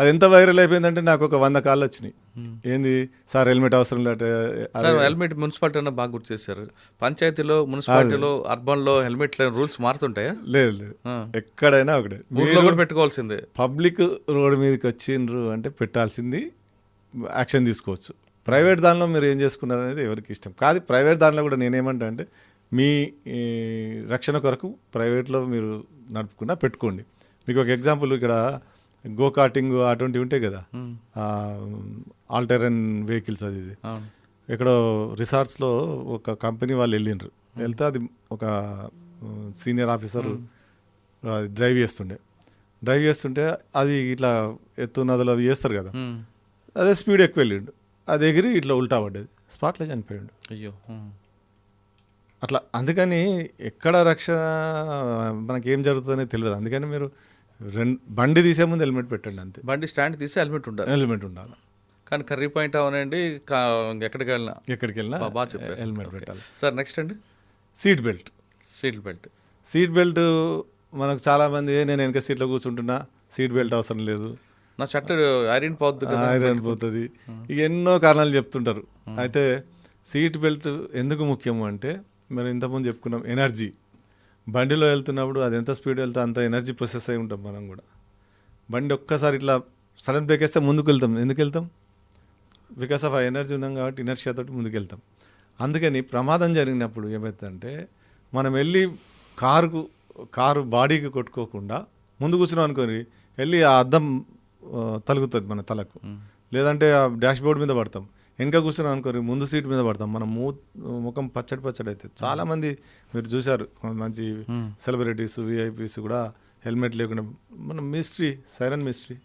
అది ఎంత వైరల్ అయిపోయిందంటే నాకు ఒక 100 కాళ్ళు వచ్చినాయి. ఏంది సార్ హెల్మెట్ అవసరం లేట.
సార్ హెల్మెట్ మున్సిపాలిటీ అన్న బాగా గుర్తు చేశారు. పంచాయతీలో, మున్సిపాలిటీలో, అర్బన్లో హెల్మెట్ రూల్స్ మారుతుంటాయా?
లేదు లేదు, ఎక్కడైనా ఒకటే.
ఊర్లో కూడా పెట్టుకోవాల్సిందే.
పబ్లిక్ రోడ్ మీదకి వచ్చిండ్రు అంటే పెట్టాల్సింది, యాక్షన్ తీసుకోవచ్చు. ప్రైవేట్ దానిలో మీరు ఏం చేసుకున్నారు అనేది ఎవరికి ఇష్టం కాదు. ప్రైవేట్ దానిలో కూడా నేనేమంటా అంటే మీ రక్షణ కొరకు ప్రైవేట్లో మీరు నడుపుకున్నా పెట్టుకోండి. మీకు ఒక ఎగ్జాంపుల్, ఇక్కడ గో కార్టింగ్ అటువంటివి ఉంటాయి కదా, ఆల్ టెరెన్ వెహికల్స్, అది ఇది ఎక్కడో రిసార్ట్స్లో ఒక కంపెనీ వాళ్ళు వెళ్ళిండ్రు. వెళ్తే అది ఒక సీనియర్ ఆఫీసర్ డ్రైవ్ చేస్తుంటే అది ఇట్లా ఎత్తు నదులు అవి చేస్తారు కదా, అదే స్పీడ్ ఎక్కువ వెళ్ళిండు, అది ఎగిరి ఇట్లా ఉల్టా పడ్డది, స్పాట్లో చనిపోయాడు.
అయ్యో.
అట్లా అందుకని ఎక్కడ రక్షణ మనకి ఏం జరుగుతుందనే తెలియదు. అందుకని మీరు బండి తీసే ముందు హెల్మెట్ పెట్టండి అంతే.
బండి స్టాండ్ తీసి హెల్మెట్ ఉండాలి. కానీ కర్రీ పాయింట్ అవనండి, ఎక్కడికి వెళ్ళినా బాగా చెప్పారు,
హెల్మెట్ పెట్టాలి.
సార్ నెక్స్ట్ అండి,
సీట్ బెల్ట్ మనకు చాలామంది నేను వెనక సీట్లో కూర్చుంటున్నా, సీట్ బెల్ట్ అవసరం లేదు,
నా షర్ట్ ఐరన్
పోతుంది, ఇక ఎన్నో కారణాలు చెప్తుంటారు. అయితే సీట్ బెల్ట్ ఎందుకు ముఖ్యము అంటే, మనం ఇంతకుముందు చెప్పుకున్నాం, ఎనర్జీ. బండిలో వెళ్తున్నప్పుడు అది ఎంత స్పీడ్ వెళ్తే అంత ఎనర్జీ ప్రొసెస్ అయి ఉంటాం మనం కూడా. బండి ఒక్కసారి ఇట్లా సడన్ బ్రేక్ వేస్తే ముందుకు వెళ్తాం. ఎందుకు వెళ్తాం? బికాస్ ఆఫ్ ఆ ఎనర్జీ ఉన్నాం కాబట్టి, ఇనర్షియాతో ముందుకు వెళ్తాం. అందుకని ప్రమాదం జరిగినప్పుడు ఏమవుతుందంటే, మనం వెళ్ళి కారు బాడీకి కొట్టుకోకుండా ముందు కూర్చున్నాం అనుకోని వెళ్ళి ఆ అద్దం తలుగుతుంది మన తలకు, లేదంటే ఆ డాష్ బోర్డ్ మీద పడతాం. వెనక కూర్చున్నాం అనుకోని ముందు సీట్ మీద పడతాం, మనం ముఖం పచ్చడి అవుతుంది. చాలామంది మీరు చూశారు, మంచి సెలబ్రిటీస్, విఐపీస్ కూడా హెల్మెట్ లేకుండా, మనం సైరన్ మిస్టరీ,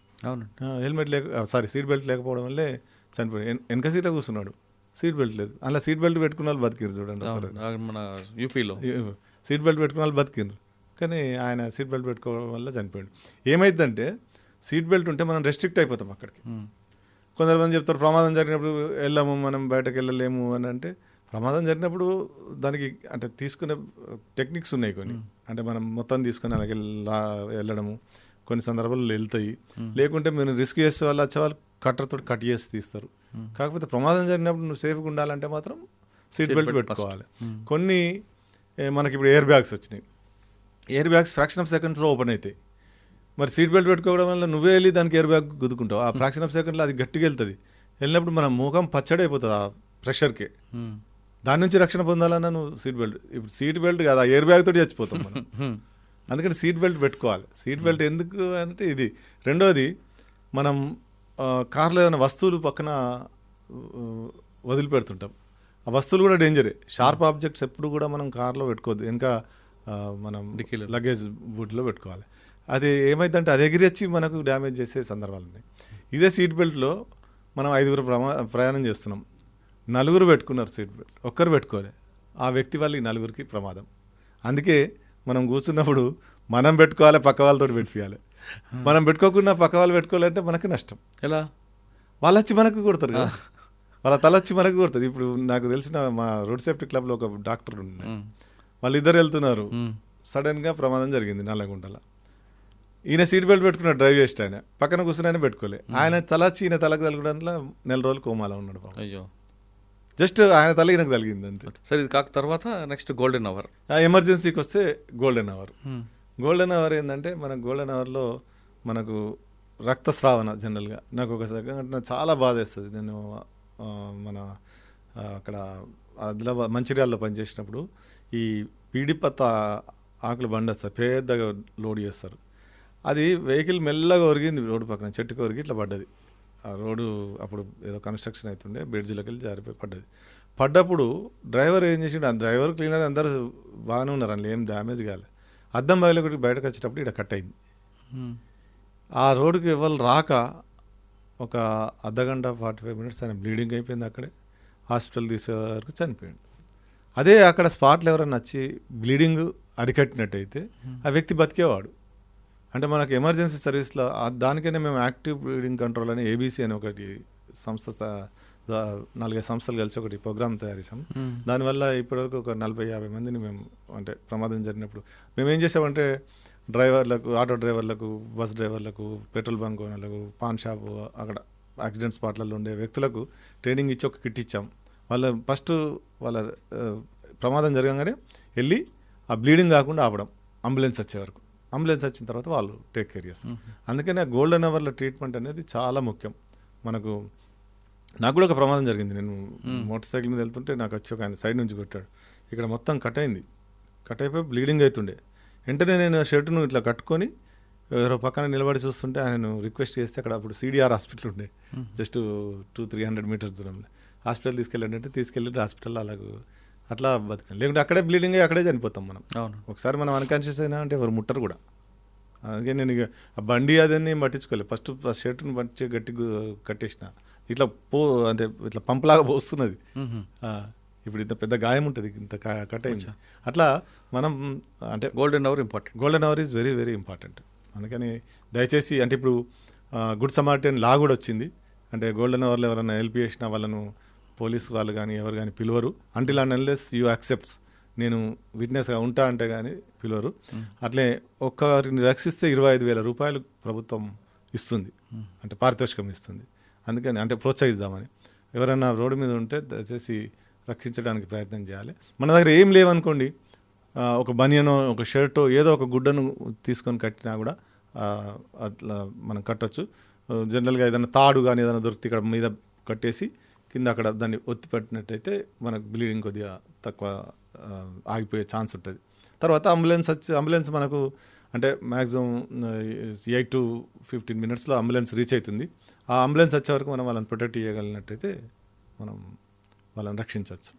సీట్ బెల్ట్ లేకపోవడం వల్లే చనిపోయాడు. వెనక సీట్లో కూర్చున్నాడు, సీట్ బెల్ట్ లేదు. అలా సీట్ బెల్ట్ పెట్టుకున్న వాళ్ళు బతికిరు చూడండి.
మన యూపీలో
సీట్ బెల్ట్ పెట్టుకున్న వాళ్ళు బతికిరు, కానీ ఆయన సీట్ బెల్ట్ పెట్టుకోవడం వల్ల చనిపోయాడు. ఏమైందంటే సీట్ బెల్ట్ ఉంటే మనం రెస్ట్రిక్ట్ అయిపోతాం అక్కడికి. కొందరు చెప్తారు ప్రమాదం జరిగినప్పుడు వెళ్ళాము, మనం బయటకు వెళ్ళలేము అని. అంటే ప్రమాదం జరిగినప్పుడు దానికి అంటే తీసుకునే టెక్నిక్స్ ఉన్నాయి కొన్ని. అంటే మనం మొత్తం తీసుకుని అలాగే వెళ్ళడము కొన్ని సందర్భాల్లో వెళ్తాయి. లేకుంటే మీరు రిస్క్ చేసే వాళ్ళు వచ్చేవాళ్ళు కట్టర్తో కట్ చేసి తీస్తారు. కాకపోతే ప్రమాదం జరిగినప్పుడు నువ్వు సేఫ్గా ఉండాలంటే మాత్రం సీట్ బెల్ట్ పెట్టుకోవాలి. కొన్ని మనకి ఇప్పుడు ఎయిర్ బ్యాగ్స్ వచ్చినాయి. ఎయిర్ బ్యాగ్స్ ఫ్రాక్షన్ ఆఫ్ సెకండ్స్లో ఓపెన్ అవుతాయి. మరి సీట్ బెల్ట్ పెట్టుకోవడం వల్ల నువ్వే వెళ్ళి దానికి ఎయిర్ బ్యాగ్ గుద్దుకుంటావు. ఆ ఫ్రాక్షన్ ఆఫ్ సెకండ్లో అది గట్టిగా వెళ్తుంది. వెళ్ళినప్పుడు మన ముఖం పచ్చడి అయిపోతుంది ఆ ప్రెషర్కి. దాని నుంచి రక్షణ పొందాలన్నా నువ్వు ఇప్పుడు సీట్ బెల్ట్ కాదు, ఆ ఎయిర్ బ్యాగ్ తోటి చచ్చిపోతాం మనం. అందుకని సీట్ బెల్ట్ పెట్టుకోవాలి. సీట్ బెల్ట్ ఎందుకు అంటే ఇది. రెండోది, మనం కార్లో ఏమైనా వస్తువులు పక్కన వదిలిపెడుతుంటాం. ఆ వస్తువులు కూడా డేంజరే. షార్ప్ ఆబ్జెక్ట్స్ ఎప్పుడు కూడా మనం కార్లో పెట్టుకోవద్దు, ఇంకా మనం లగేజ్ బూట్లో పెట్టుకోవాలి. అది ఏమైందంటే అది ఎగిరొచ్చి మనకు డ్యామేజ్ చేసే సందర్భాలు ఉన్నాయి. ఇదే సీట్ బెల్ట్లో మనం 5 ప్రయాణం చేస్తున్నాం, 4 పెట్టుకున్నారు సీట్ బెల్ట్, ఒక్కరు పెట్టుకోలే, ఆ వ్యక్తి వల్ల ఈ 4కి ప్రమాదం. అందుకే మనం కూర్చున్నప్పుడు మనం పెట్టుకోవాలి, పక్క వాళ్ళతో పెట్టియాలి. మనం పెట్టుకోకుండా పక్క వాళ్ళు పెట్టుకోవాలంటే మనకు నష్టం. ఎలా? వాళ్ళు వచ్చి మనకు కొడతారు కదా, వాళ్ళ తల వచ్చి మనకు కొడుతుంది. ఇప్పుడు నాకు తెలిసిన మా రోడ్ సేఫ్టీ క్లబ్లో ఒక డాక్టర్ ఉన్నాయి, వాళ్ళిద్దరు వెళ్తున్నారు, సడన్గా ప్రమాదం జరిగింది నల్లగుంటల. ఈయన సీట్ బెల్ట్ పెట్టుకున్నాడు, డ్రైవ్ చేస్తే ఆయన పక్కన కూర్చుని ఆయన పెట్టుకోలే. ఆయన తల వచ్చి ఈయన తలకు తలగడంలో 4 రోజులు కోమాలో ఉన్నాడు.
అయ్యో,
జస్ట్ ఆయన తల ఈయనకు తలిగింది అంతే.
సరే, ఇది కాక తర్వాత నెక్స్ట్ గోల్డెన్ అవర్.
ఎమర్జెన్సీకి వస్తే గోల్డెన్ అవర్. గోల్డెన్ అవర్ ఏంటంటే, మన గోల్డెన్ అవర్లో మనకు రక్తస్రావణ. జనరల్గా నాకు ఒక సంఘటన చాలా బాధ వేస్తుంది. నేను మన అక్కడ ఆదిలాబాద్ మంచిర్యాలలో పనిచేసినప్పుడు ఈ పీడిపత్త ఆకులు బండి వస్తారు, పెద్దగా లోడ్ చేస్తారు. అది వెహికల్ మెల్లగా ఒరిగింది రోడ్డు పక్కన, చెట్టుకు ఒరిగి ఇట్లా పడ్డది. ఆ రోడ్డు అప్పుడు ఏదో కన్స్ట్రక్షన్ అవుతుండే, బ్రిడ్జిలోకి వెళ్ళి జారిపోయి పడ్డది. పడ్డప్పుడు డ్రైవర్ ఏం చేసిండు, ఆ డ్రైవర్ క్లీనర్ అందరూ బాగానే ఉన్నారు, అందులో ఏం డ్యామేజ్ కాలేదు. అద్దం బయలుకి బయటకు వచ్చేటప్పుడు ఇక్కడ కట్ అయింది. ఆ రోడ్డుకి ఎవరు రాక ఒక అర్ధగంట 45 minutes ఆయన బ్లీడింగ్ అయిపోయింది. అక్కడే హాస్పిటల్ తీసే వరకు చనిపోయాడు. అదే అక్కడ స్పాట్లో ఎవరైనా వచ్చి బ్లీడింగ్ అరికట్టినట్టయితే ఆ వ్యక్తి బతికేవాడు. అంటే మనకు ఎమర్జెన్సీ సర్వీస్లో దానికైనా మేము యాక్టివ్ బ్లీడింగ్ కంట్రోల్ అని ఏబీసీ అని ఒకటి సంస్థ 4-5 సంస్థలు కలిసి ఒకటి ప్రోగ్రామ్ తయారు చేసాం. దానివల్ల ఇప్పటివరకు ఒక 40-50 మందిని మేము, అంటే ప్రమాదం జరిగినప్పుడు మేము ఏం చేసామంటే డ్రైవర్లకు, ఆటో డ్రైవర్లకు, బస్ డ్రైవర్లకు, పెట్రోల్ బంక్ ఓనర్లకు, పాన్ షాపు, అక్కడ యాక్సిడెంట్ స్పాట్లలో ఉండే వ్యక్తులకు ట్రైనింగ్ ఇచ్చి ఒక కిట్ ఇచ్చాం. ఫస్ట్ వాళ్ళ ప్రమాదం జరగగానే వెళ్ళి ఆ బ్లీడింగ్ కాకుండా ఆపడం, అంబులెన్స్ వచ్చే వరకు. అంబులెన్స్ వచ్చిన తర్వాత వాళ్ళు టేక్ కేర్ చేస్తారు. అందుకని ఆ గోల్డెన్ అవర్ల ట్రీట్మెంట్ అనేది చాలా ముఖ్యం. నాకు కూడా ఒక ప్రమాదం జరిగింది. నేను మోటార్ సైకిల్ మీద వెళ్తుంటే నాకు వచ్చి ఒక ఆయన సైడ్ నుంచి కొట్టాడు. ఇక్కడ మొత్తం కట్ అయిపోయి బ్లీడింగ్ అవుతుండే. వెంటనే నేను షర్టును ఇట్లా కట్టుకొని ఎవరో పక్కన నిలబడి చూస్తుంటే ఆయనను రిక్వెస్ట్ చేస్తే అక్కడ అప్పుడు CDR హాస్పిటల్ ఉండే, జస్ట్ 200-300 మీటర్స్ దూరంలో. హాస్పిటల్ తీసుకెళ్ళి హాస్పిటల్లో అట్లా బతికాను. లేకుంటే అక్కడే బ్లీడింగ్ అయ్యి అక్కడే చనిపోతాం మనం. ఒకసారి మనం అన్కాన్షియస్ అయినా అంటే ఎవరు ముట్టరు కూడా. అందుకే నేను ఇక ఆ బండి అదన్నీ పట్టించుకోలేదు. ఫస్ట్ షర్టును పట్టి గట్టి కట్టేసిన. అంటే ఇట్లా పంపులాగా పోస్తున్నది. ఇప్పుడు ఇంత పెద్ద గాయం ఉంటుంది, ఇంత కట్ అయింది. అట్లా మనం అంటే
golden
hour is very very important. అందుకని దయచేసి అంటే ఇప్పుడు గుడ్ సమారిటన్ లా కూడా వచ్చింది. అంటే గోల్డెన్ అవర్లో ఎవరైనా హెల్ప్ చేసినా వాళ్ళను పోలీసు వాళ్ళు కానీ ఎవరు కానీ పిలవరు. Until and unless you accepts, నేను విట్నెస్గా ఉంటా అంటే కానీ పిలవరు. అట్లే ఒక్కరిని రక్షిస్తే 25,000 రూపాయలు ప్రభుత్వం ఇస్తుంది, అంటే పారితోషికం ఇస్తుంది. అందుకని అంటే ప్రోత్సహిద్దామని. ఎవరైనా రోడ్డు మీద ఉంటే దయచేసి రక్షించడానికి ప్రయత్నం చేయాలి. మన దగ్గర ఏం లేవనుకోండి, ఒక బనియనో, ఒక షర్టో, ఏదో ఒక గుడ్డను తీసుకొని కట్టినా కూడా అట్లా మనం కట్టొచ్చు. జనరల్గా ఏదైనా తాడు కానీ ఏదైనా దొరికితే ఇక్కడ మీద కట్టేసి కింద అక్కడ దాన్ని ఒత్తి పెట్టినట్టయితే మనకు బ్లీడింగ్ కొద్దిగా తక్కువ ఆగిపోయే ఛాన్స్ ఉంటుంది. తర్వాత అంబులెన్స్ మనకు అంటే మ్యాక్సిమం 8 to 15 minutesలో అంబులెన్స్ రీచ్ అవుతుంది. ఆ అంబులెన్స్ వచ్చే వరకు మనం వాళ్ళని ప్రొటెక్ట్ చేయగలిగినట్టయితే మనం వాళ్ళని రక్షించవచ్చు.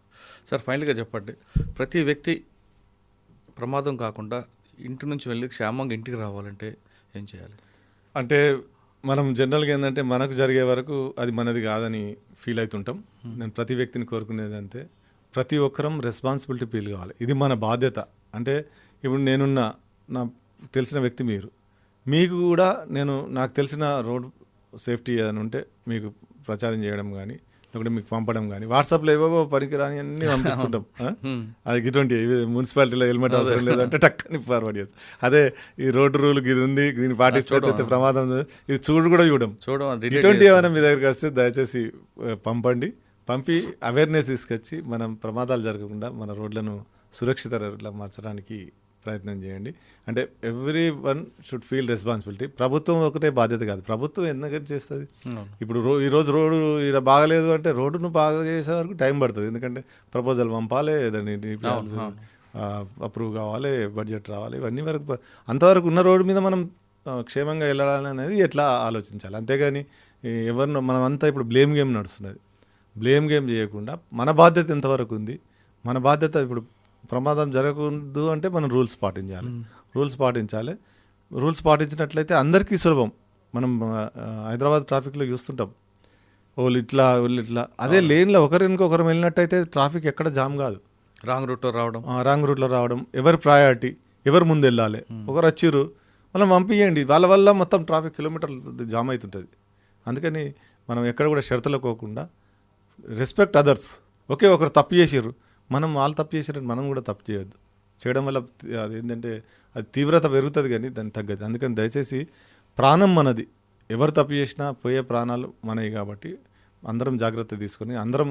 సార్, ఫైనల్గా చెప్పండి, ప్రతి వ్యక్తి ప్రమాదం కాకుండా ఇంటి నుంచి వెళ్ళి క్షేమంగా ఇంటికి రావాలంటే ఏం చేయాలి?
అంటే మనం జనరల్గా ఏంటంటే మనకు జరిగే వరకు అది మనది కాదని ఫీల్ అవుతుంటాం. నేను ప్రతి వ్యక్తిని కోరుకునేది అంతే, ప్రతి ఒక్కరం రెస్పాన్సిబిలిటీ ఫీల్ కావాలి. ఇది మన బాధ్యత. అంటే ఇప్పుడు నేనున్న నా తెలిసిన వ్యక్తి మీకు కూడా నాకు తెలిసిన రోడ్ సేఫ్టీ ఏదైనా ఉంటే మీకు ప్రచారం చేయడం కానీ లేకుంటే మీకు పంపడం కానీ, వాట్సాప్లో ఏవో పనికిరాని అన్నీ పంపిస్తుంటాం. అది ఇటువంటి మున్సిపాలిటీలో హెల్మెట్ అవసరం లేదంటే టక్కని ఫార్వర్డ్ చేస్తాం. అదే ఈ రోడ్డు రూల్ ఇది ఉంది, దీన్ని పాటిస్పేట్ అయితే ప్రమాదం, ఇది చూడడం ఇటువంటి ఏమైనా మీ దగ్గరికి వస్తే దయచేసి పంపి అవేర్నెస్ తీసుకొచ్చి మనం ప్రమాదాలు జరగకుండా మన రోడ్లను సురక్షిత రోడ్లా మార్చడానికి ప్రయత్నం చేయండి. అంటే every one should feel responsibility. ప్రభుత్వం ఒకటే బాధ్యత కాదు, ప్రభుత్వం ఎందుకంటే చేస్తుంది. ఇప్పుడు ఈరోజు రోడ్డు ఇలా బాగలేదు అంటే రోడ్డును బాగా చేసే వరకు టైం పడుతుంది. ఎందుకంటే ప్రపోజల్ పంపాలి, దాన్ని అప్రూవ్ కావాలి, బడ్జెట్ రావాలి, ఇవన్నీ వరకు అంతవరకు ఉన్న రోడ్డు మీద మనం క్షేమంగా వెళ్ళాలనేది ఎట్లా ఆలోచించాలి. అంతేగాని ఎవరినో మనమంతా ఇప్పుడు బ్లేమ్ గేమ్ నడుస్తున్నది. బ్లేమ్ గేమ్ చేయకుండా మన బాధ్యత ఎంతవరకు ఉంది, మన బాధ్యత ఇప్పుడు ప్రమాదం జరగకూడదు అంటే మనం రూల్స్ పాటించాలి. రూల్స్ పాటించినట్లయితే అందరికీ సులభం. మనం హైదరాబాద్ ట్రాఫిక్లో చూస్తుంటాం, వాళ్ళు ఇట్లా అదే లేన్లో ఒకరికొకరు వెళ్ళినట్టయితే ట్రాఫిక్ ఎక్కడ జామ్ కాదు.
రాంగ్ రూట్లో రావడం, ఎవరు ప్రయారిటీ, ఎవరు ముందు వెళ్ళాలి, ఒకరు వచ్చిర్రు మనం పంపించండి, వాళ్ళ వల్ల మొత్తం ట్రాఫిక్ కిలోమీటర్లు జామ్ అవుతుంటుంది. అందుకని మనం ఎక్కడ కూడా షరతులు పోకుండా రెస్పెక్ట్ అదర్స్. ఓకే, ఒకరు తప్పు చేసిర్రు, వాళ్ళు తప్పు చేసినట్టు మనం కూడా తప్పు చేయొద్దు. చేయడం వల్ల అది ఏంటంటే అది తీవ్రత పెరుగుతుంది కానీ దాన్ని తగ్గదు. అందుకని దయచేసి ప్రాణం మనది, ఎవరు తప్పు చేసినా పోయే ప్రాణాలు మనవి. కాబట్టి అందరం జాగ్రత్త తీసుకొని అందరం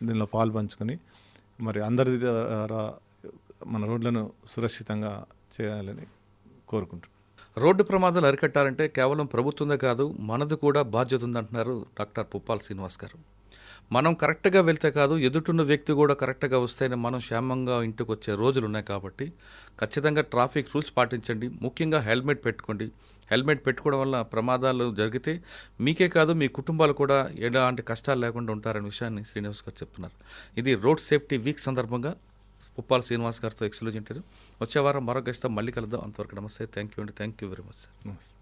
దీనిలో పాలు పంచుకొని మరి అందరి ద్వారా మన రోడ్లను సురక్షితంగా చేయాలని కోరుకుంటున్నాను. రోడ్డు ప్రమాదాలు అరికట్టాలంటే కేవలం ప్రభుత్వందే కాదు, మనది కూడా బాధ్యత ఉందంటున్నారు డాక్టర్ పుప్పాల శ్రీనివాస్ గారు. మనం కరెక్ట్గా వెళ్తే కాదు, ఎదుటిన్న వ్యక్తి కూడా కరెక్ట్గా వస్తేనే మనం క్షేమంగా ఇంటికి వచ్చే రోజులు ఉన్నాయి. కాబట్టి ఖచ్చితంగా ట్రాఫిక్ రూల్స్ పాటించండి. ముఖ్యంగా హెల్మెట్ పెట్టుకోండి. హెల్మెట్ పెట్టుకోవడం వల్ల ప్రమాదాలు జరిగితే మీకే కాదు మీ కుటుంబాలు కూడా ఎలాంటి కష్టాలు లేకుండా ఉంటారనే విషయాన్ని శ్రీనివాస్ గారు చెప్తున్నారు. ఇది రోడ్ సేఫ్టీ వీక్ సందర్భంగా పుప్పాల శ్రీనివాస్ గారితో ఎక్స్క్లూజివ్ ఇంటర్వ్యూ. వచ్చే వారం మరొక గెస్ట్తో మళ్ళీ కలుద్దాం. అంతవరకు నమస్తే. థ్యాంక్ యూ అండి. Thank you very much sir.
నమస్తే.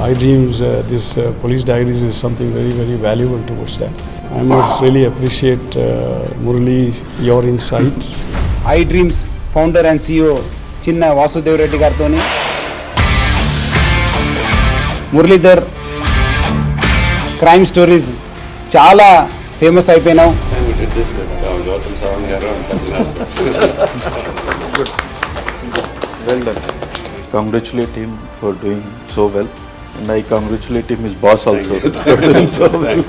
iDreams, this police diaries is something very, very valuable towards that. I must really appreciate Murali, your insights.
iDreams founder and CEO Chinna Vasudev Reddy gartoni Muralidhar crime stories చాలా famous అయిపోయినావు.
Just Gautam Savangaru and Sajjan sir.
Well done. Congratulate him for doing so well, and I congratulate him, his boss also, for doing so well.